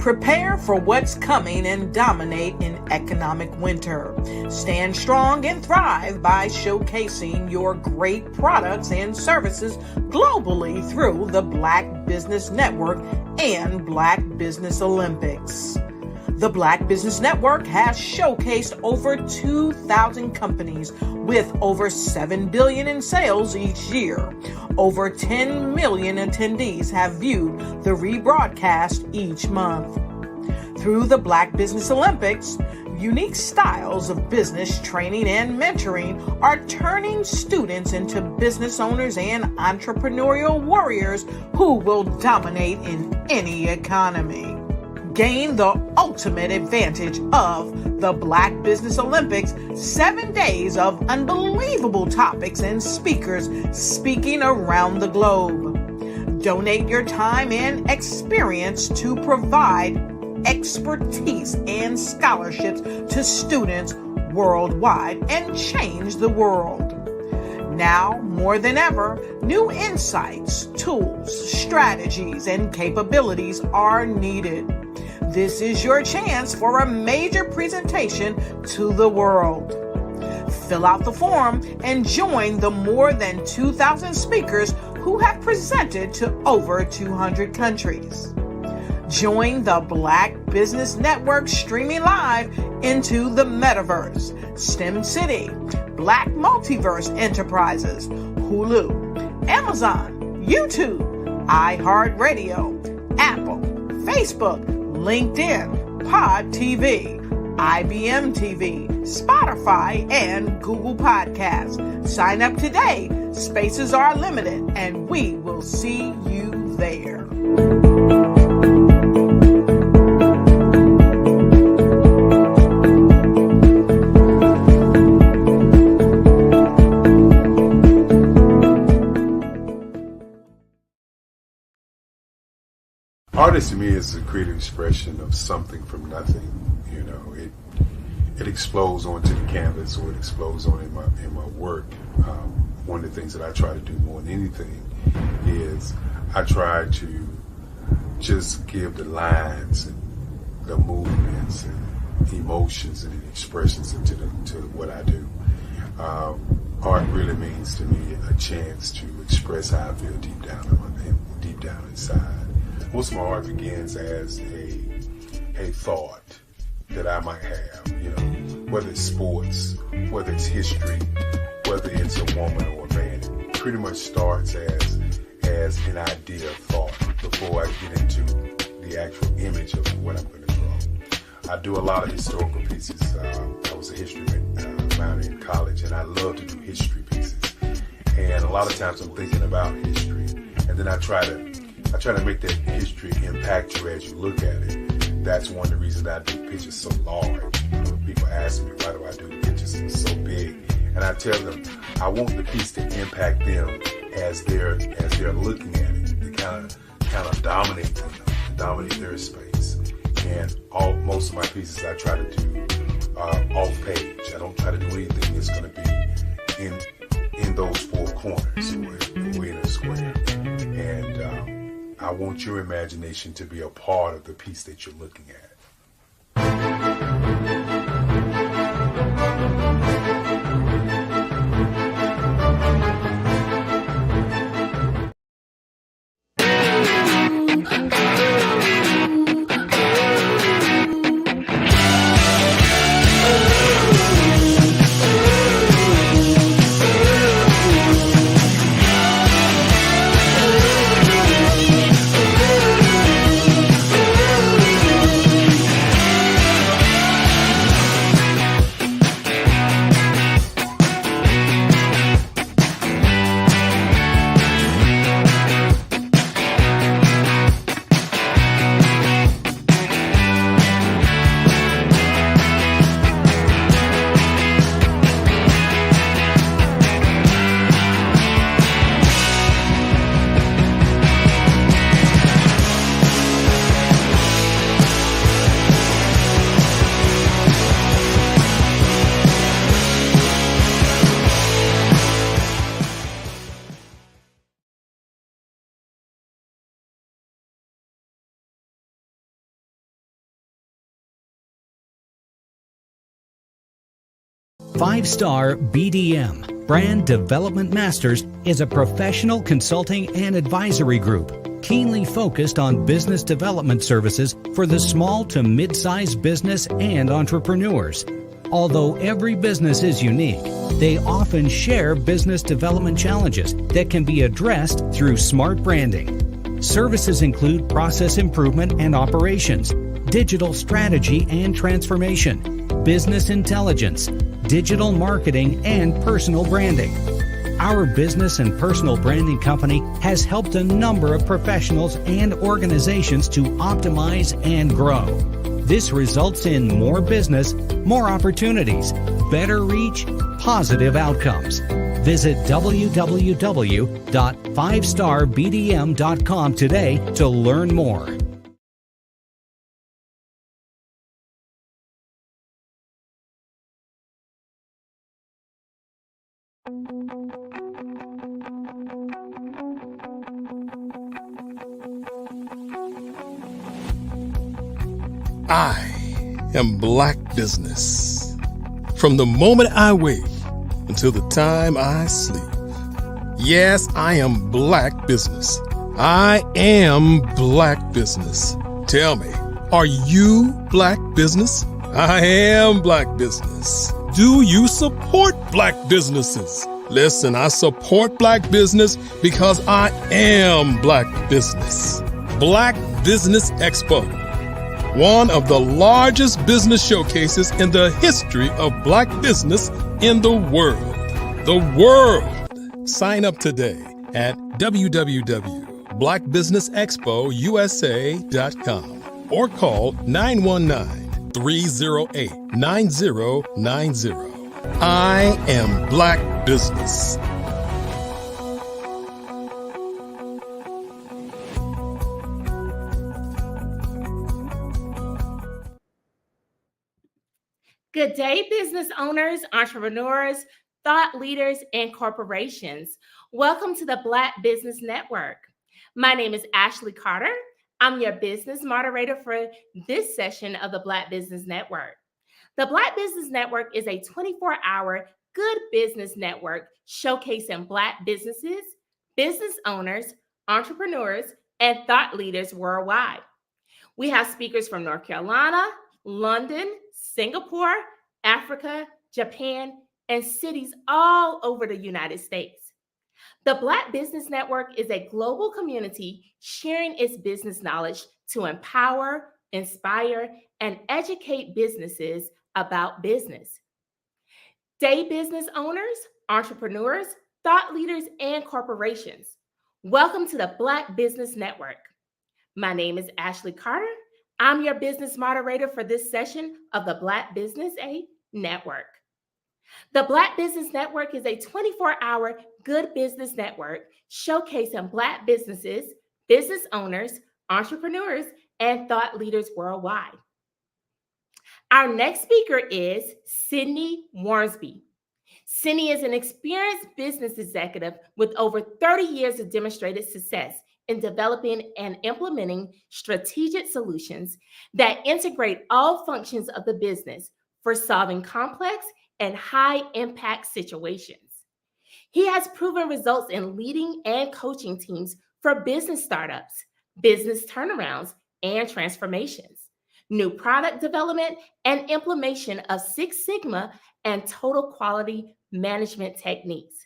Prepare for what's coming and dominate in economic winter. Stand strong and thrive by showcasing your great products and services globally through the Black Business Network and Black Business Olympics. The Black Business Network has showcased over 2,000 companies with over $7 billion in sales each year. Over 10 million attendees have viewed the rebroadcast each month. Through the Black Business Olympics, unique styles of business training and mentoring are turning students into business owners and entrepreneurial warriors who will dominate in any economy. Gain the ultimate advantage of the Black Business Olympics, 7 days of unbelievable topics and speakers speaking around the globe. Donate your time and experience to provide expertise and scholarships to students worldwide and change the world. Now, more than ever, new insights, tools, strategies, and capabilities are needed. This is your chance for a major presentation to the world. Fill out the form and join the more than 2,000 speakers who have presented to over 200 countries. Join the Black Business Network streaming live into the Metaverse, STEM City, Black Multiverse Enterprises, Hulu, Amazon, YouTube, iHeartRadio, Apple, Facebook, LinkedIn, Pod TV, IBM TV, Spotify, and Google Podcasts. Sign up today. Spaces are limited, and we will see you there. Artist to me is a creative expression of something from nothing. You know, it explodes onto the canvas, or it explodes on in my work. One of the things that I try to do more than anything is I try to just give the lines and the movements and emotions and expressions into to what I do. Art really means to me a chance to express how I feel deep down inside. Most of my art begins as a thought that I might have, you know, whether it's sports, whether it's history, whether it's a woman or a man. It pretty much starts as an idea of thought before I get into the actual image of what I'm going to draw. I do a lot of historical pieces. I was a history minor in college, and I love to do history pieces. And a lot of times I'm thinking about history, and then I try to make that history impact you as you look at it. That's one of the reasons I do pictures so large. People ask me, why do I do pictures so big? And I tell them, I want the piece to impact them as they're looking at it, to kind of dominate them, dominate their space. And most of my pieces I try to do off page. I don't try to do anything that's going to be in those four corners or in a square. And I want your imagination to be a part of the piece that you're looking at. 5-Star BDM, Brand Development Masters, is a professional consulting and advisory group keenly focused on business development services for the small to mid-sized business and entrepreneurs. Although every business is unique, they often share business development challenges that can be addressed through smart branding. Services include process improvement and operations, digital strategy and transformation, business intelligence, digital marketing, and personal branding. Our business and personal branding company has helped a number of professionals and organizations to optimize and grow. This results in more business, more opportunities, better reach, positive outcomes. Visit www.5starbdm.com today to learn more. I am Black Business. From the moment I wake until the time I sleep. Yes, I am Black Business. I am Black Business. Tell me, are you Black Business? I am Black Business. Do you support Black businesses? Listen, I support Black business because I am Black Business. Black Business Expo, one of the largest business showcases in the history of Black business in the world. The world! Sign up today at www.blackbusinessexpousa.com or call 919-308-9090. I am Black Business. Good day, business owners, entrepreneurs, thought leaders, and corporations. Welcome to the Black Business Network. My name is Ashley Carter. I'm your business moderator for this session of the Black Business Network. The Black Business Network is a 24-hour good business network showcasing Black businesses, business owners, entrepreneurs, and thought leaders worldwide. We have speakers from North Carolina, London, Singapore, Africa, Japan, and cities all over the United States. The Black Business Network is a global community sharing its business knowledge to empower, inspire, and educate businesses about business. Day business owners, entrepreneurs, thought leaders, and corporations, welcome to the Black Business Network. My name is Ashley Carter. I'm your business moderator for this session of the Black Business Network. The Black Business Network is a 24-hour good business network showcasing Black businesses, business owners, entrepreneurs, and thought leaders worldwide. Our next speaker is Sydney Warnsby. Sydney is an experienced business executive with over 30 years of demonstrated success in developing and implementing strategic solutions that integrate all functions of the business for solving complex and high-impact situations. He has proven results in leading and coaching teams for business startups, business turnarounds, and transformations, new product development, and implementation of Six Sigma and total quality management techniques.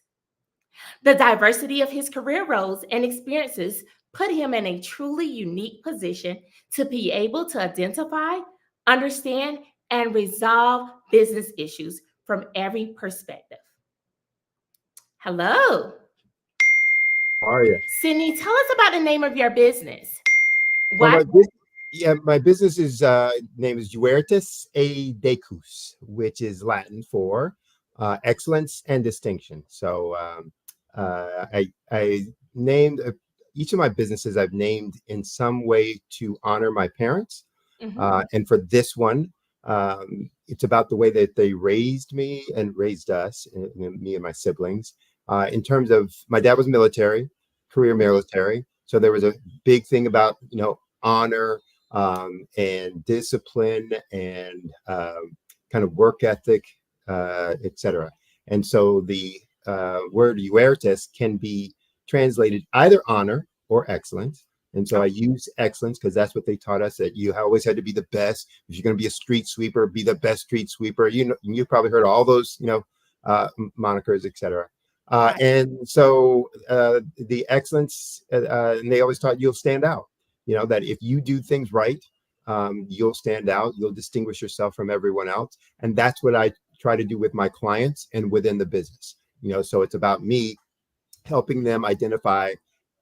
The diversity of his career roles and experiences put him in a truly unique position to be able to identify, understand, and resolve business issues from every perspective. Hello. How are you? Sydney, tell us about the name of your business. Well, my business is name is Juertis a Decus, which is Latin for excellence and distinction. So I named each of my businesses I've named in some way to honor my parents. And for this one, it's about the way that they raised me and raised us, me and my siblings. In terms of, my dad was military, career military. So there was a big thing about, honor and discipline and kind of work ethic etc. And so the word Uertis can be translated either honor or excellence. And so I use excellence because that's what they taught us, that you always had to be the best. If you're going to be a street sweeper, be the best street sweeper. You know, you've probably heard all those, monikers, etc. And so the excellence, and they always taught you'll stand out. You know, that if you do things right, you'll stand out. You'll distinguish yourself from everyone else. And that's what I try to do with my clients and within the business. You know, so it's about me helping them identify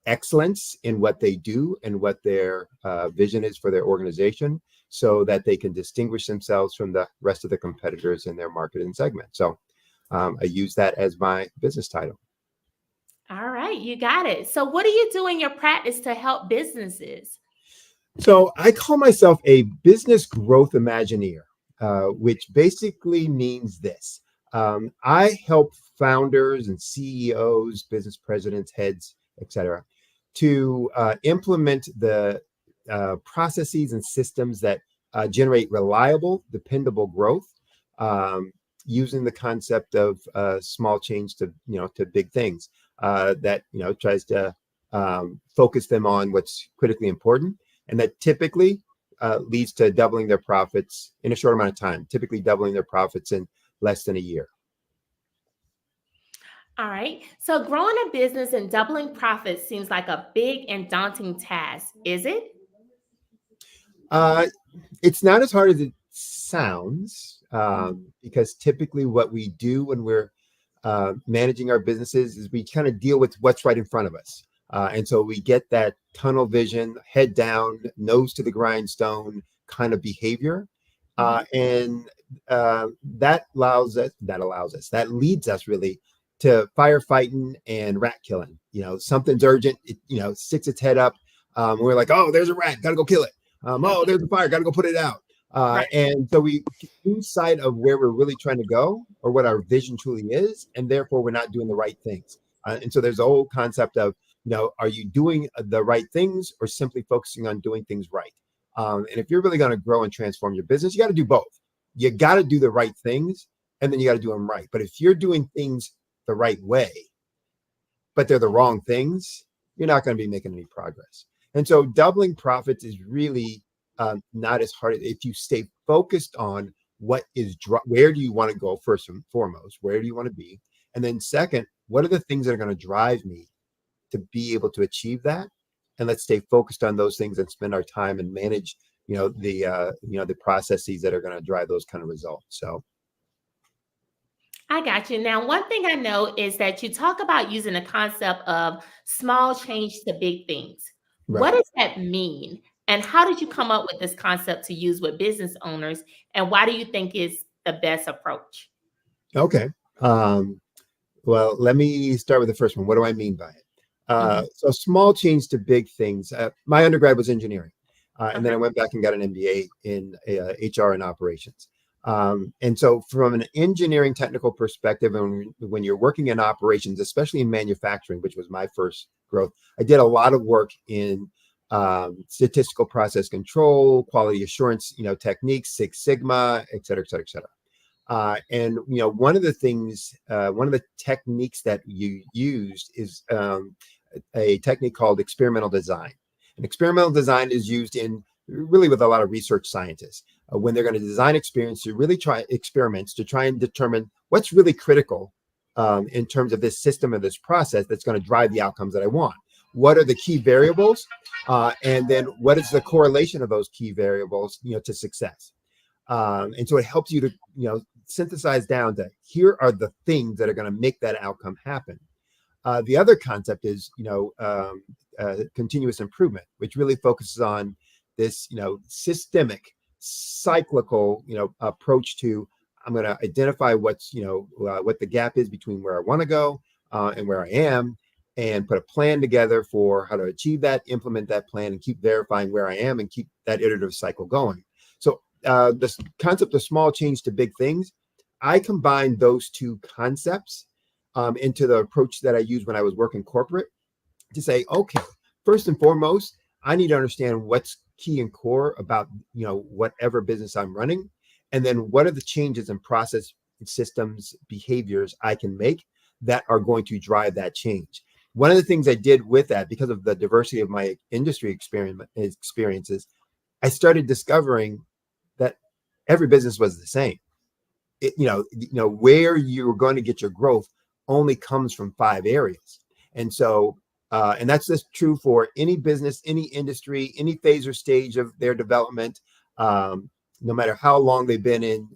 excellence in what they do and what their vision is for their organization, so that they can distinguish themselves from the rest of the competitors in their market and segment. So I use that as my business title. All right, you got it. So what do you do in your practice to help businesses? So I call myself a business growth imagineer, which basically means this. I help founders and CEOs, business presidents, heads, etc., to implement the processes and systems that generate reliable, dependable growth, using the concept of small change to big things. That tries to focus them on what's critically important, and that typically leads to doubling their profits in a short amount of time. Typically, doubling their profits in less than a year. All right. So growing a business and doubling profits seems like a big and daunting task, is it? It's not as hard as it sounds, because typically what we do when we're managing our businesses is we kind of deal with what's right in front of us. And so we get that tunnel vision, head down, nose to the grindstone kind of behavior. And that leads us really to firefighting and rat killing. Something's urgent, it sticks its head up. We're like, oh, there's a rat, gotta go kill it. Oh, there's a fire, gotta go put it out. And so we lose sight of where we're really trying to go or what our vision truly is, and therefore we're not doing the right things. And so there's a whole concept of, are you doing the right things or simply focusing on doing things right? And if you're really going to grow and transform your business, you got to do both. You got to do the right things, and then you got to do them right. But if you're doing things the right way, but they're the wrong things, you're not going to be making any progress. And so doubling profits is really not as hard if you stay focused on where do you want to go first and foremost, where do you want to be? And then second, what are the things that are going to drive me to be able to achieve that? And let's stay focused on those things and spend our time and manage, the processes that are going to drive those kind of results. So I got you. Now, one thing I know is that you talk about using the concept of small change to big things. Right. What does that mean? And how did you come up with this concept to use with business owners? And why do you think is the best approach? Okay. Well, let me start with the first one. What do I mean by it? So small change to big things. My undergrad was engineering. And then I went back and got an MBA in HR and operations. And so from an engineering technical perspective, and when you're working in operations, especially in manufacturing, which was my first growth, I did a lot of work in statistical process control, quality assurance, techniques, Six Sigma, et cetera, et cetera, et cetera. And one of the techniques that you used is a technique called experimental design. And experimental design is used really with a lot of research scientists when they're going to design experiments to try and determine what's really critical in terms of this system or this process that's going to drive the outcomes that I want. What are the key variables, and then what is the correlation of those key variables, to success? And so it helps you to, synthesize down to here are the things that are going to make that outcome happen. The other concept is, continuous improvement, which really focuses on this, systemic, cyclical, approach to, I'm going to identify what the gap is between where I want to go and where I am, and put a plan together for how to achieve that, implement that plan, and keep verifying where I am and keep that iterative cycle going. So this concept of small change to big things, I combined those two concepts into the approach that I used when I was working corporate to say, okay, first and foremost, I need to understand what's key and core about, whatever business I'm running. And then what are the changes and process systems, behaviors I can make that are going to drive that change. One of the things I did with that, because of the diversity of my industry experiences, I started discovering that every business was the same. Where you're going to get your growth only comes from 5 areas. And so, and that's just true for any business, any industry, any phase or stage of their development, no matter how long they've been in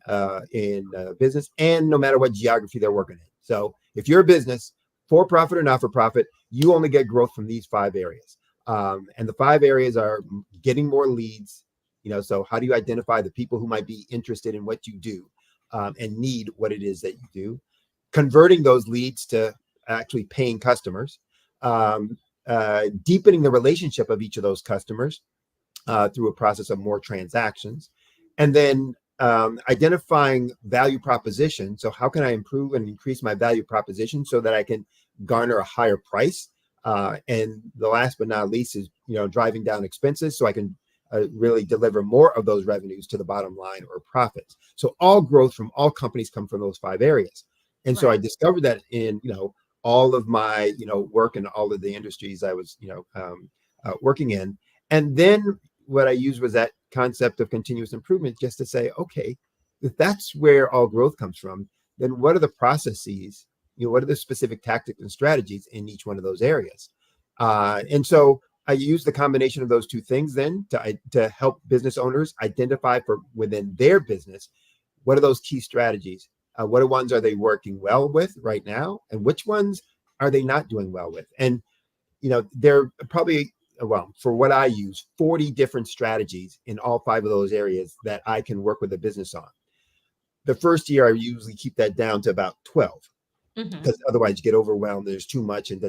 business, and no matter what geography they're working in. So if you're a business, for profit or not for profit, you only get growth from these 5 areas. And the 5 areas are getting more leads. So how do you identify the people who might be interested in what you do and need what it is that you do? Converting those leads to actually paying customers, deepening the relationship of each of those customers through a process of more transactions, and then identifying value proposition. So how can I improve and increase my value proposition so that I can garner a higher price? And the last but not least is, driving down expenses so I can really deliver more of those revenues to the bottom line or profits. So all growth from all companies come from those 5 areas. And so I discovered that in, all of my, work in all of the industries I was, working in. And then what I used was that concept of continuous improvement, just to say, okay, if that's where all growth comes from, then what are the processes, what are the specific tactics and strategies in each one of those areas? And so I use the combination of those 2 things then to help business owners identify for within their business, what are those key strategies? What ones are they working well with right now? And which ones are they not doing well with? And, they're probably, for what I use, 40 different strategies in all 5 of those areas that I can work with a business on. The first year, I usually keep that down to about 12, because otherwise you get overwhelmed. There's too much and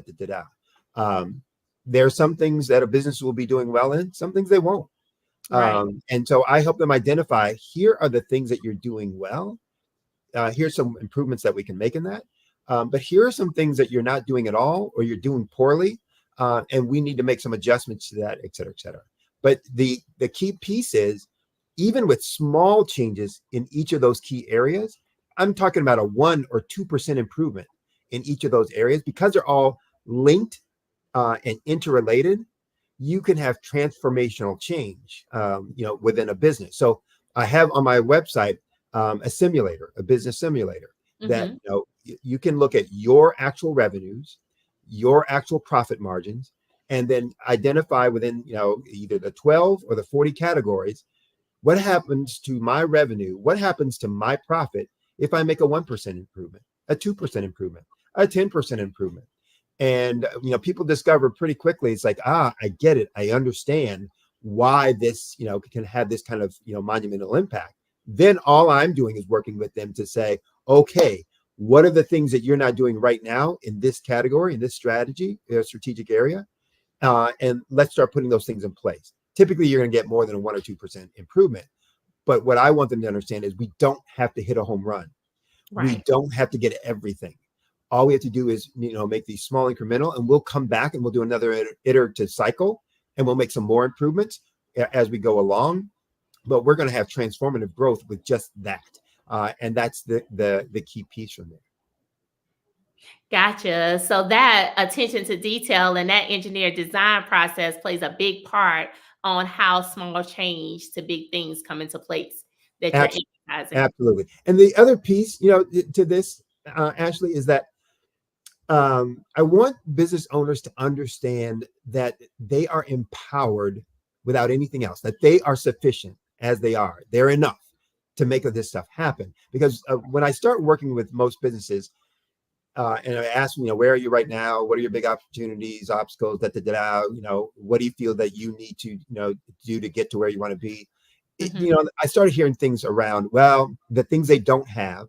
there are some things that a business will be doing well in, some things they won't. And so I help them identify, here are the things that you're doing well. Here's some improvements that we can make in that. But here are some things that you're not doing at all, or you're doing poorly. And we need to make some adjustments to that, et cetera, et cetera. But the key piece is, even with small changes in each of those key areas, I'm talking about a 1 or 2% improvement in each of those areas, because they're all linked and interrelated. You can have transformational change, within a business. So I have on my website a simulator, a business simulator, that you can look at your actual revenues, your actual profit margins, and then identify within either the 12 or the 40 categories, what happens to my revenue, what happens to my profit if I make a 1% improvement, a 2% improvement, a 10% improvement. And people discover pretty quickly, it's like, I get it, I understand why this can have this kind of monumental impact. Then all I'm doing is working with them to say, okay, what are the things that you're not doing right now in this category, in this strategy, strategic area? And let's start putting those things in place. Typically, you're going to get more than a 1 or 2% improvement. But what I want them to understand is, we don't have to hit a home run. We don't have to get everything. All we have to do is, make these small incremental, and we'll come back and we'll do another iterative cycle, and we'll make some more improvements as we go along. But we're going to have transformative growth with just that. And that's the key piece from there. Gotcha. So that attention to detail and that engineer design process plays a big part on how small change to big things come into place that you're emphasizing. Absolutely. And the other piece, to this, Ashley, is that I want business owners to understand that they are empowered without anything else, that they are sufficient as they are. They're enough to make this stuff happen. Because when I start working with most businesses, and I ask them, where are you right now? What are your big opportunities, obstacles, what do you feel that you need to, do to get to where you want to be? I started hearing things around, the things they don't have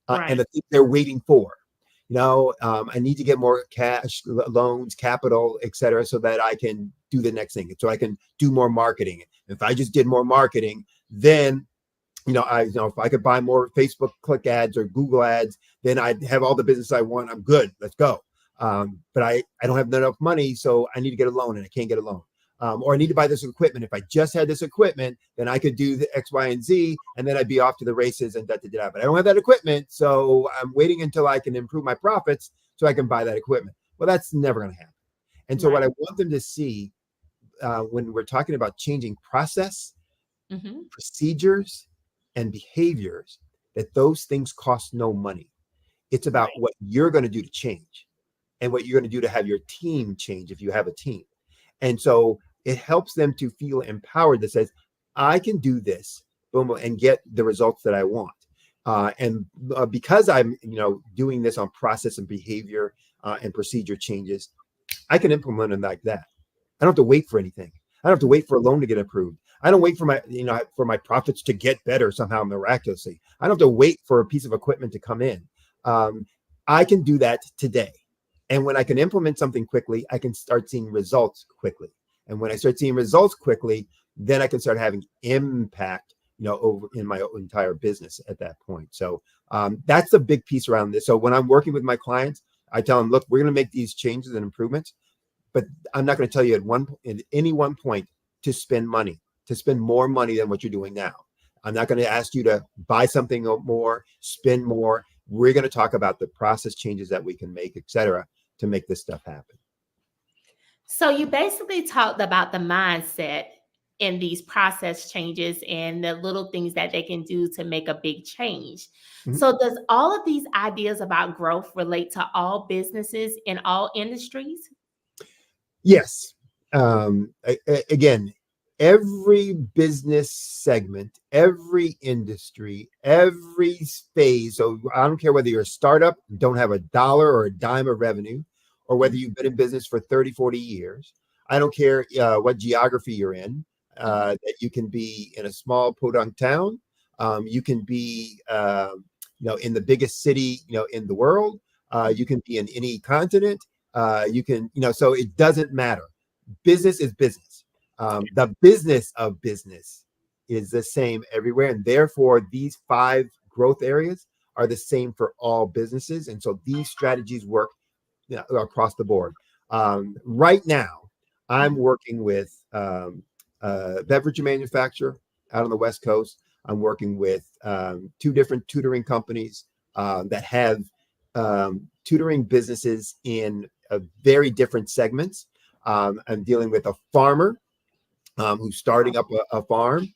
and the things they're waiting for. I need to get more cash, loans, capital, et cetera, so that I can do the next thing. So I can do more marketing. If I just did more marketing, then if I could buy more Facebook click ads or Google ads, then I'd have all the business I want. I'm good. Let's go. But I don't have enough money, so I need to get a loan, and I can't get a loan. or I need to buy this equipment. If I just had this equipment, then I could do the X, Y, and Z, and then I'd be off to the races and da da da. But I don't have that equipment, so I'm waiting until I can improve my profits so I can buy that equipment. Well, that's never going to happen. And so what I want them to see when we're talking about changing process, procedures, and behaviors, that those things cost no money. It's about what you're going to do to change and what you're going to do to have your team change if you have a team. And so it helps them to feel empowered that says, I can do this, boom, and get the results that I want. Because I'm, doing this on process and behavior and procedure changes, I can implement them like that. I don't have to wait for anything. I don't have to wait for a loan to get approved. I don't wait for my profits to get better somehow miraculously. I don't have to wait for a piece of equipment to come in. I can do that today. And when I can implement something quickly, I can start seeing results quickly. And when I start seeing results quickly, then I can start having impact, over in my entire business at that point. So that's the big piece around this. So when I'm working with my clients, I tell them, look, we're going to make these changes and improvements, but I'm not going to tell you at any one point to spend more money than what you're doing now. I'm not going to ask you to buy something more, spend more. We're going to talk about the process changes that we can make, et cetera, to make this stuff happen. So you basically talked about the mindset in these process changes and the little things that they can do to make a big change. So does all of these ideas about growth relate to all businesses in all industries? Yes. Again, every business segment, every industry, every phase. So I don't care whether you're a startup, don't have a dollar or a dime of revenue, or whether you've been in business for 30, 40 years. I don't care what geography you're in, that you can be in a small podunk town. You can be, in the biggest city, in the world. You can be in any continent. You can, so it doesn't matter. Business is business. The business of business is the same everywhere. And therefore, these 5 growth areas are the same for all businesses. And so these strategies work across the board. Right now, I'm working with a beverage manufacturer out on the West Coast. I'm working with 2 different tutoring companies that have tutoring businesses in very different segments. I'm dealing with a farmer who's starting up a farm,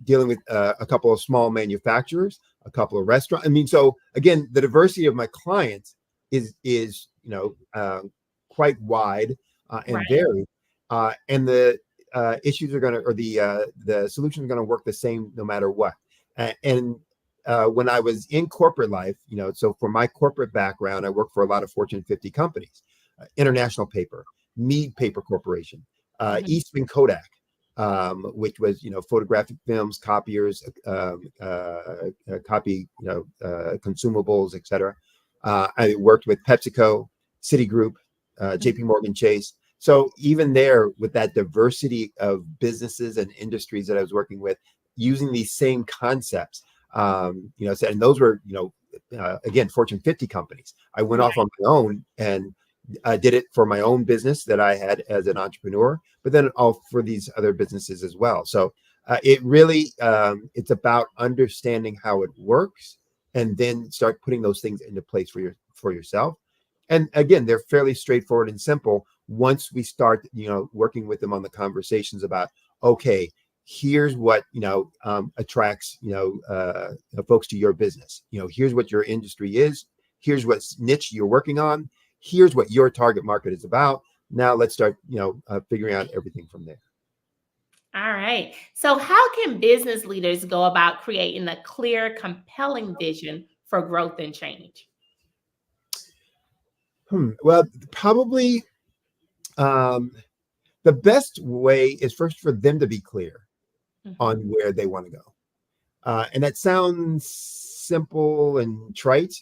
dealing with a couple of small manufacturers, a couple of restaurants. I mean, so again, the diversity of my clients is quite wide and varied, and the issues are going to, or the solutions are going to work the same no matter what. And when I was in corporate life, so for my corporate background, I worked for a lot of Fortune 50 companies, International Paper, Mead Paper Corporation, Eastman Kodak, which was, photographic films, copiers, copy, consumables, etc. I worked with PepsiCo, Citigroup, JP Morgan Chase. So even there, with that diversity of businesses and industries that I was working with, using these same concepts, and those were, again, Fortune 50 companies. I went off on my own and I did it for my own business that I had as an entrepreneur, but then all for these other businesses as well. So it really, it's about understanding how it works and then start putting those things into place for yourself. And again, they're fairly straightforward and simple once we start, working with them on the conversations about, okay, here's what, attracts, folks to your business. Here's what your industry is. Here's what niche you're working on. Here's what your target market is about. Now let's start, figuring out everything from there. All right. So how can business leaders go about creating a clear, compelling vision for growth and change? Well, probably the best way is first for them to be clear on where they want to go. And that sounds simple and trite,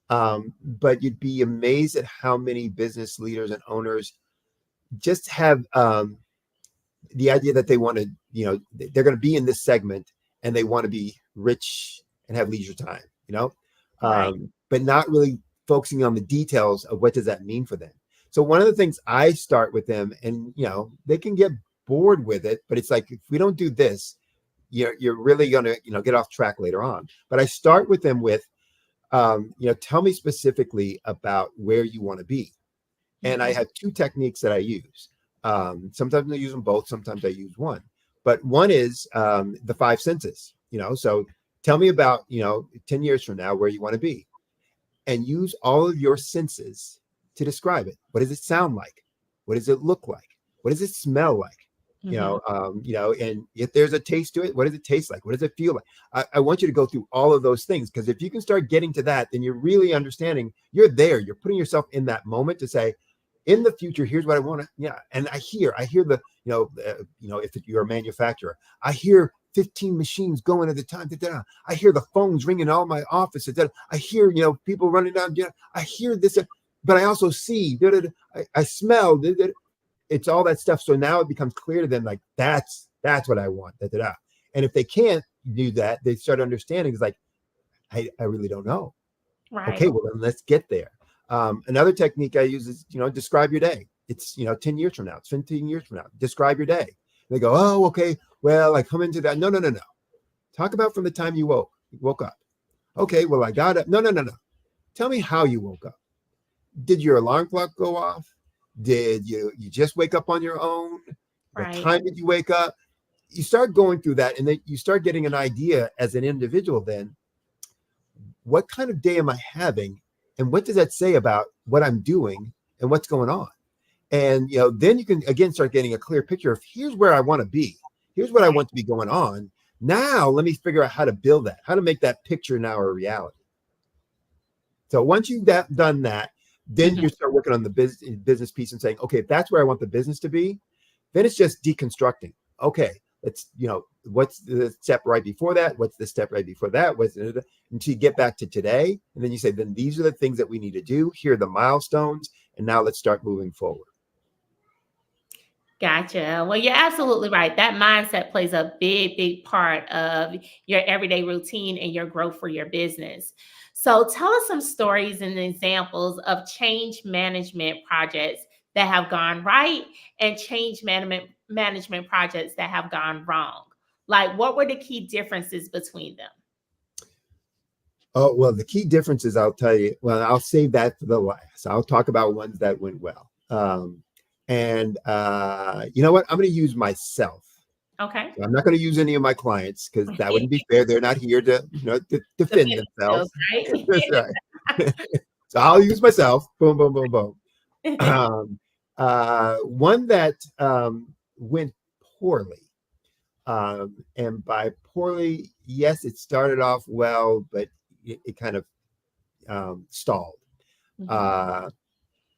but you'd be amazed at how many business leaders and owners just have the idea that they want to, they're going to be in this segment and they want to be rich and have leisure time, but not really focusing on the details of what does that mean for them. So one of the things I start with them, and they can get bored with it, but it's like, if we don't do this, you're really going to get off track later on. But I start with them with, tell me specifically about where you want to be. And I have two techniques that I use. Sometimes I use them both, sometimes I use one. But one is the five senses. So tell me about 10 years from now where you want to be, and use all of your senses to describe it. What does it sound like? What does it look like? What does it smell like? And if there's a taste to it, what does it taste like? What does it feel like? I want you to go through all of those things, because if you can start getting to that, then you're really understanding. You're there. You're putting yourself in that moment to say, in the future, here's what I want to. Yeah, and I hear the if you're a manufacturer, I hear 15 machines going at a time. I hear the phones ringing in all my office. I hear people running down. I hear this, but I also see. I smell. It's all that stuff. So now it becomes clear to them, like, that's what I want. And if they can't do that, they start understanding. It's like, I really don't know. Right. Okay, well then let's get there. Another technique I use is, describe your day. It's 10 years from now. It's 15 years from now. Describe your day. They go, oh, okay. Well, I come into that. No. Talk about from the time you woke up. Okay, well, I got it. No. Tell me how you woke up. Did your alarm clock go off? Did you just wake up on your own? Right. What time did you wake up? You start going through that, and then you start getting an idea as an individual then, what kind of day am I having? And what does that say about what I'm doing and what's going on? And, then you can, again, start getting a clear picture of, here's where I want to be. Here's what I want to be going on. Now, let me figure out how to build that, how to make that picture now a reality. So once you've done that, then you start working on the business piece and saying, okay, if that's where I want the business to be, then it's just deconstructing. Okay, let's, what's the step right before that? What's the step right before that? Until you get back to today. And then you say, then these are the things that we need to do. Here are the milestones. And now let's start moving forward. Gotcha. Well, you're absolutely right. That mindset plays a big part of your everyday routine and your growth for your business. So tell us some stories and examples of change management projects that have gone right and change management projects that have gone wrong. Like, what were the key differences between them? Oh, well, the key differences, I'll tell you. Well, I'll save that for the last. I'll talk about ones that went well. And you know what? I'm going to use myself. Okay. So I'm not going to use any of my clients, because that wouldn't be fair. They're not here to, to defend themselves. Right? That's right. So I'll use myself. Boom, boom, boom, boom. One that went poorly. And by poorly, yes, it started off well, but it kind of stalled.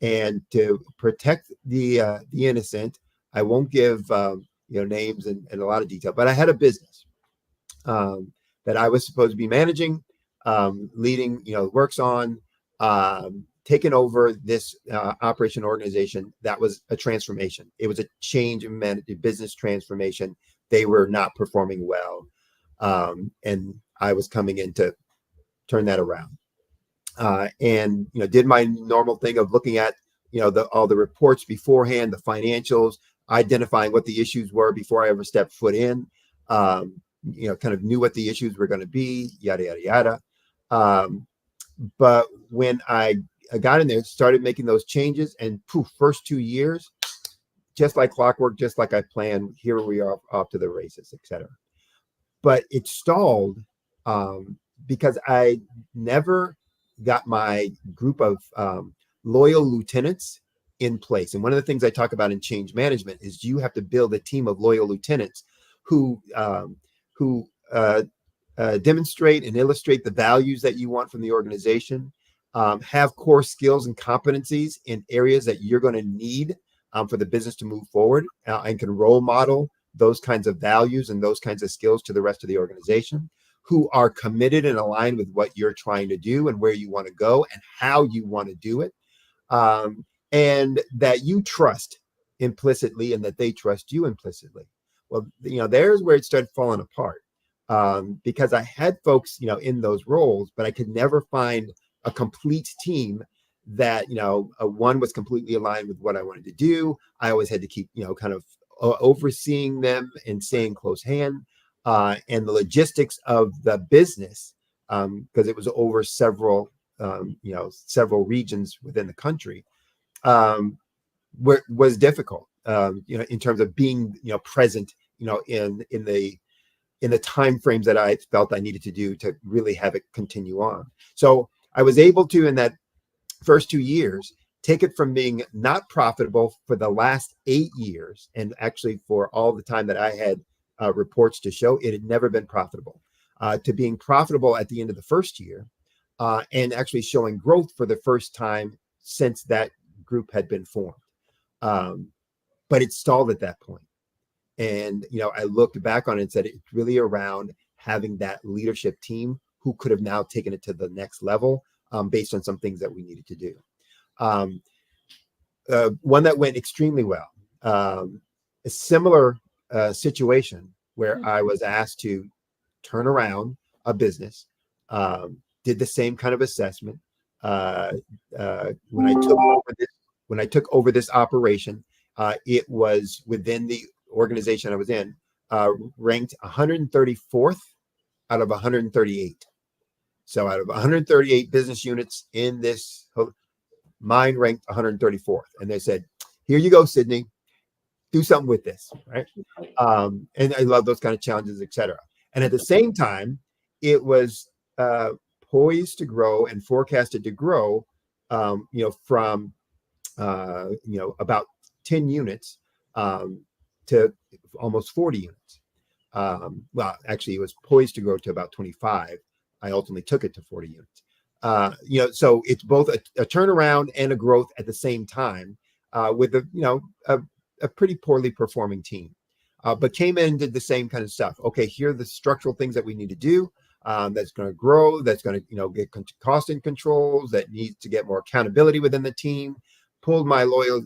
And to protect the innocent, I won't give names and a lot of detail, but I had a business that I was supposed to be managing, leading, works on, taking over this operation organization. That was a transformation. It was a change in business transformation. They were not performing well, and I was coming in to turn that around. And did my normal thing of looking at all the reports beforehand, the financials, identifying what the issues were before I ever stepped foot in. Kind of knew what the issues were going to be, yada yada yada. But when I got in there, started making those changes, and poof, first 2 years, just like clockwork, just like I planned, here we are off to the races, etc. But it stalled because I never got my group of loyal lieutenants in place. And one of the things I talk about in change management is you have to build a team of loyal lieutenants who demonstrate and illustrate the values that you want from the organization, have core skills and competencies in areas that you're going to need for the business to move forward, and can role model those kinds of values and those kinds of skills to the rest of the organization, who are committed and aligned with what you're trying to do and where you want to go and how you want to do it. And that you trust implicitly and that they trust you implicitly. Well, there's where it started falling apart, because I had folks, in those roles, but I could never find a complete team that, one was completely aligned with what I wanted to do. I always had to keep, kind of overseeing them and staying close hand. And the logistics of the business, because it was over several, several regions within the country, was difficult, in terms of being, present, in the time frames that I felt I needed to do to really have it continue on. So I was able to, in that first 2 years, take it from being not profitable for the last 8 years, and actually for all the time that I had reports to show, it had never been profitable, to being profitable at the end of the first year, and actually showing growth for the first time since that group had been formed. But it stalled at that point. And, I looked back on it and said, it's really around having that leadership team who could have now taken it to the next level, based on some things that we needed to do. One that went extremely well, a similar situation where I was asked to turn around a business, did the same kind of assessment. When I took over this operation, it was within the organization I was in, ranked 134th out of 138. So out of 138 business units in this, mine ranked 134th. And they said, here you go, Sydney, do something with this, right? And I love those kind of challenges, et cetera. And at the same time, it was poised to grow and forecasted to grow, from, about 10 units to almost 40 units. Well, actually, it was poised to grow to about 25. I ultimately took it to 40 units. So it's both a turnaround and a growth at the same time, with a pretty poorly performing team, but came in and did the same kind of stuff. Okay, here are the structural things that we need to do. That's going to grow. That's going to, get cost and controls. That needs to get more accountability within the team. Pulled my loyal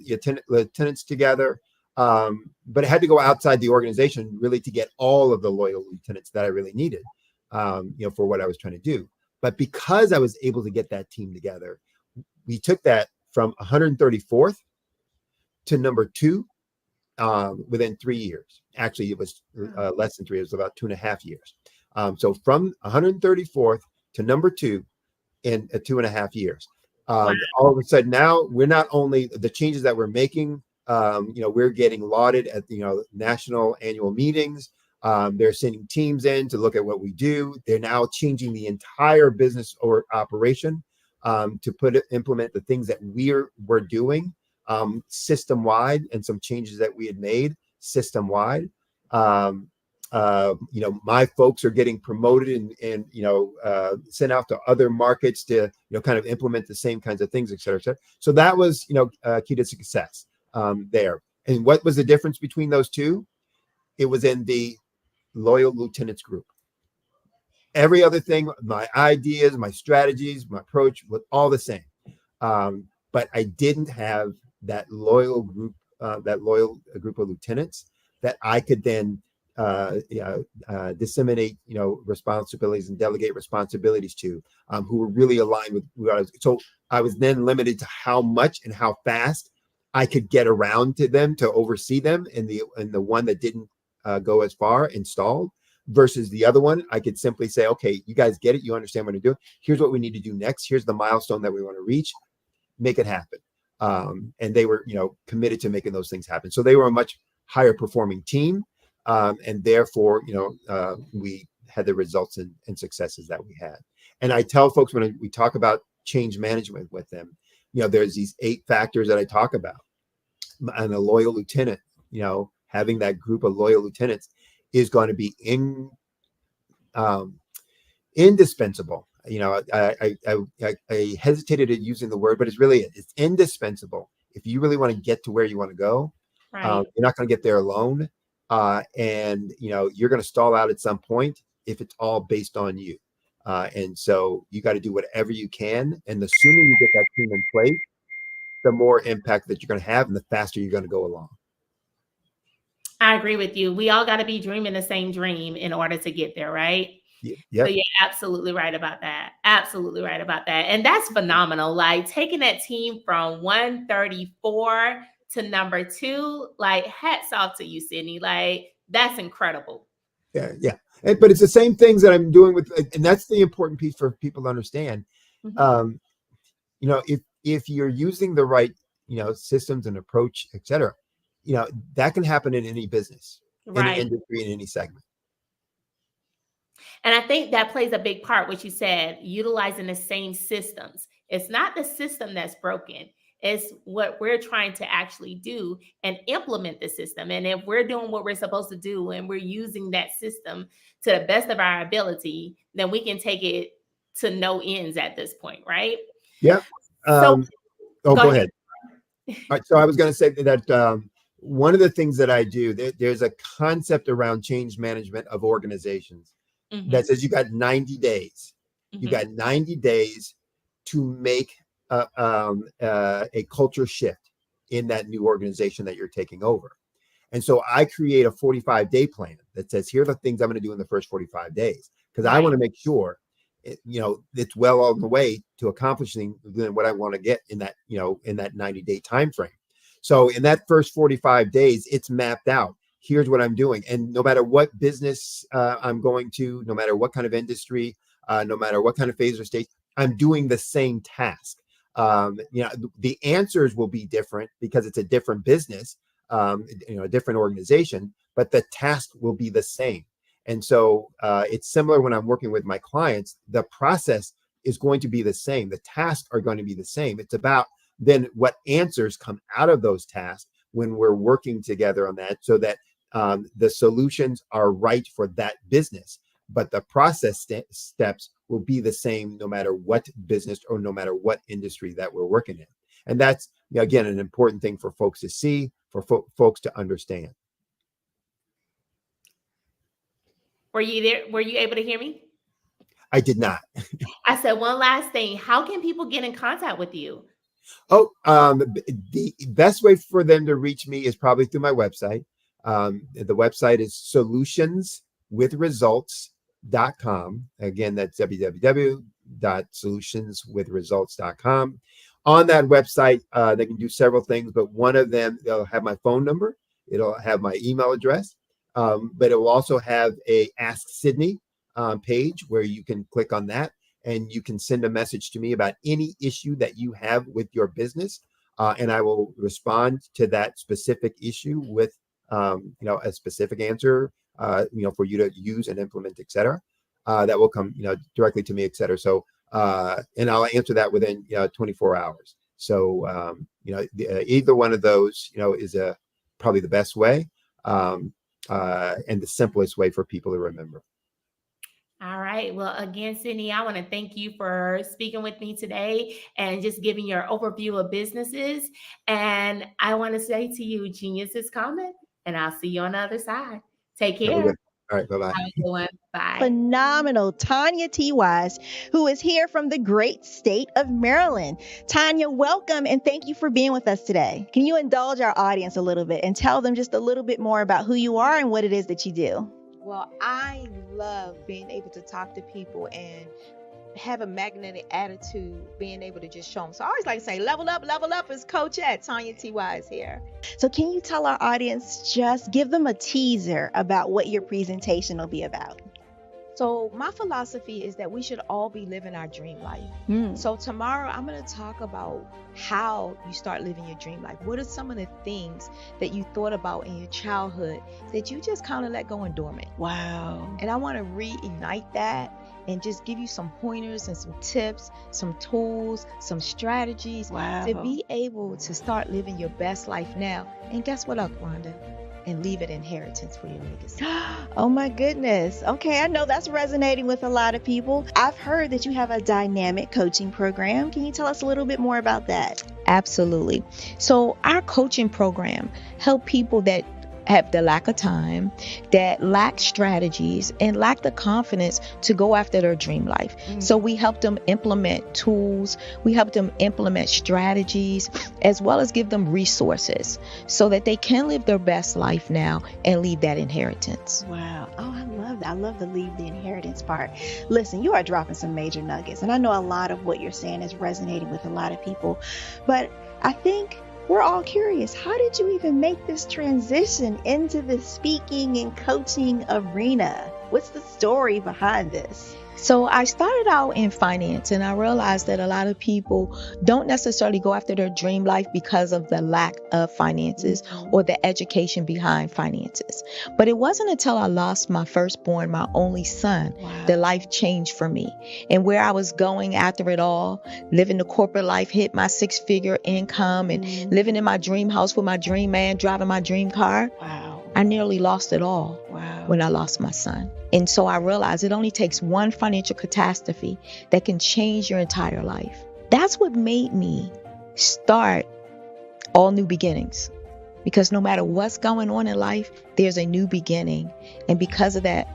lieutenants together. But it had to go outside the organization really to get all of the loyal lieutenants that I really needed, for what I was trying to do. But because I was able to get that team together, we took that from 134th to number 2 within 3 years. Actually, it was less than 3. It was about 2.5 years. So from 134th to number 2 in 2.5 years. All of a sudden now we're not only the changes that we're making, we're getting lauded at the national annual meetings. They're sending teams in to look at what we do. They're now changing the entire business or operation, to implement the things that we're doing, system wide, and some changes that we had made system wide. My folks are getting promoted and sent out to other markets to kind of implement the same kinds of things, et cetera, et cetera. So that was key to success there. And what was the difference between those two? It was in the loyal lieutenants group. Every other thing, my ideas, my strategies, my approach was all the same, but I didn't have that loyal group of lieutenants that I could then disseminate, responsibilities and delegate responsibilities to, who were really aligned with what I was. So I was then limited to how much and how fast I could get around to them to oversee them. And the one that didn't go as far installed versus the other one, I could simply say, okay, you guys get it. You understand what I'm doing. Here's what we need to do next. Here's the milestone that we want to reach. Make it happen. And they were, committed to making those things happen. So they were a much higher performing team. And therefore, we had the results and successes that we had. And I tell folks when we talk about change management with them, there's these 8 factors that I talk about. And a loyal lieutenant, having that group of loyal lieutenants is going to be indispensable. I hesitated at using the word, but it's indispensable. If you really want to get to where you want to go, Right. You're not going to get there alone. And you're going to stall out at some point if it's all based on you. And so you got to do whatever you can. And the sooner you get that team in place, the more impact that you're going to have and the faster you're going to go along. I agree with you. We all got to be dreaming the same dream in order to get there, right? So you're absolutely right about that. Absolutely right about that. And that's phenomenal. Like taking that team from 134 to number 2, like hats off to you, Sydney. Like that's incredible. Yeah. But it's the same things that I'm doing with, and that's the important piece for people to understand. Mhm. If you're using the right, systems and approach, et cetera, that can happen in any business, any Right. industry, in any segment. And I think that plays a big part, what you said, utilizing the same systems. It's not the system that's broken. It's what we're trying to actually do and implement the system. And if we're doing what we're supposed to do and we're using that system to the best of our ability, then we can take it to no ends at this point, right? Yeah. So Go ahead. All right, so I was going to say that one of the things that I do, there's a concept around change management of organizations that says you got 90 days. You got 90 days to make a culture shift in that new organization that you're taking over. And so I create a 45-day plan that says, here are the things I'm going to do in the first 45 days, because I want to make sure it's well on the way to accomplishing what I want to get in that, in that 90-day time frame. So in that first 45 days, it's mapped out. Here's what I'm doing. And no matter what business I'm going to, no matter what kind of industry, no matter what kind of phase or stage, I'm doing the same task. The answers will be different because it's a different business, a different organization, but the task will be the same. And so it's similar when I'm working with my clients. The process is going to be the same. The tasks are going to be the same. It's about then what answers come out of those tasks when we're working together on that, so that the solutions are right for that business. But the process steps will be the same no matter what business or no matter what industry that we're working in. And that's, again, an important thing for folks to see, for folks to understand. were you there? Were you able to hear me? I did not. I said one last thing. How can people get in contact with you? The best way for them to reach me is probably through my website. The website is solutionswithresults.com. Again, that's www.solutionswithresults.com. On that website, they can do several things, but one of them, they'll have my phone number. It'll have my email address, but it will also have a Ask Sydney page where you can click on that. And you can send a message to me about any issue that you have with your business, and I will respond to that specific issue with, a specific answer, for you to use and implement, et cetera. That will come, directly to me, et cetera. So, and I'll answer that within 24 hours. So, either one of those, is probably the best way, and the simplest way for people to remember. All right. Well, again, Sydney, I want to thank you for speaking with me today and just giving your overview of businesses. And I want to say to you, genius is coming, and I'll see you on the other side. Take care. All right. Bye-bye. Have a good one. Bye. Phenomenal Tanya T. Wise, who is here from the great state of Maryland. Tanya, welcome, and thank you for being with us today. Can you indulge our audience a little bit and tell them just a little bit more about who you are and what it is that you do? Well, I love being able to talk to people and have a magnetic attitude, being able to just show them. So I always like to say, level up is Coach at Tanya T. Wise here. So can you tell our audience, just give them a teaser about what your presentation will be about? So my philosophy is that we should all be living our dream life. So tomorrow I'm going to talk about how you start living your dream life. What are some of the things that you thought about in your childhood that you just kind of let go and dormant? Wow. And I want to reignite that and just give you some pointers and some tips, some tools, some strategies to be able to start living your best life now. And guess what, Rhonda? And leave an inheritance for your legacy. Oh my goodness. Okay, I know that's resonating with a lot of people. I've heard that you have a dynamic coaching program. Can you tell us a little bit more about that? Absolutely. So our coaching program help people that have the lack of time, that lack strategies, and lack the confidence to go after their dream life. So we help them implement tools, we help them implement strategies, as well as give them resources so that they can live their best life now and leave that inheritance. Wow. Oh, I love that. I love the leave the inheritance part. Listen, you are dropping some major nuggets, and I know a lot of what you're saying is resonating with a lot of people, but I think we're all curious. How did you even make this transition into the speaking and coaching arena? What's the story behind this? So I started out in finance, and I realized that a lot of people don't necessarily go after their dream life because of the lack of finances or the education behind finances. But it wasn't until I lost my firstborn, my only son, that life changed for me. And where I was going after it all, living the corporate life, hit my 6-figure income, and living in my dream house with my dream man, driving my dream car. I nearly lost it all when I lost my son. And so I realized it only takes one financial catastrophe that can change your entire life. That's what made me start All New Beginnings. Because no matter what's going on in life, there's a new beginning. And because of that,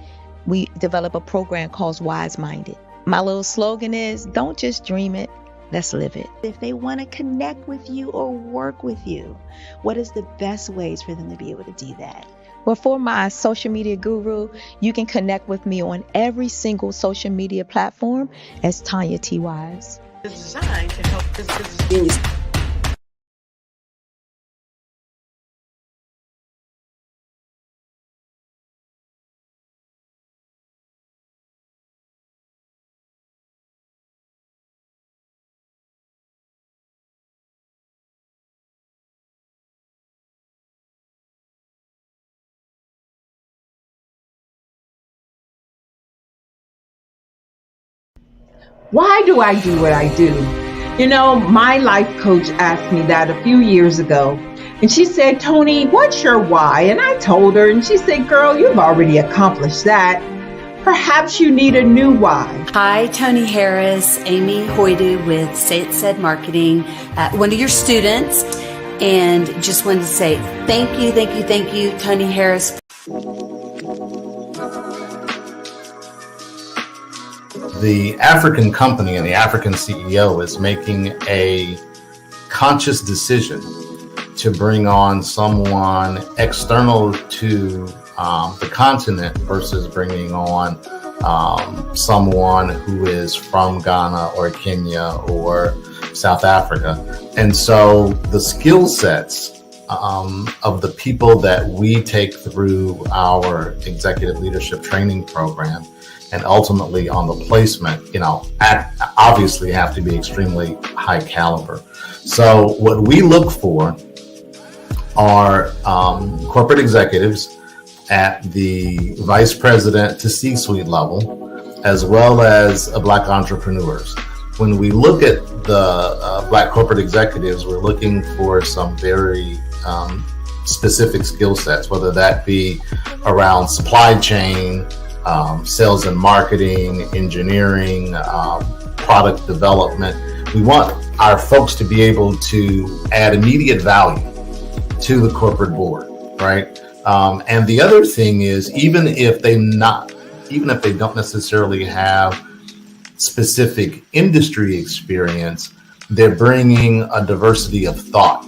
we develop a program called Wise Minded. My little slogan is, don't just dream it, let's live it. If they want to connect with you or work with you, what is the best ways for them to be able to do that? Well, for my social media guru, you can connect with me on every single social media platform as Tanya T. Wise. It's designed to help business genius. Why do I do what I do? You know, my life coach asked me that a few years ago. And she said, Tony, what's your why? And I told her, and she said, girl, you've already accomplished that. Perhaps you need a new why. Hi, Tony Harris, Amy Hoydu with Say It Said Marketing, one of your students. And just wanted to say thank you, Tony Harris. The African company and the African CEO is making a conscious decision to bring on someone external to the continent versus bringing on someone who is from Ghana or Kenya or South Africa. And so the skill sets of the people that we take through our executive leadership training program and ultimately on the placement, obviously have to be extremely high caliber. So what we look for are corporate executives at the vice president to C-suite level, as well as Black entrepreneurs. When we look at the Black corporate executives, we're looking for some very specific skill sets, whether that be around supply chain, sales and marketing, engineering, product development. We want our folks to be able to add immediate value to the corporate board, right? And the other thing is, even if they don't necessarily have specific industry experience, they're bringing a diversity of thought.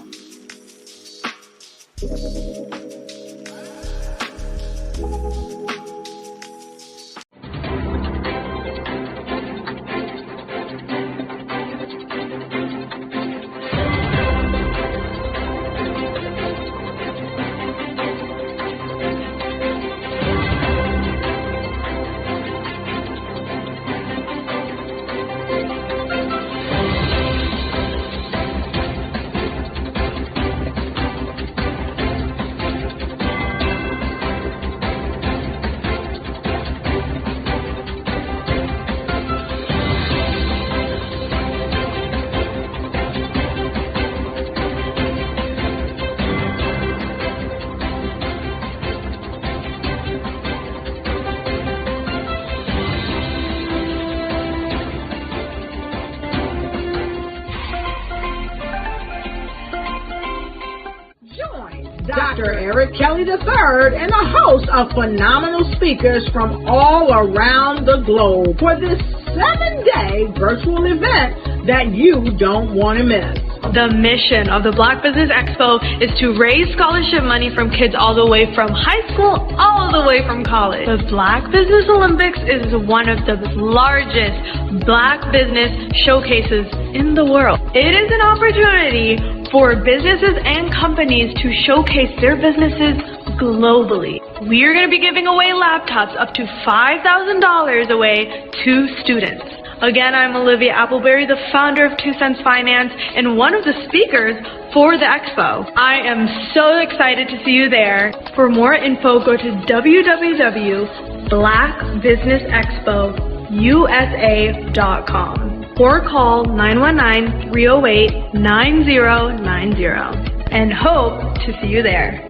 Dr. Eric Kelly III and a host of phenomenal speakers from all around the globe for this 7-day virtual event that you don't want to miss. The mission of the Black Business Expo is to raise scholarship money from kids all the way from high school, all the way from college. The Black Business Olympics is one of the largest Black business showcases in the world. It is an opportunity for businesses and companies to showcase their businesses globally. We are going to be giving away laptops up to $5,000 away to students. Again, I'm Olivia Appleberry, the founder of 2 Cents Finance and one of the speakers for the expo. I am so excited to see you there. For more info, go to www.blackbusinessexpousa.com or call 919-308-9090 and hope to see you there.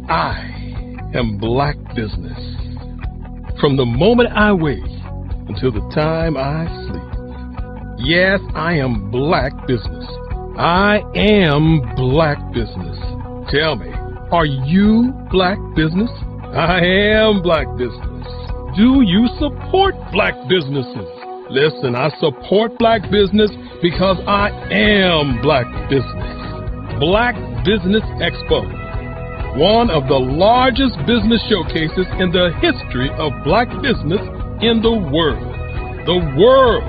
I am Black Business. From the moment I wake until the time I sleep. Yes, I am Black Business. I am Black Business. Tell me, are you Black Business? I am Black Business. Do you support Black businesses? Listen, I support Black business because I am Black Business. Black Business Expo, one of the largest business showcases in the history of Black business in the world. The world!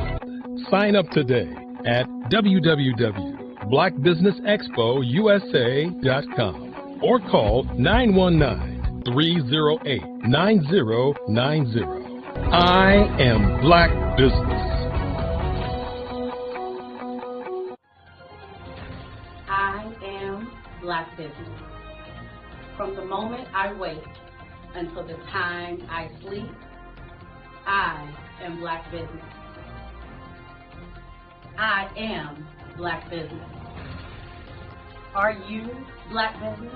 Sign up today at www.blackbusinessexpousa.com or call 919-308-9090. I am Black Business. I am Black Business. From the moment I wake until the time I sleep, I am Black Business. I am Black Business. Are you Black Business?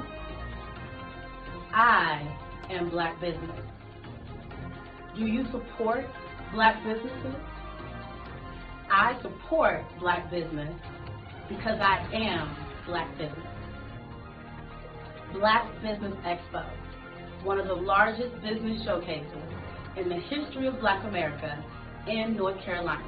I am Black Business. Do you support Black businesses? I support Black business because I am Black business. Black Business Expo, one of the largest business showcases in the history of Black America in North Carolina.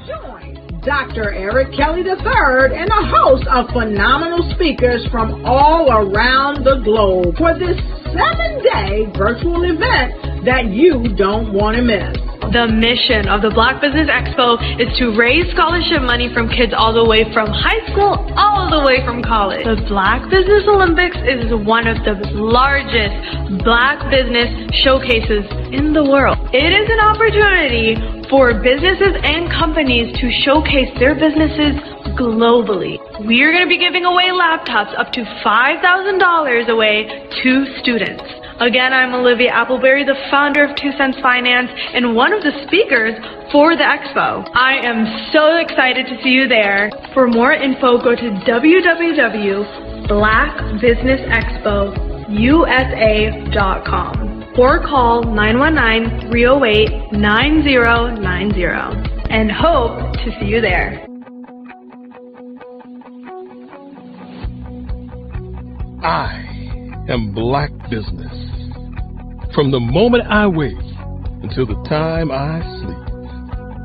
Join Dr. Eric Kelly III and a host of phenomenal speakers from all around the globe for this 7-day virtual event that you don't want to miss. The mission of the Black Business Expo is to raise scholarship money from kids all the way from high school, all the way from college. The Black Business Olympics is one of the largest Black business showcases in the world. It is an opportunity for businesses and companies to showcase their businesses globally. We are going to be giving away laptops up to $5,000 away to students. Again, I'm Olivia Appleberry, the founder of 2 Cents Finance and one of the speakers for the expo. I am so excited to see you there. For more info, go to www.blackbusinessexpousa.com or call 919-308-9090 and hope to see you there. I am Black Business. From the moment I wake until the time I sleep.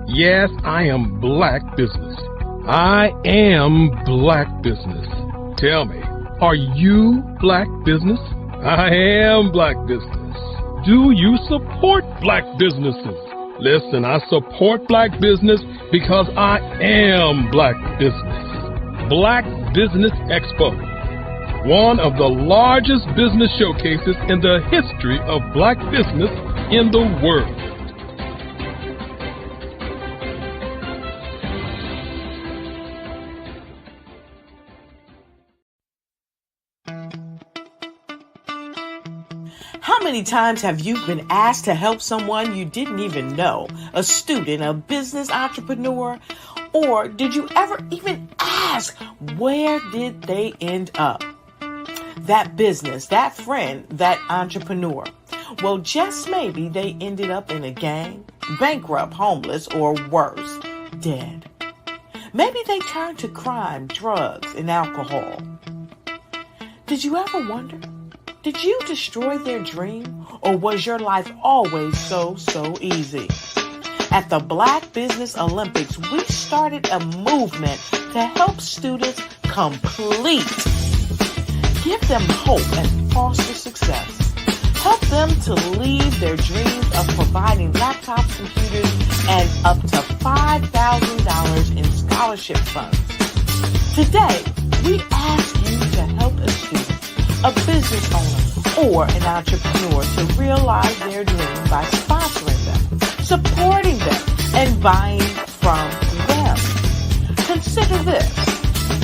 Yes, I am Black Business. I am Black Business. Tell me, are you Black Business? I am Black Business. Do you support Black businesses? Listen, I support Black business because I am Black Business. Black Business Expo, one of the largest business showcases in the history of Black business in the world. How many times have you been asked to help someone you didn't even know, a student, a business entrepreneur, or did you ever even ask, where did they end up? That business, that friend, that entrepreneur. Well, just maybe they ended up in a gang, bankrupt, homeless, or worse, dead. Maybe they turn to crime, drugs, and alcohol. Did you ever wonder? Did you destroy their dream, or was your life always so easy? At the Black Business Olympics, we started a movement to help students complete. Give them hope and foster success. Help them to leave their dreams of providing laptops, computers, and up to $5,000 in scholarship funds. Today, we ask you to help a student, a business owner, or an entrepreneur to realize their dream by sponsoring them, supporting them, and buying from them. Consider this.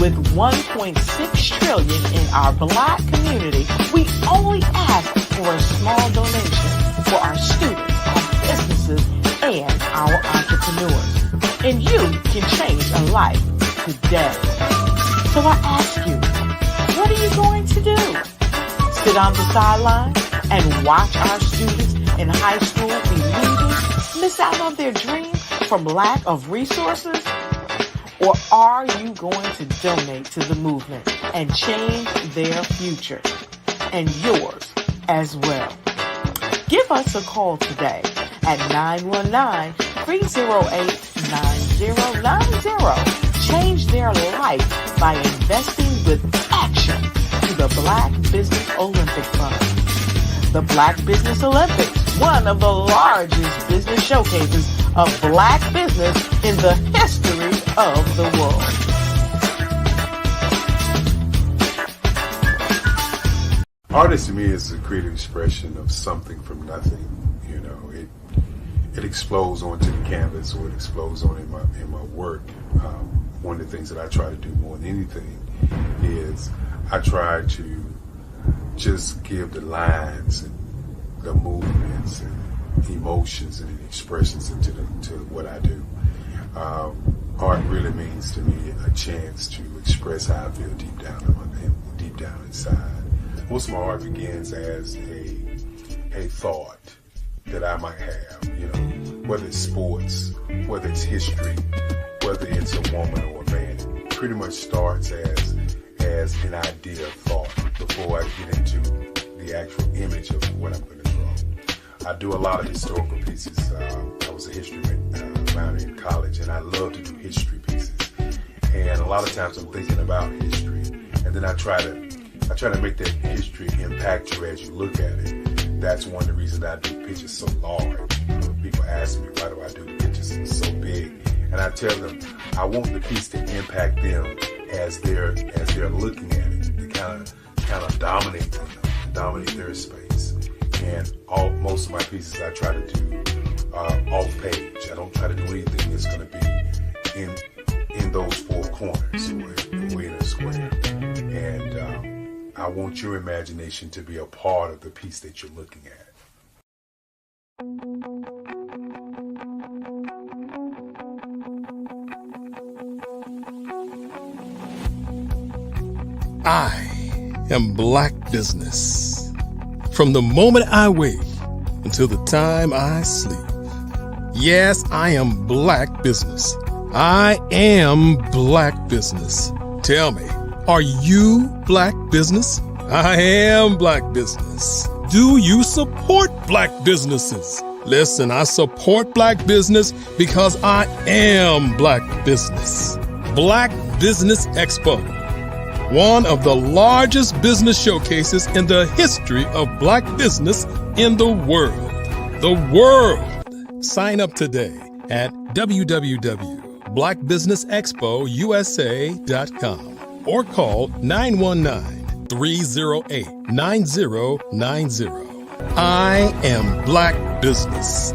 With $1.6 trillion in our Black community, we only ask for a small donation for our students, our businesses, and our entrepreneurs. And you can change a life today. So I ask you, what are you going to do? Sit on the sideline and watch our students in high school be leaders, miss out on their dream from lack of resources? Or are you going to donate to the movement and change their future and yours as well? Give us a call today at 919-308-9090. Change their life by investing with action to the Black Business Olympic Fund. The Black Business Olympics, one of the largest business showcases of Black business in the history of the world. Artist to me is a creative expression of something from nothing. You know, it explodes onto the canvas, or it explodes on in my work. One of the things that I try to do more than anything is I try to just give the lines and the movements and emotions and expressions into what I do. Art really means to me a chance to express how I feel deep down inside. Most of my art begins as a thought that I might have, you know, whether it's sports, whether it's history, whether it's a woman or a man. It pretty much starts as an idea of thought before I get into the actual image of what I'm going to draw. I do a lot of historical pieces. I was a history minor in college, and I love to do history pieces. And a lot of times I'm thinking about history, and then I try to make that history impact you as you look at it. That's one of the reasons I do pictures so large. People ask me, why do I do the pictures so big? And I tell them, I want the piece to impact them as they're looking at it. To kind of dominate them, dominate their space. And most of my pieces I try to do off page. I don't try to do anything that's going to be in those four corners or in a square. And I want your imagination to be a part of the piece that you're looking at. I am Black Business. From the moment I wake until the time I sleep. Yes, I am Black Business. I am Black Business. Tell me, are you Black Business? I am Black Business. Do you support Black businesses? Listen, I support Black business because I am Black Business. Black Business Expo, one of the largest business showcases in the history of Black business in the world. The world! Sign up today at www.blackbusinessexpousa.com or call 919-308-9090. I am Black Business.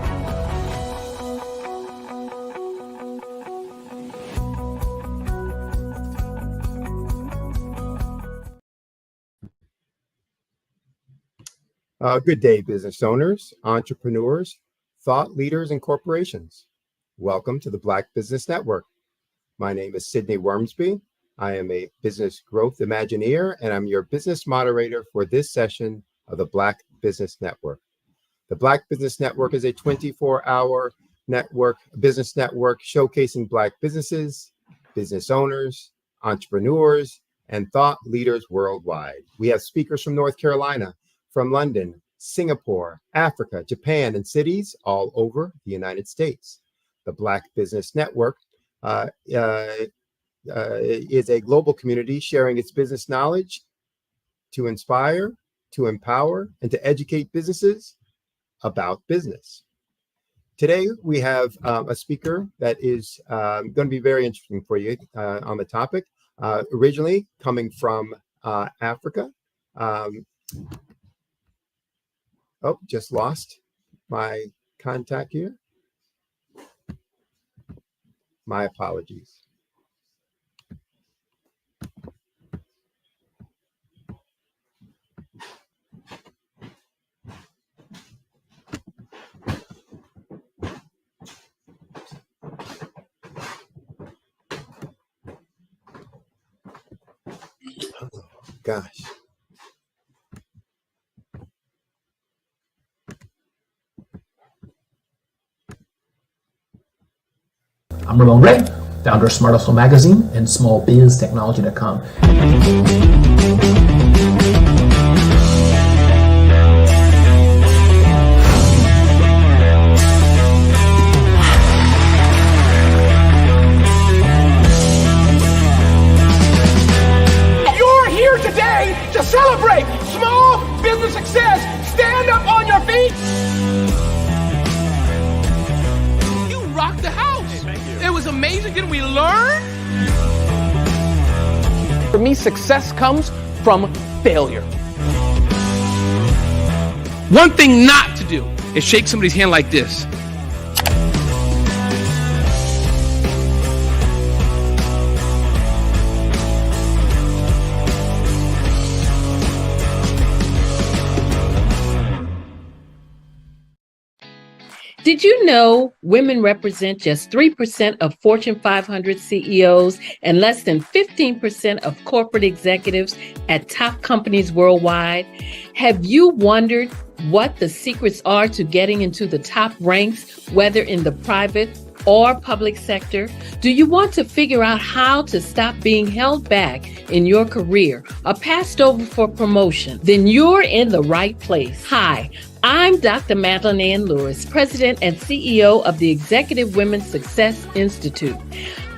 Good day, business owners, entrepreneurs, thought leaders, and corporations. Welcome to the Black Business Network. My name is Sidney Wormsby. I am a business growth Imagineer, and I'm your business moderator for this session of the Black Business Network. The Black Business Network is a 24-hour business network showcasing Black businesses business owners, entrepreneurs, and thought leaders worldwide. We have speakers from North Carolina, from London, Singapore, Africa, Japan, and cities all over the United States. The Black Business Network is a global community sharing its business knowledge to inspire, to empower, and to educate businesses about business. Today, we have a speaker that is going to be very interesting for you on the topic. Originally coming from Africa. Just lost my contact here. My apologies. Oh, gosh. I'm Ramon Ray, founder of Smart Hustle Magazine and smallbiztechnology.com. You're here today to celebrate small business success. Stand up on your feet. You rocked the house. It was amazing. Didn't we learn? For me, success comes from failure. One thing not to do is shake somebody's hand like this. Did you know women represent just 3% of Fortune 500 CEOs and less than 15% of corporate executives at top companies worldwide? Have you wondered what the secrets are to getting into the top ranks, whether in the private or public sector? Do you want to figure out how to stop being held back in your career or passed over for promotion? Then you're in the right place. Hi, I'm Dr. Madeline Ann Lewis, President and CEO of the Executive Women's Success Institute.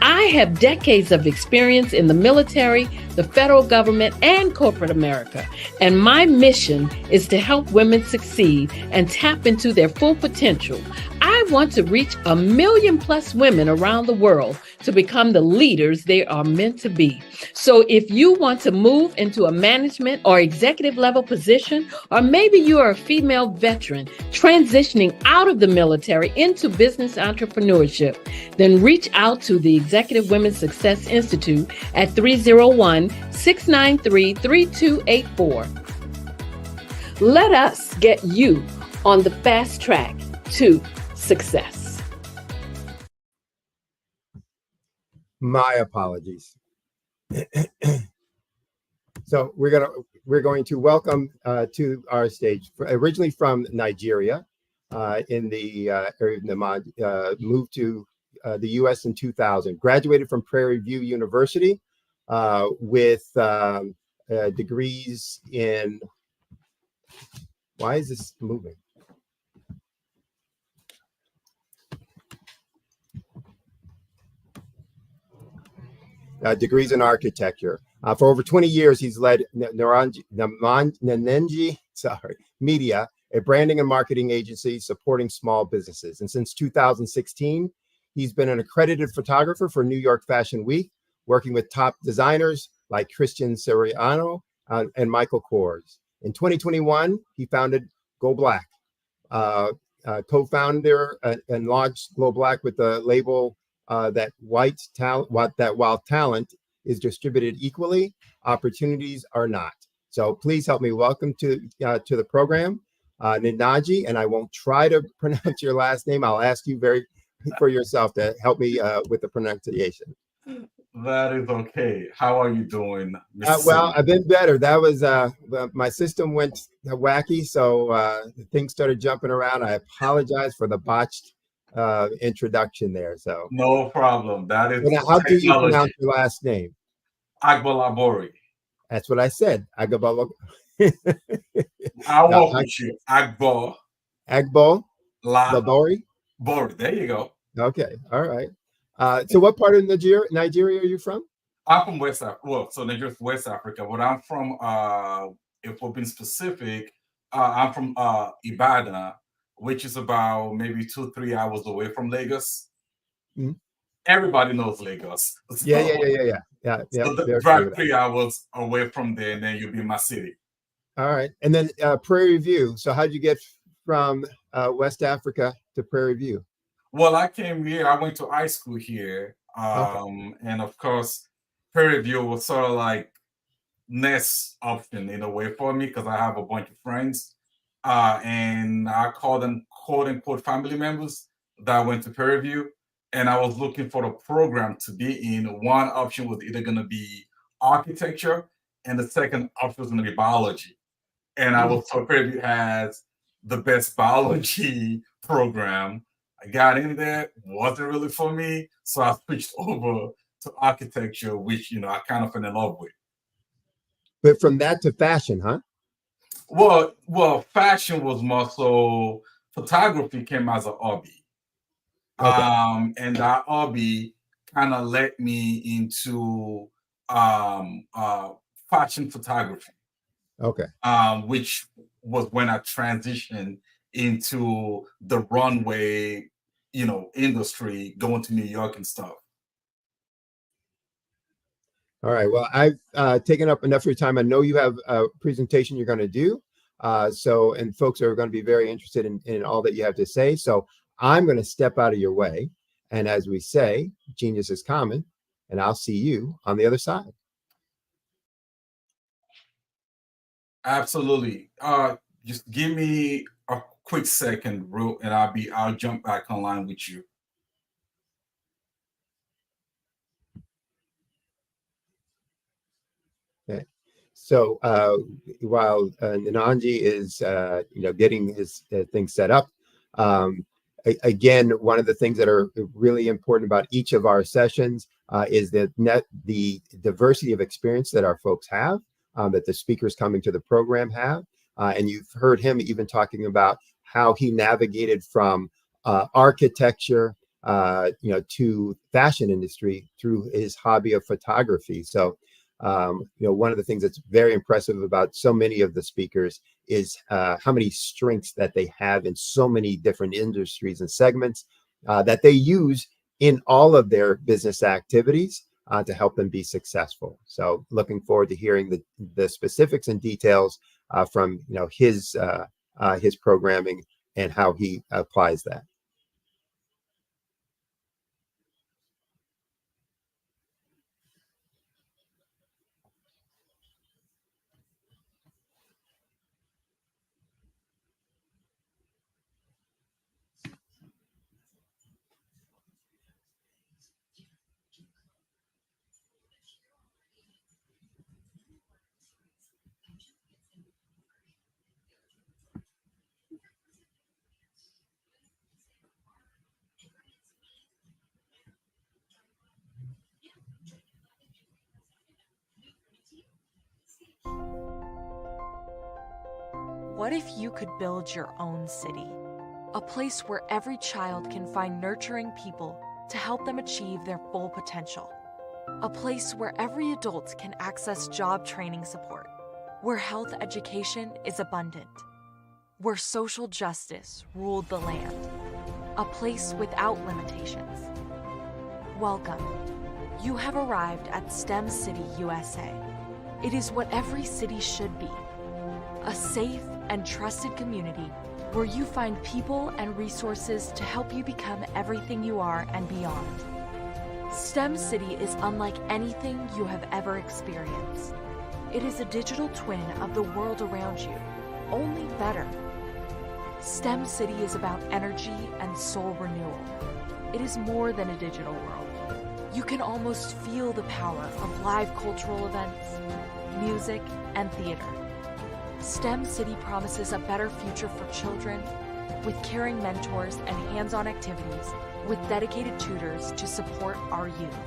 I have decades of experience in the military, the federal government, and corporate America, and my mission is to help women succeed and tap into their full potential. I want to reach 1 million plus women around the world to become the leaders they are meant to be. So if you want to move into a management or executive level position, or maybe you are a female veteran transitioning out of the military into business entrepreneurship, then reach out to the Executive Women's Success Institute at 301-693-3284. Let us get you on the fast track to success. My apologies. So we're going to welcome to our stage, originally from Nigeria, in the area of Namad, moved to the U.S. in 2000. Graduated from Prairie View University with degrees in. Why is this moving? Degrees in architecture. For over 20 years, he's led Nanenji Media, a branding and marketing agency supporting small businesses. And since 2016, he's been an accredited photographer for New York Fashion Week, working with top designers like Christian Siriano and Michael Kors. In 2021, he founded Go Black, co-founder and launched Go Black with the label that while talent is distributed equally, opportunities are not. So please help me welcome to the program, Ninaji, and I won't try to pronounce your last name. I'll ask you for yourself to help me with the pronunciation. That is okay. How are you doing, Mr. Well, I've been better. That was my system went wacky, so things started jumping around. I apologize for the botched introduction there. So No problem. That is now, how do you pronounce technology. your last name? Agbolabori. That's what I said. Agbo. I'll Now, walk with you. Agbo. Agbo La. Labori. Bori. There you go. Okay. All right. So what part of Nigeria are you from? I'm from West Africa. Well, so Nigeria's West Africa, but I'm from, if we're being specific, I'm from Ibadan, which is about maybe 2-3 hours away from Lagos. Mhm. Everybody knows Lagos. So, Yeah. so Very drive familiar. 3 hours away from there, and then you'll be in my city. All right. And then Prairie View. So how'd you get from West Africa to Prairie View? Well, I came here. I went to high school here, and of course, Prairie View was sort of like next option in a way for me because I have a bunch of friends, and I call them quote unquote family members that went to Prairie View, and I was looking for a program to be in. One option was either going to be architecture, and the second option was going to be biology. And I was told Prairie View has the best biology program. I got in there, wasn't really for me, so I switched over to architecture, which I kind of fell in love with. But from that to fashion, huh? Well, fashion was more so. Photography came as a hobby, and that hobby kind of led me into fashion photography. Okay. Which was when I transitioned into the runway, industry, going to New York and stuff. All right. Well, I've taken up enough of your time. I know you have a presentation you're going to do. And folks are going to be very interested in all that you have to say. So I'm going to step out of your way. And as we say, genius is common. And I'll see you on the other side. Absolutely. Just give me a quick second, bro, and I'll jump back online with you. Okay. So while Nananji is getting his thing set up, again, one of the things that are really important about each of our sessions is the diversity of experience that our folks have, that the speakers coming to the program have. And you've heard him even talking about how he navigated from architecture to fashion industry through his hobby of photography. So one of the things that's very impressive about so many of the speakers is how many strengths that they have in so many different industries and segments that they use in all of their business activities to help them be successful. So looking forward to hearing the specifics and details from his programming and how he applies that. What if you could build your own city? A place where every child can find nurturing people to help them achieve their full potential. A place where every adult can access job training support, where health education is abundant, where social justice ruled the land. A place without limitations. Welcome. You have arrived at STEM City USA. It is what every city should be. A safe and trusted community where you find people and resources to help you become everything you are and beyond. STEM City is unlike anything you have ever experienced. It is a digital twin of the world around you, only better. STEM City is about energy and soul renewal. It is more than a digital world. You can almost feel the power of live cultural events, music, and theater. STEM City promises a better future for children, with caring mentors and hands-on activities, with dedicated tutors to support our youth.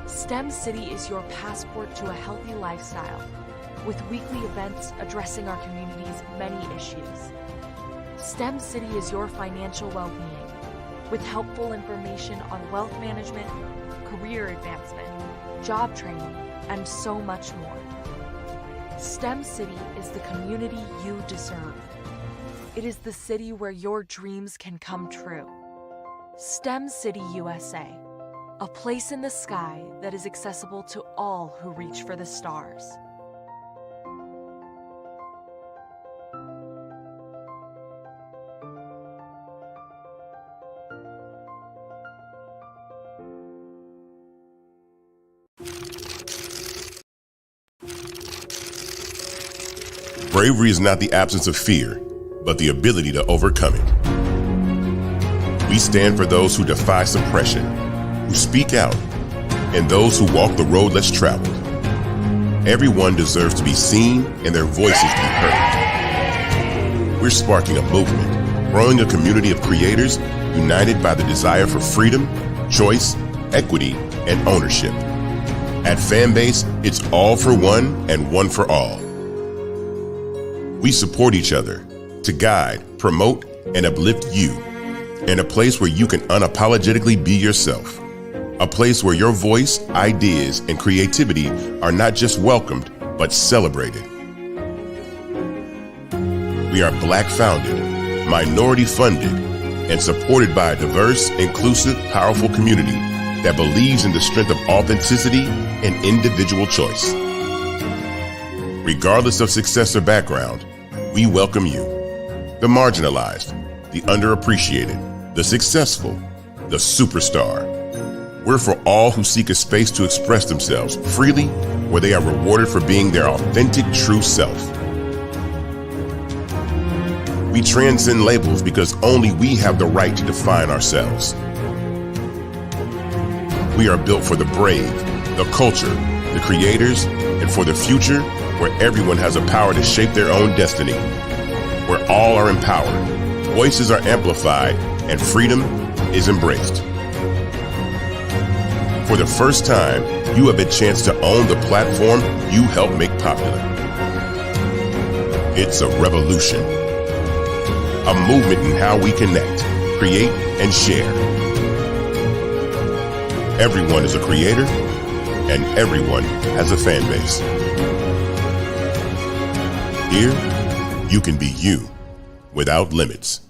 STEM City is your passport to a healthy lifestyle, with weekly events addressing our community's many issues. STEM City is your financial well-being, with helpful information on wealth management, career advancement, job training, and so much more. STEM City is the community you deserve. It is the city where your dreams can come true. STEM City USA, a place in the sky that is accessible to all who reach for the stars. Bravery is not the absence of fear, but the ability to overcome it. We stand for those who defy suppression, who speak out, and those who walk the road less traveled. Everyone deserves to be seen and their voices be heard. We're sparking a movement, growing a community of creators united by the desire for freedom, choice, equity, and ownership. At Fanbase, it's all for one and one for all. We support each other to guide, promote, and uplift you in a place where you can unapologetically be yourself. A place where your voice, ideas, and creativity are not just welcomed, but celebrated. We are Black founded, minority funded, and supported by a diverse, inclusive, powerful community that believes in the strength of authenticity and individual choice. Regardless of success or background, we welcome you, the marginalized, the underappreciated, the successful, the superstar. We're for all who seek a space to express themselves freely, where they are rewarded for being their authentic, true self. We transcend labels because only we have the right to define ourselves. We are built for the brave, the culture, the creators, and for the future where everyone has a power to shape their own destiny, where all are empowered, voices are amplified, and freedom is embraced. For the first time, you have a chance to own the platform you helped make popular. It's a revolution, a movement in how we connect, create, and share. Everyone is a creator, and everyone has a fan base. Here, you can be you without limits.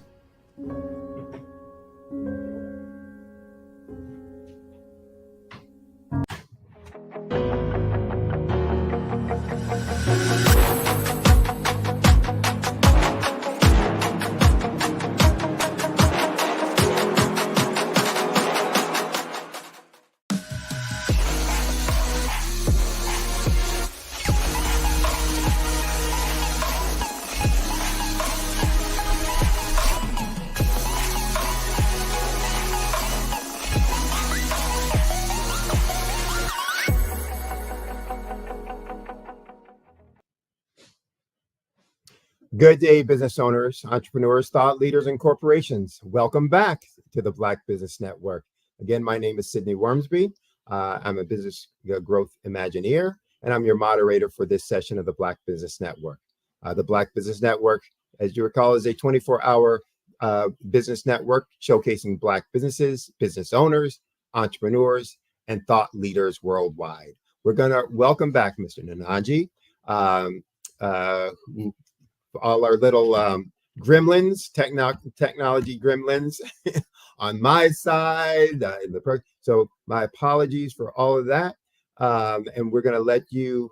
Good day, business owners, entrepreneurs, thought leaders, and corporations. Welcome back to the Black Business Network. Again, my name is Sidney Wormsby. I'm a business growth Imagineer, and I'm your moderator for this session of the Black Business Network. The Black Business Network, as you recall, is a 24-hour business network showcasing Black businesses, business owners, entrepreneurs, and thought leaders worldwide. We're going to welcome back Mr. Nanaji, who all our little gremlins, technology gremlins on my side. So my apologies for all of that. And we're going to let you,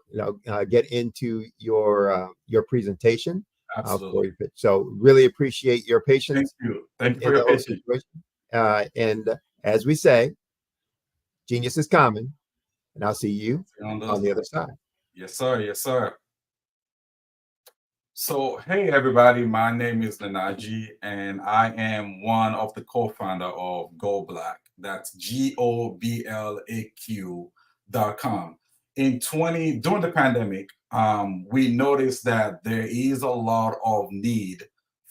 get into your presentation. Absolutely. So really appreciate your patience. Thank you. Thank you for your patience. And as we say, genius is common. And I'll see you on the other side. Yes, sir. Yes, sir. So, hey, everybody, my name is Nanaji, and I am one of the co-founder of Go Black. That's GOBLAQ.com. During the pandemic, we noticed that there is a lot of need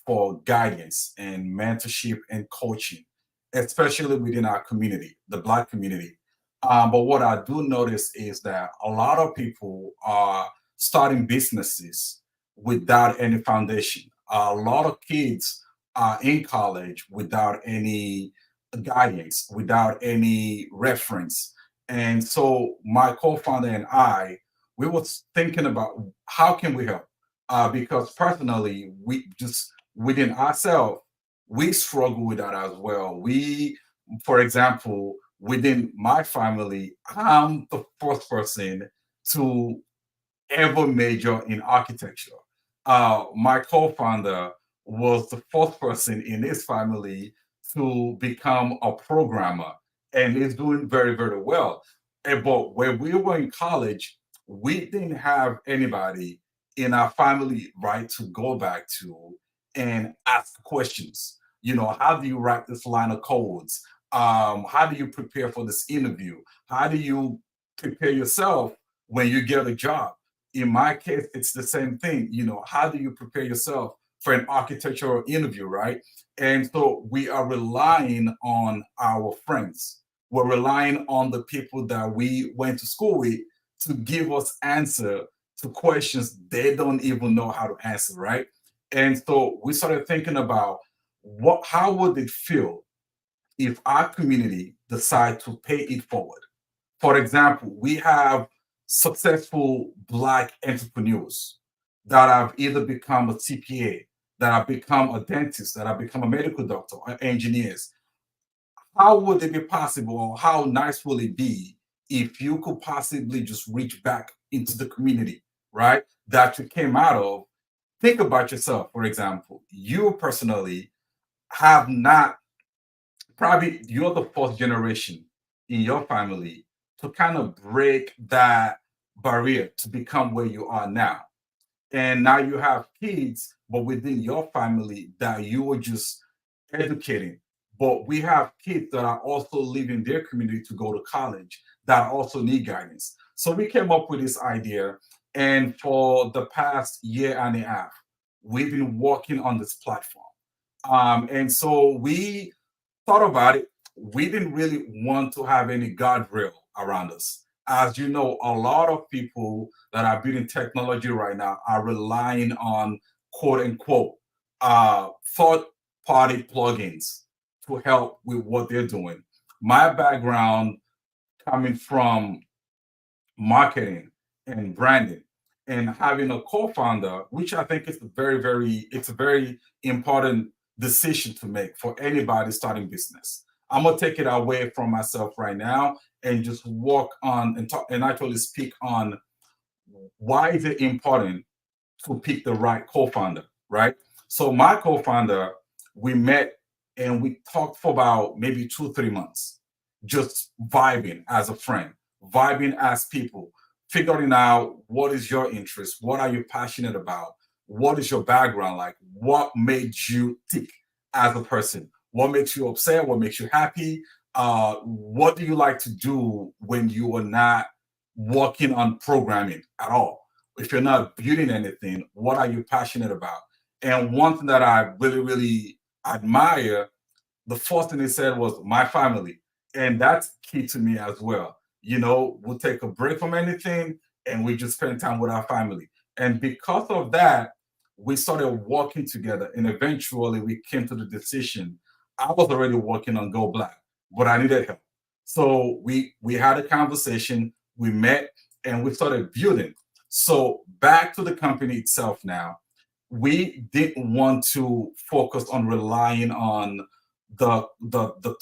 for guidance and mentorship and coaching, especially within our community, the Black community. But what I do notice is that a lot of people are starting businesses without any foundation. A lot of kids are in college without any guidance, without any reference. And so my co-founder and I, we was thinking about how can we help? Because personally, we just within ourselves, we struggle with that as well. For example, within my family, I'm the first person to ever major in architecture. My co-founder was the first person in his family to become a programmer, and is doing very, very well. But when we were in college, we didn't have anybody in our family, right, to go back to and ask questions. How do you write this line of codes? How do you prepare for this interview? How do you prepare yourself when you get a job? In my case, it's the same thing. How do you prepare yourself for an architectural interview, right? And so we are relying on our friends. We're relying on the people that we went to school with to give us answer to questions they don't even know how to answer, right? And so we started thinking about how would it feel if our community decide to pay it forward. For example, we have successful Black entrepreneurs that have either become a CPA, that have become a dentist, that have become a medical doctor, or engineers. How would it be possible, or how nice will it be if you could possibly just reach back into the community, right, that you came out of? Think about yourself, for example. You personally have not, probably you're the first generation in your family to kind of break that barrier to become where you are now. And now you have kids, but within your family that you were just educating. But we have kids that are also leaving their community to go to college that also need guidance. So we came up with this idea. And for the past year and a half, we've been working on this platform. And so we thought about it. We didn't really want to have any guardrail around us. As you know, a lot of people that are building technology right now are relying on quote unquote third party plugins to help with what they're doing. My background coming from marketing and branding, and having a co-founder, which I think is it's a very important decision to make for anybody starting business. I'm gonna take it away from myself right now and just walk on and talk and actually speak on why is it important to pick the right co-founder, right? So my co-founder, we met and we talked for about maybe 2-3 months, just vibing as a friend, vibing as people, figuring out what is your interest, what are you passionate about, what is your background like, what made you tick as a person, what makes you upset, what makes you happy, what do you like to do when you are not working on programming at all? If you're not building anything, what are you passionate about? And one thing that I really, really admire, the first thing he said was my family. And that's key to me as well. We'll take a break from anything and we just spend time with our family. And because of that, we started working together. And eventually we came to the decision. I was already working on Go Black, but I needed help. So we had a conversation, we met, and we started building. So back to the company itself now, we didn't want to focus on relying on the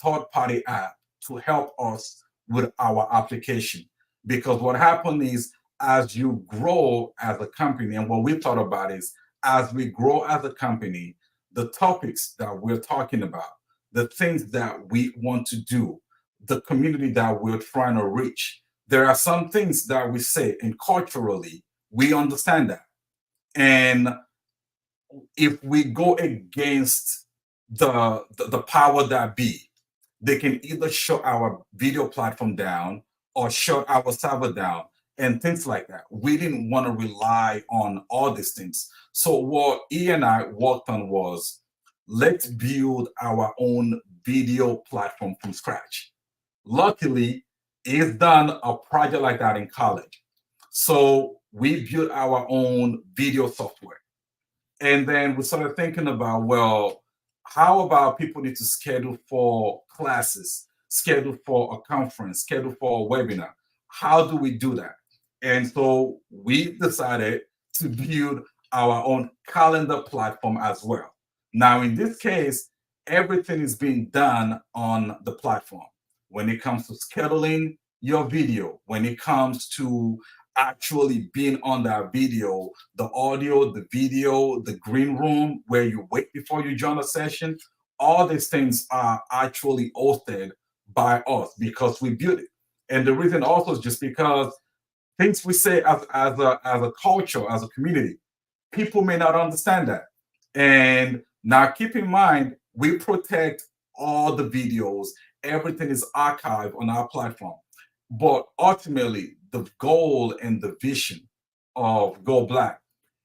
third party app to help us with our application. Because what happened is, as you grow as a company, and what we thought about is, as we grow as a company, the topics that we're talking about, the things that we want to do, the community that we're trying to reach, there are some things that we say, and culturally, we understand that. And if we go against the power that be, they can either shut our video platform down or shut our server down. and things like that. We didn't want to rely on all these things. So what E and I worked on was, let's build our own video platform from scratch. Luckily, he's done a project like that in college. So we built our own video software. And then we started thinking about, well, how about people need to schedule for classes, schedule for a conference, schedule for a webinar? How do we do that? And so we decided to build our own calendar platform as well. Now, in this case, everything is being done on the platform. When it comes to scheduling your video, when it comes to actually being on that video, the audio, the video, the green room where you wait before you join a session, all these things are actually hosted by us because we built it. And the reason also is just because things we say as a culture, as a community, people may not understand that. And now keep in mind, we protect all the videos, everything is archived on our platform. But ultimately, the goal and the vision of Go Black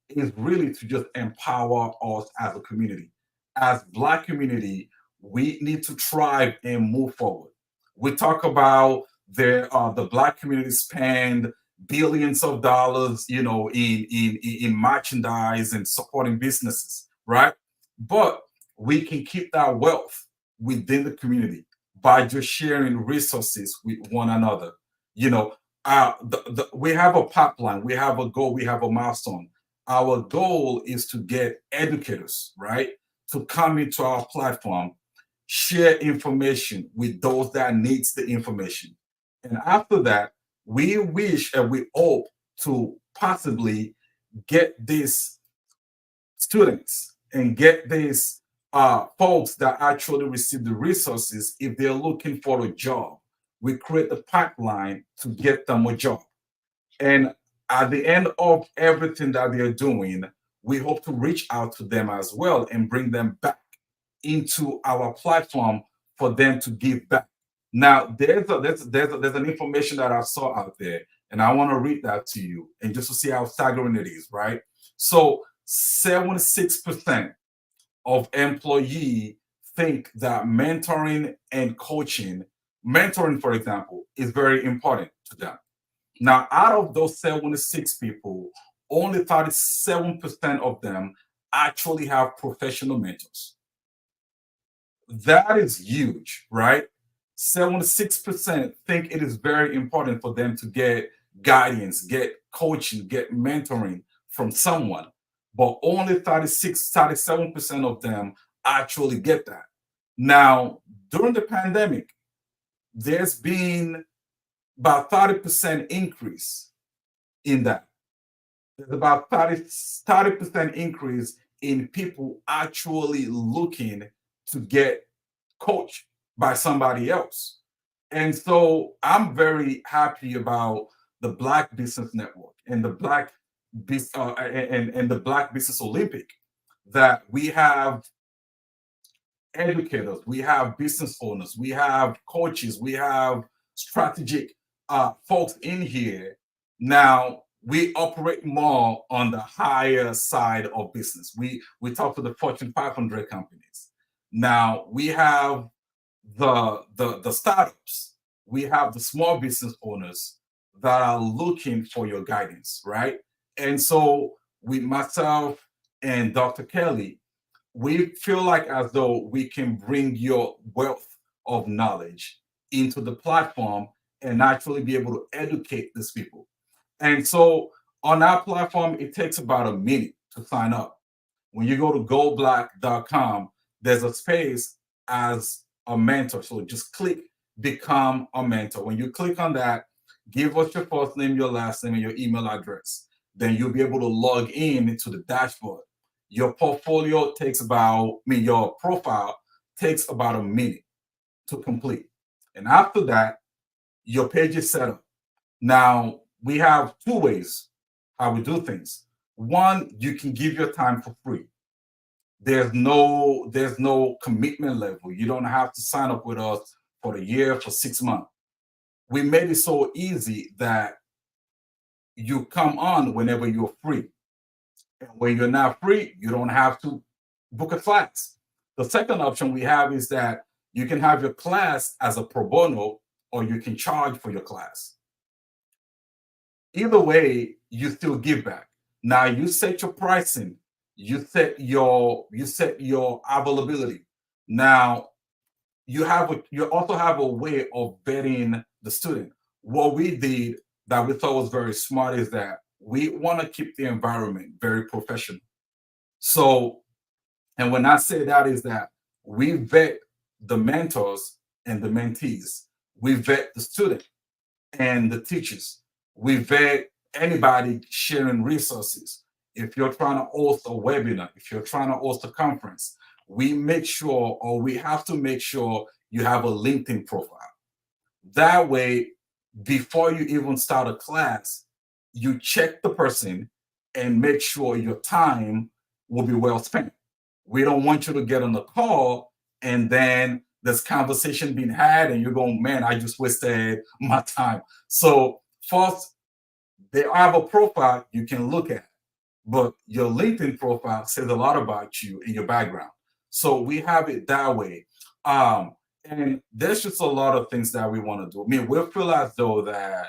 is really to just empower us as a community. As Black community, we need to thrive and move forward. We talk about the Black community spend billions of dollars, in merchandise and supporting businesses, right? But we can keep that wealth within the community by just sharing resources with one another. We have a pipeline, we have a goal, we have a milestone. Our goal is to get educators, right, to come into our platform, share information with those that needs the information. And after that, we wish and we hope to possibly get these students and get these folks that actually receive the resources if they're looking for a job. We create the pipeline to get them a job. And at the end of everything that they're doing, we hope to reach out to them as well and bring them back into our platform for them to give back. Now, there's an information that I saw out there, and I want to read that to you, and just to see how staggering it is, right? So 76% of employees think that mentoring and coaching, mentoring, for example, is very important to them. Now, out of those 76 people, only 37% of them actually have professional mentors. That is huge, right? 76% think it is very important for them to get guidance, get coaching, get mentoring from someone. But only 37% of them actually get that. Now, during the pandemic, there's been about 30% increase in that. There's about 30% increase in people actually looking to get coached by somebody else. And so I'm very happy about the Black Business Network and the Black and the Black Business Olympic, that we have educators, we have business owners, we have coaches, we have strategic folks in here. Now we operate more on the higher side of business. We talk to the Fortune 500 companies. Now we have the startups, we have the small business owners that are looking for your guidance, right? And so with myself and Dr. Kelly, we feel like as though we can bring your wealth of knowledge into the platform and actually be able to educate these people. And so on our platform, it takes about a minute to sign up. When you go to goblack.com, there's a space as a mentor. So just click become a mentor. When you click on that, give us your first name, your last name, and your email address. Then you'll be able to log in into the dashboard. Your portfolio takes your profile takes about a minute to complete. And after that, your page is set up. Now, we have two ways how we do things. One, you can give your time for free. There's no commitment level. You don't have to sign up with us for a year, for 6 months. We made it so easy that you come on whenever you're free. And when you're not free, you don't have to book a class. The second option we have is that you can have your class as a pro bono, or you can charge for your class. Either way, you still give back. Now you set your pricing, you set your availability. Now you also have a way of vetting the student. What we did that we thought was very smart is that we want to keep the environment very professional. So, and when I say that is that we vet the mentors and the mentees, we vet the student and the teachers, we vet anybody sharing resources. If you're trying to host a webinar, if you're trying to host a conference, we make sure, or we have to make sure, you have a LinkedIn profile. That way, before you even start a class, you check the person and make sure your time will be well spent. We don't want you to get on the call and then there's conversation being had and you're going, man, I just wasted my time. So first, they have a profile you can look at, but your LinkedIn profile says a lot about you and your background. So we have it that way. And there's just a lot of things that we want to do. I mean, we feel as though that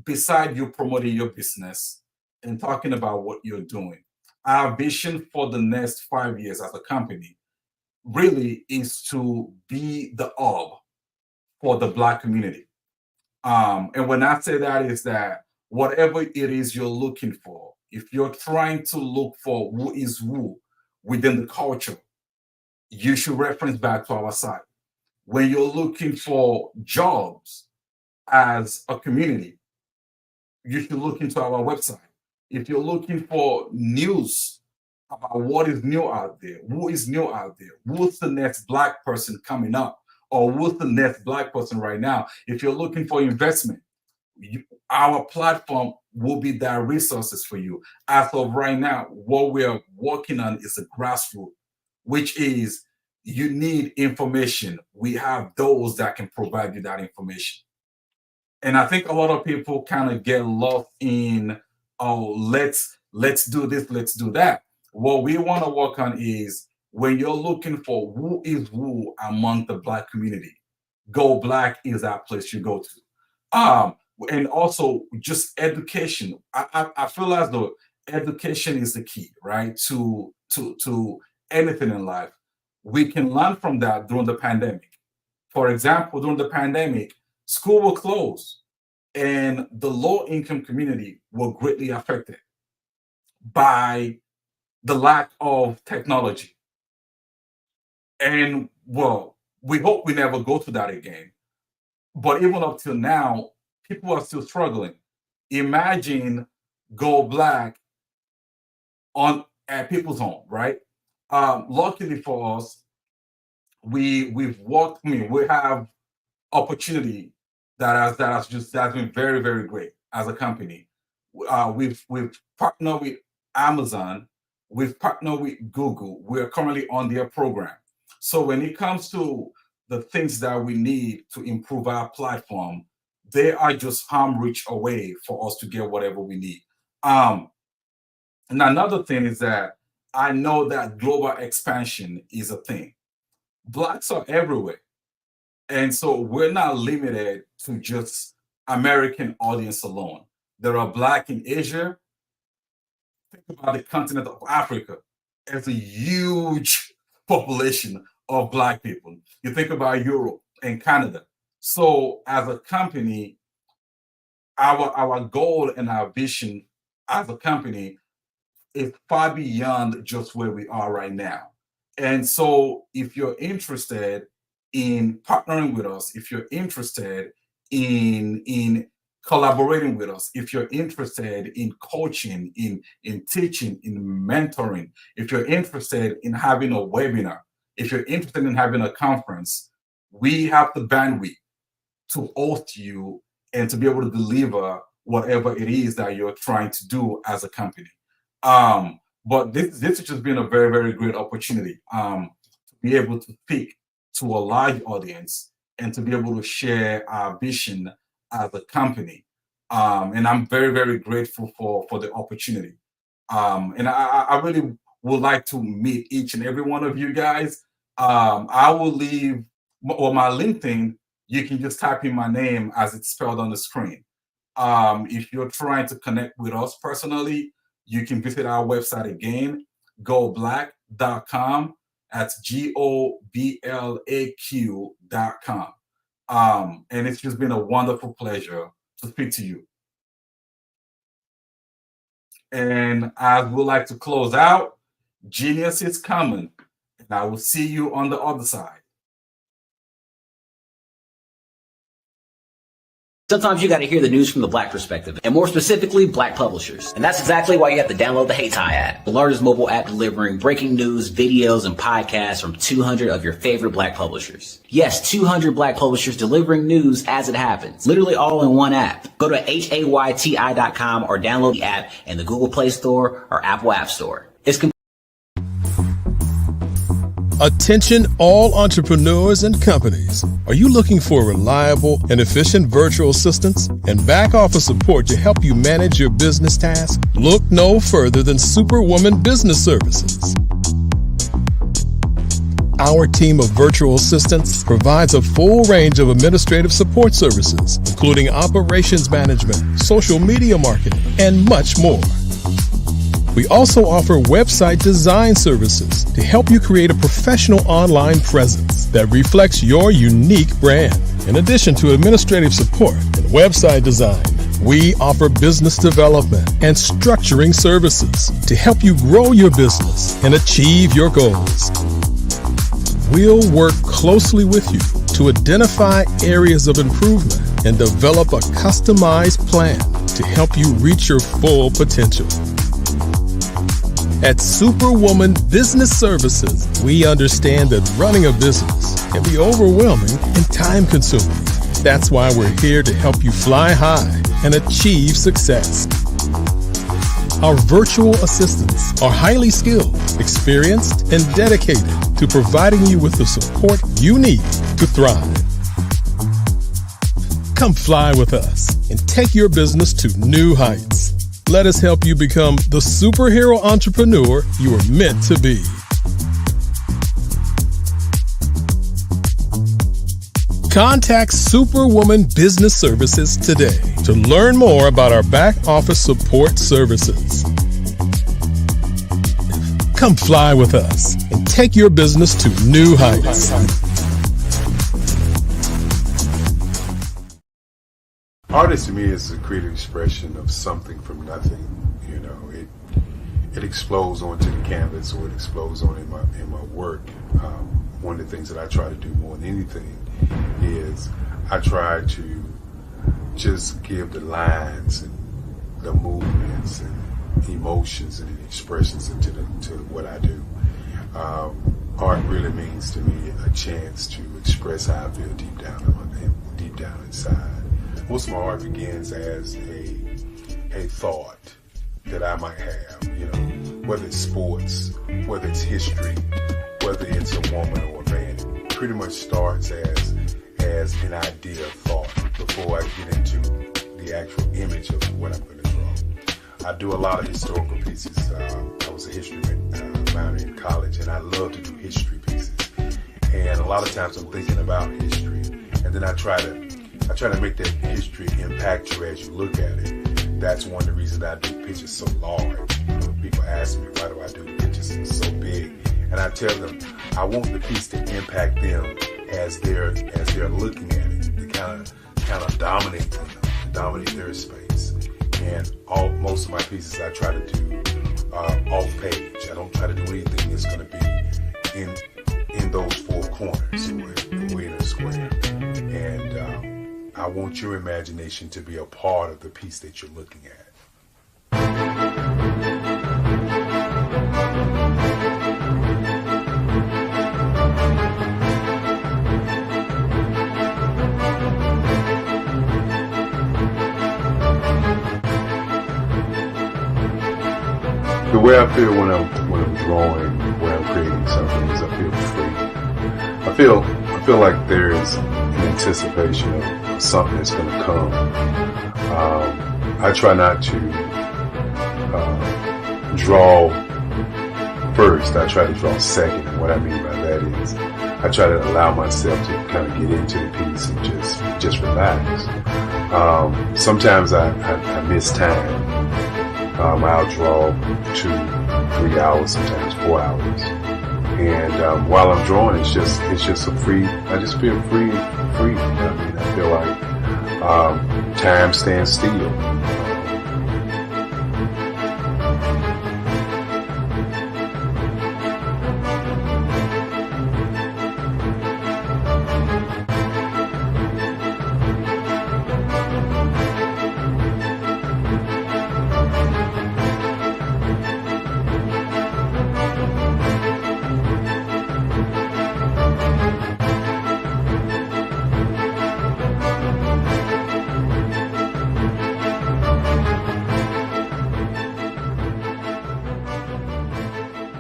beside you promoting your business and talking about what you're doing, our vision for the next 5 years as a company really is to be the hub for the Black community. And when I say that is that whatever it is you're looking for, if you're trying to look for who is who within the culture, you should reference back to our site. When you're looking for jobs as a community, you should look into our website. If you're looking for news about what is new out there, who is new out there, who's the next Black person coming up, or who's the next Black person right now, if you're looking for investment, our platform will be that resources for you. As of right now, what we're working on is a grassroots, which is you need information. We have those that can provide you that information. And I think a lot of people kind of get lost in, oh, let's do this, let's do that. What we want to work on is when you're looking for who is who among the Black community, Go Black is that place you go to. And also just education. I feel as though education is the key, right? To anything in life. We can learn from that during the pandemic. For example, during the pandemic, school will close and the low income community were greatly affected by the lack of technology. And well, we hope we never go through that again. But even up till now, people are still struggling. Imagine Go Black at people's home, right? Luckily for us, we've worked. I mean, we have opportunity that's been very, very great as a company. We've partnered with Amazon, we've partnered with Google. We're currently on their program. So when it comes to the things that we need to improve our platform, they are just arm reach away for us to get whatever we need. And another thing is that I know that global expansion is a thing. Blacks are everywhere. And so we're not limited to just American audience alone. There are Black in Asia. Think about the continent of Africa. There's a huge population of Black people. You think about Europe and Canada. So as a company, our goal and our vision as a company is far beyond just where we are right now. And so if you're interested in partnering with us, if you're interested in collaborating with us, if you're interested in coaching, in teaching, in mentoring, if you're interested in having a webinar, if you're interested in having a conference, we have the bandwidth to host you and to be able to deliver whatever it is that you're trying to do as a company. But this has just been a very, very great opportunity to be able to speak to a large audience and to be able to share our vision as a company. And I'm very, very grateful for the opportunity. And I really would like to meet each and every one of you guys. I will leave, or my LinkedIn, you can just type in my name as it's spelled on the screen. If you're trying to connect with us personally, you can visit our website again, goblack.com. That's GOBLAQ.com. And it's just been a wonderful pleasure to speak to you. And I would like to close out. Genius is coming, and I will see you on the other side. Sometimes you got to hear the news from the Black perspective, and more specifically, Black publishers. And that's exactly why you have to download the Hey Tie app, the largest mobile app delivering breaking news, videos, and podcasts from 200 of your favorite Black publishers. Yes, 200 Black publishers delivering news as it happens, literally all in one app. Go to HAYTI.com or download the app in the Google Play Store or Apple App Store. Attention all entrepreneurs and companies. Are you looking for reliable and efficient virtual assistants and back office support to help you manage your business tasks? Look no further than Superwoman Business Services. Our team of virtual assistants provides a full range of administrative support services, including operations management, social media marketing, and much more. We also offer website design services to help you create a professional online presence that reflects your unique brand. In addition to administrative support and website design, we offer business development and structuring services to help you grow your business and achieve your goals. We'll work closely with you to identify areas of improvement and develop a customized plan to help you reach your full potential. At Superwoman Business Services, we understand that running a business can be overwhelming and time-consuming. That's why we're here to help you fly high and achieve success. Our virtual assistants are highly skilled, experienced, and dedicated to providing you with the support you need to thrive. Come fly with us and take your business to new heights. Let us help you become the superhero entrepreneur you are meant to be. Contact Superwoman Business Services today to learn more about our back office support services. Come fly with us and take your business to new heights. Artist to me is a creative expression of something from nothing. You know, it explodes onto the canvas, or it explodes on in my work. One of the things that I try to do more than anything is I try to just give the lines and the movements and emotions and expressions into to what I do. Art really means to me a chance to express how I feel deep down inside. Most of my art begins as a thought that I might have, you know, whether it's sports, whether it's history, whether it's a woman or a man. It pretty much starts as an idea of thought before I get into the actual image of what I'm going to draw. I do a lot of historical pieces. I was a history minor in college, and I love to do history pieces. And a lot of times I'm thinking about history, and then I try to make that history impact you as you look at it. That's one of the reasons I do pictures so large. People ask me, why do I do pictures so big? And I tell them, I want the piece to impact them as they're looking at it, to kind of dominate them, dominate their space. And most of my pieces I try to do off page. I don't try to do anything that's going to be in those four corners or in a square. And I want your imagination to be a part of the piece that you're looking at. The way I feel when I'm drawing, when I'm creating something, is I feel free. I feel like there is an anticipation of something that's going to come I try not to draw first. I try to draw second. And what I mean by that is I try to allow myself to kind of get into the piece and just relax. Sometimes I miss time. I'll draw 2-3 hours, sometimes 4 hours. And while I'm drawing, it's just a free. I just feel free. I mean, I feel like time stands still.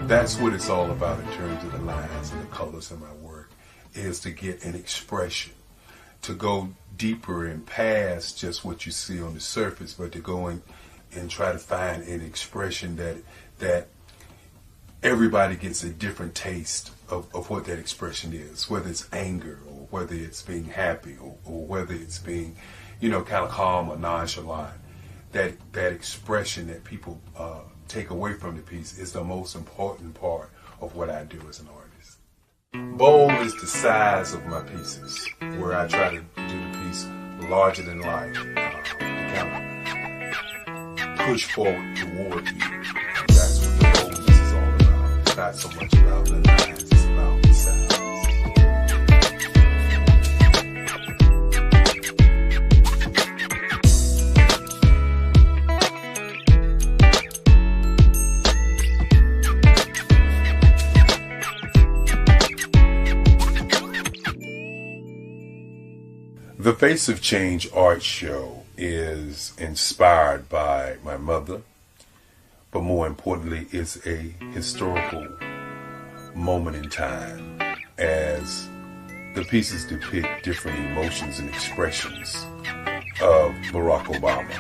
That's what it's all about in terms of the lines and the colors in my work, is to get an expression, to go deeper and past just what you see on the surface, but to go in and try to find an expression that everybody gets a different taste of what that expression is, whether it's anger or whether it's being happy or whether it's being, kind of calm or nonchalant. That expression that people take away from the piece is the most important part of what I do as an artist. Bold is the size of my pieces, where I try to do the piece larger than life, to kind of push forward toward you. That's what the boldness is all about. It's not so much about the lines, it's about the size. The Face of Change art show is inspired by my mother, but more importantly, it's a historical moment in time as the pieces depict different emotions and expressions of Barack Obama.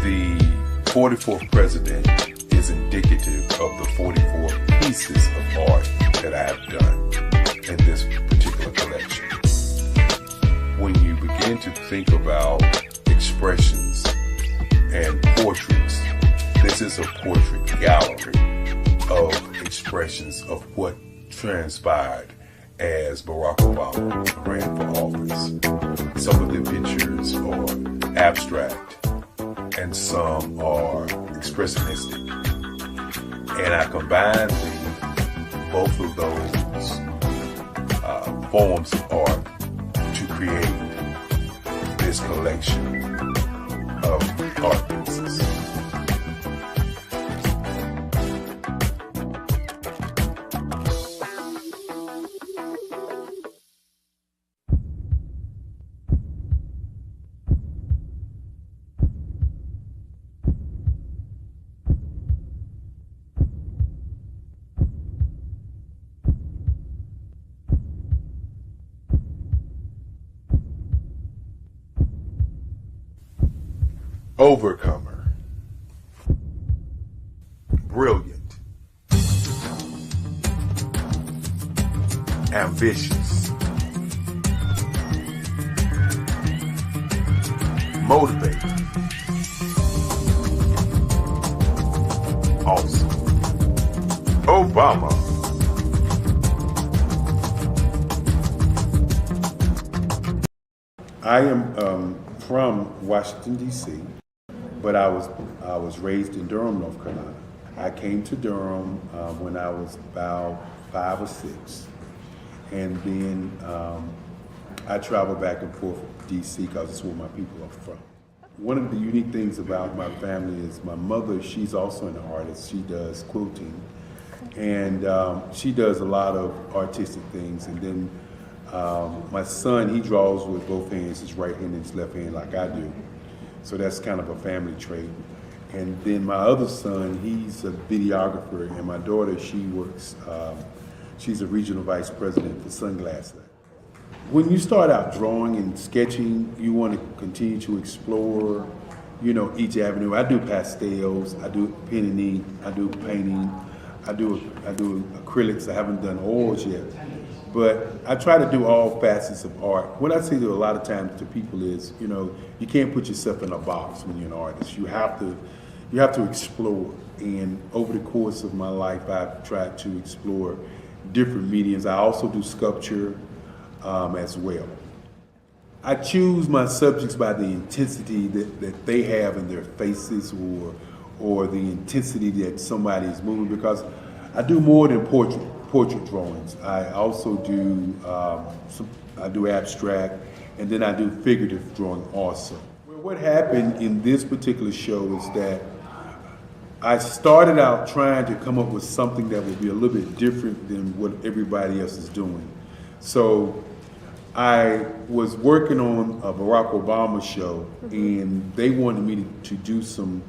The 44th president is indicative of the 44 pieces of art that I have done in this particular collection. When you begin to think about expressions and portraits, this is a portrait gallery of expressions of what transpired as Barack Obama ran for office. Some of the pictures are abstract and some are expressionistic. And I combine both of those forms of art to create this collection of art pieces. Overcomer, brilliant, ambitious, motivated, awesome. Obama. I am from Washington, D.C., but I was raised in Durham, North Carolina. I came to Durham when I was about 5 or 6, and then I traveled back and forth to D.C. because it's where my people are from. One of the unique things about my family is my mother, she's also an artist. She does quilting, and she does a lot of artistic things. And then my son, he draws with both hands, his right hand and his left hand like I do. So that's kind of a family trait. And then my other son, he's a videographer, and my daughter, she works, she's a regional vice president for Sunglass Lab. when you start out drawing and sketching, you want to continue to explore, each avenue. I do pastels, I do pen and ink, I do painting, I do acrylics. I haven't done oils yet, but I try to do all facets of art. What I say to a lot of times to people is, you can't put yourself in a box when you're an artist. You have to explore. And over the course of my life, I've tried to explore different mediums. I also do sculpture as well. I choose my subjects by the intensity that they have in their faces, or the intensity that somebody is moving, because I do more than portrait drawings. I also do I do abstract, and then I do figurative drawing also. Well, what happened in this particular show is that I started out trying to come up with something that would be a little bit different than what everybody else is doing. So I was working on a Barack Obama show, and they wanted me to do some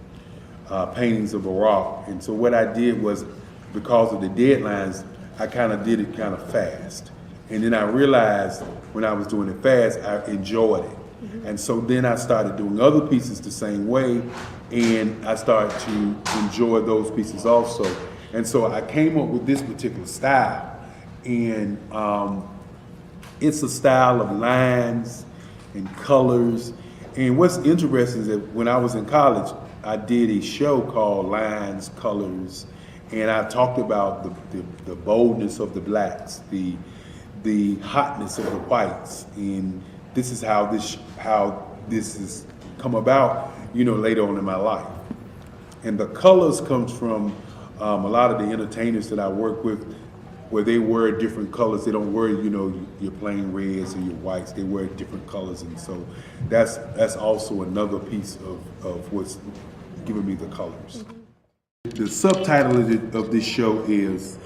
paintings of Barack. And so what I did was, because of the deadlines, I kind of did it kind of fast. And then I realized when I was doing it fast, I enjoyed it. And so then I started doing other pieces the same way, and I started to enjoy those pieces also. And so I came up with this particular style, and it's a style of lines and colors. And what's interesting is that when I was in college, I did a show called Lines, Colors, and I talked about the boldness of the blacks, the hotness of the whites, and this is how this has come about, later on in my life. And the colors comes from a lot of the entertainers that I work with, where they wear different colors. They don't wear, your plain reds or your whites. They wear different colors, and so that's also another piece of what's giving me the colors. The subtitle of this show is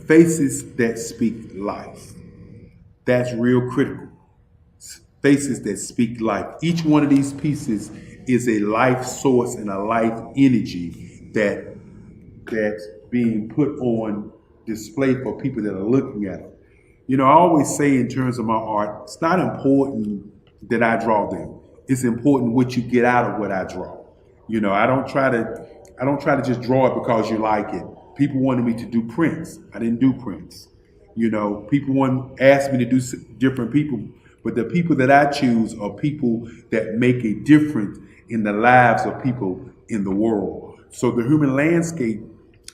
Faces That Speak Life. That's real critical. Faces that speak life. Each one of these pieces is a life source and a life energy that's being put on display for people that are looking at them. I always say in terms of my art, it's not important that I draw them. It's important what you get out of what I draw. I don't try to just draw it because you like it. People wanted me to do prints. I didn't do prints. People asked me to do different people, but the people that I choose are people that make a difference in the lives of people in the world. So the human landscape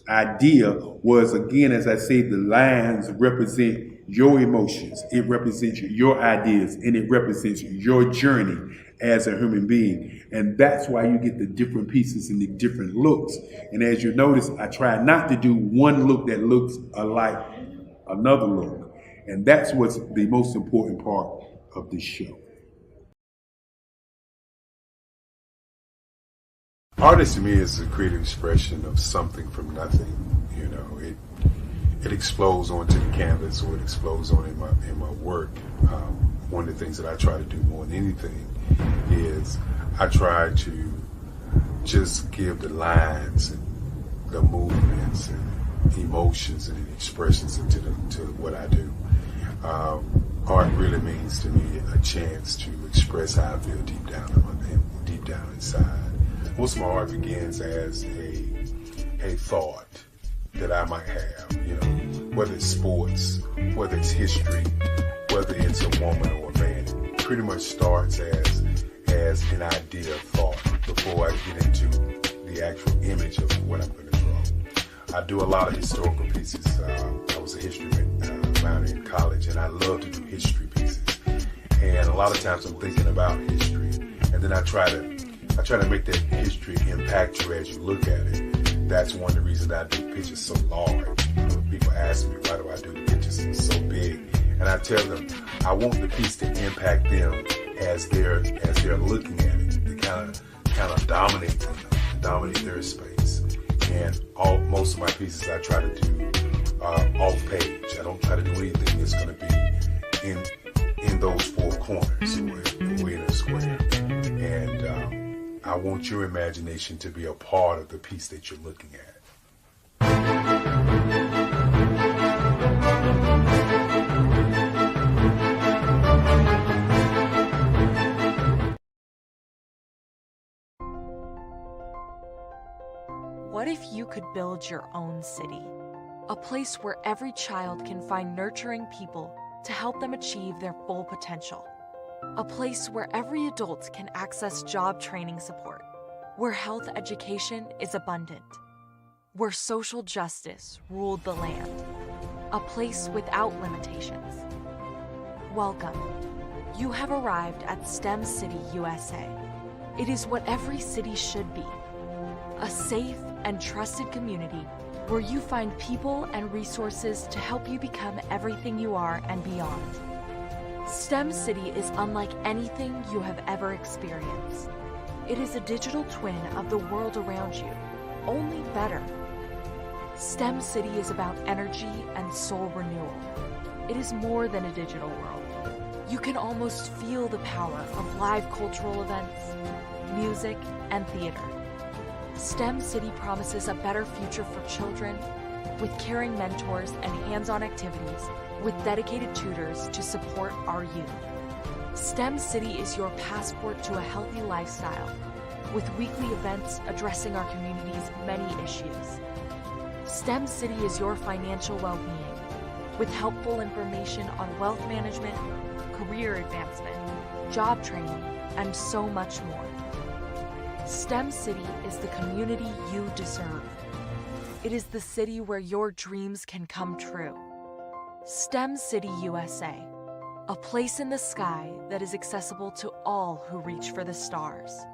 idea was, again, as I say, the lines represent your emotions, it represents your ideas, and it represents your journey as a human being. And that's why you get the different pieces and the different looks. And as you notice, I try not to do one look that looks alike another look. And that's what's the most important part of this show. Artist to me is a creative expression of something from nothing. It explodes onto the canvas, or it explodes on in my work. One of the things that I try to do more than anything is I try to just give the lines and the movements and emotions and expressions into what I do. Art really means to me a chance to express how I feel deep down inside. Most of my art begins as a thought that I might have, whether it's sports, whether it's history, whether it's a woman or a man. It pretty much starts as an idea of thought before I get into the actual image of what I'm going to draw. I do a lot of historical pieces. I was a history minor in college, and I love to do history pieces. And a lot of times I'm thinking about history, and then I try to make that history impact you as you look at it. That's one of the reasons I do pictures so large. People ask me, why do I do the pictures so big? And I tell them, I want the piece to impact them as they're looking at it. To kind of dominate them, dominate their space. And most of my pieces I try to do off page. I don't try to do anything that's going to be in those four corners or in a square. And I want your imagination to be a part of the piece that you're looking at. could build your own city. A place where every child can find nurturing people to help them achieve their full potential. A place where every adult can access job training support. Where health education is abundant. Where social justice ruled the land. A place without limitations. Welcome. You have arrived at STEM City USA. It is what every city should be. A safe and trusted community where you find people and resources to help you become everything you are and beyond. STEM City is unlike anything you have ever experienced. It is a digital twin of the world around you, only better. STEM City is about energy and soul renewal. It is more than a digital world. You can almost feel the power of live cultural events, music, and theater. STEM City promises a better future for children with caring mentors and hands-on activities with dedicated tutors to support our youth. STEM City is your passport to a healthy lifestyle with weekly events addressing our community's many issues. STEM City is your financial well-being with helpful information on wealth management, career advancement, job training, and so much more. STEM City is the community you deserve. It is the city where your dreams can come true. STEM City USA, a place in the sky that is accessible to all who reach for the stars.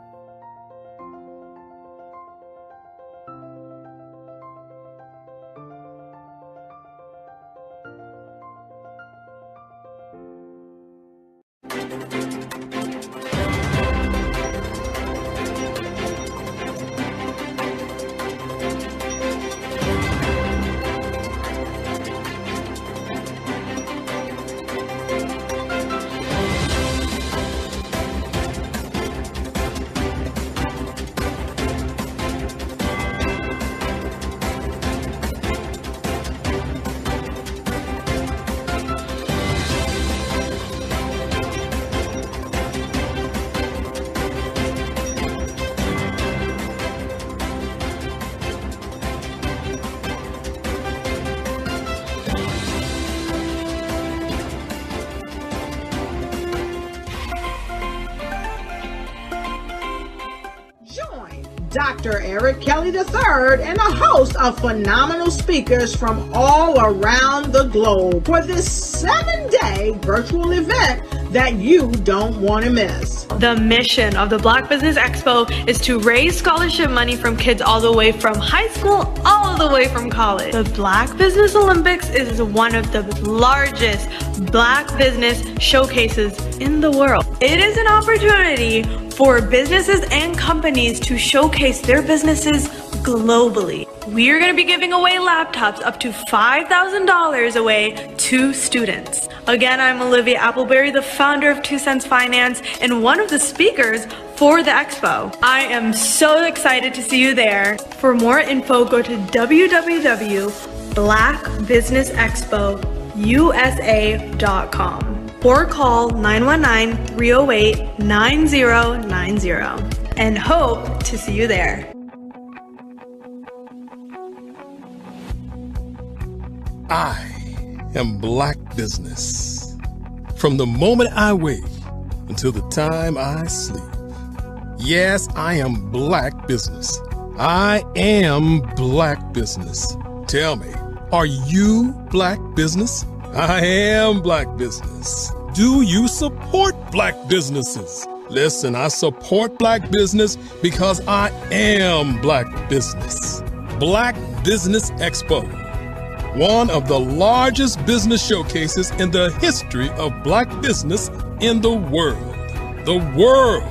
Dr. Eric Kelly III and a host of phenomenal speakers from all around the globe for this 7-day virtual event that you don't want to miss. The mission of the Black Business Expo is to raise scholarship money from kids all the way from high school, all the way from college. The Black Business Olympics is one of the largest Black business showcases in the world. It is an opportunity for businesses and companies to showcase their businesses globally. We are going to be giving away laptops up to $5,000 away to students. Again, I'm Olivia Appleberry, the founder of 2 Cents Finance and one of the speakers for the expo. I am so excited to see you there. For more info, go to www.blackbusinessexpousa.com or call 919-308-9090 and hope to see you there. I am Black Business. From the moment I wake until the time I sleep. Yes, I am Black Business. I am Black Business. Tell me, are you Black Business? I am Black Business. Do you support Black businesses? Listen, I support Black business because I am Black Business. Black Business Expo, one of the largest business showcases in the history of Black business in the world. The world!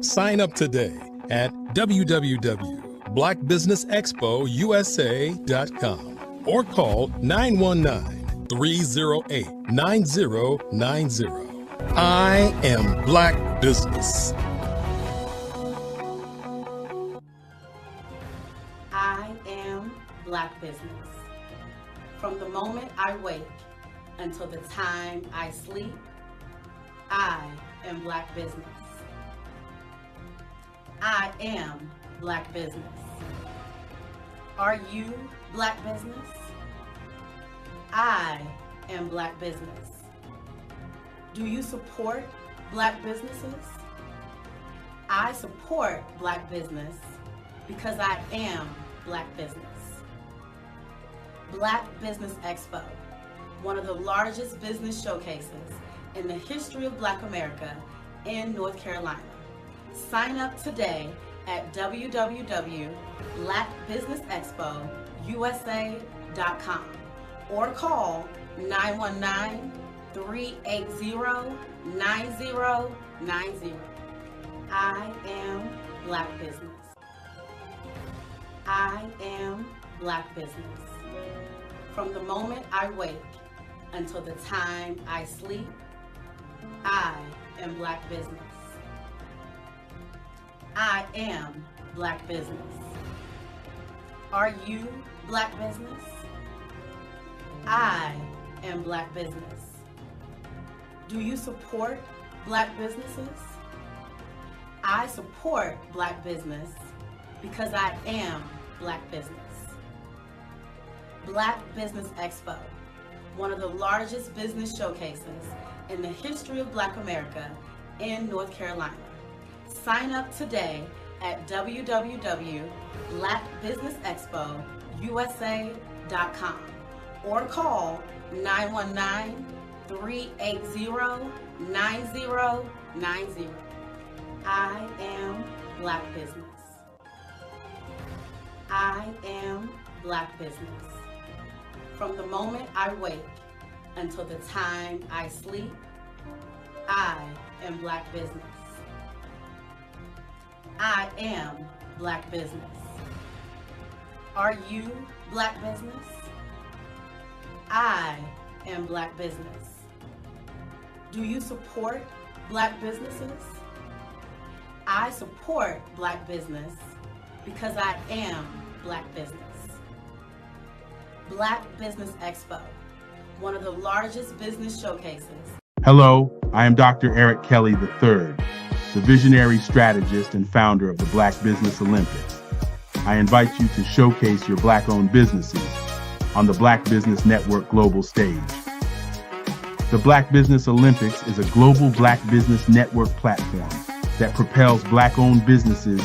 Sign up today at www.blackbusinessexpousa.com or call 919-308-9090. I am Black Business. I am Black Business. From the moment I wake until the time I sleep, I am Black Business. I am Black Business. Are you Black business? I am Black business. Do you support Black businesses? I support Black business because I am Black business. Black Business Expo, one of the largest business showcases in the history of Black America in North Carolina. Sign up today at www.blackbusinessexpousa.com or call 919-380-9090. I am Black business. I am Black business. From the moment I wake until the time I sleep, I am Black business. I am Black business. Are you Black business? I am Black business. Do you support Black businesses? I support Black business because I am Black business. Black Business Expo, one of the largest business showcases in the history of Black America in North Carolina. Sign up today at www.blackbusinessexpousa.com or call 919-380-9090. I am Black business. I am Black business. From the moment I wake until the time I sleep, I am Black business. I am Black business. Are you Black business? I am Black business. Do you support Black businesses? I support Black business because I am Black business. Black Business Expo, one of the largest business showcases. Hello, I am Dr. Eric Kelly III, the visionary strategist and founder of the Black Business Olympics. I invite you to showcase your Black-owned businesses on the Black Business Network global stage. The Black Business Olympics is a global Black Business Network platform that propels Black-owned businesses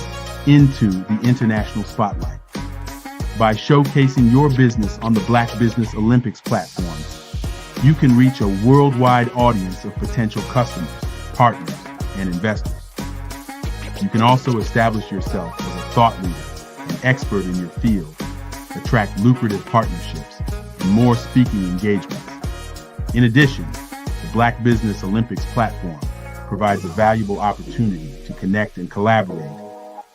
into the international spotlight. By showcasing your business on the Black Business Olympics platform, you can reach a worldwide audience of potential customers, partners, and investors. You can also establish yourself as a thought leader, an expert in your field, attract lucrative partnerships, and more speaking engagements. In addition, the Black Business Olympics platform provides a valuable opportunity to connect and collaborate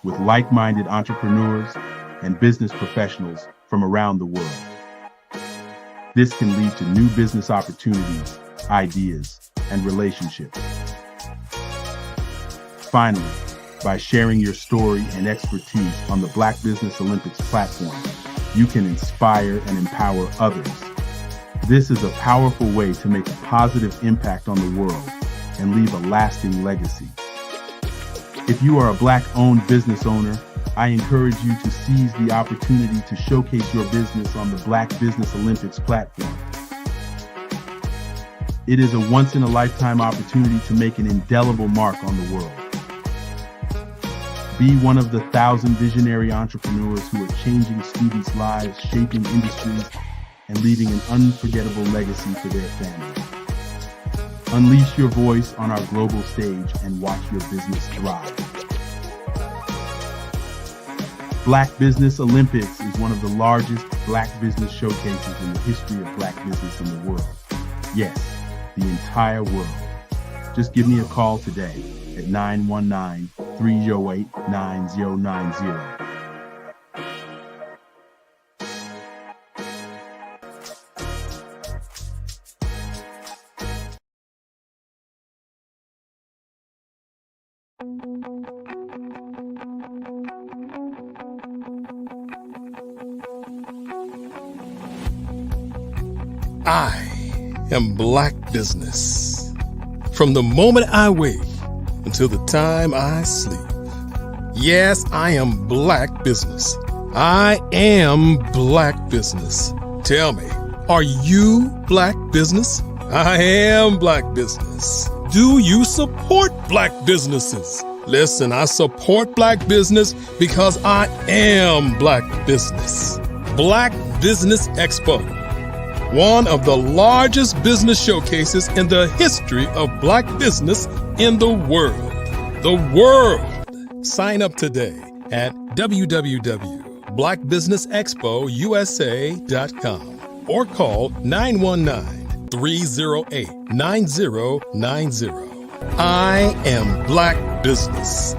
with like-minded entrepreneurs and business professionals from around the world. This can lead to new business opportunities, ideas, and relationships. Finally, by sharing your story and expertise on the Black Business Olympics platform, you can inspire and empower others. This is a powerful way to make a positive impact on the world and leave a lasting legacy. If you are a Black-owned business owner, I encourage you to seize the opportunity to showcase your business on the Black Business Olympics platform. It is a once-in-a-lifetime opportunity to make an indelible mark on the world. Be one of the 1,000 visionary entrepreneurs who are changing students' lives, shaping industries, and leaving an unforgettable legacy for their families. Unleash your voice on our global stage and watch your business thrive. Black Business Olympics is one of the largest Black business showcases in the history of Black business in the world. Yes, the entire world. Just give me a call today at 919-308-9090. I am Black business. From the moment I wake until the time I sleep. Yes, I am Black business. I am Black Business. Tell me, are you Black Business? I am Black Business. Do you support Black businesses? Listen, I support Black business because I am Black Business. Black Business Expo, one of the largest business showcases in the history of Black business in the world. The world! Sign up today at www.blackbusinessexpousa.com or call 919-308-9090. I am Black Business.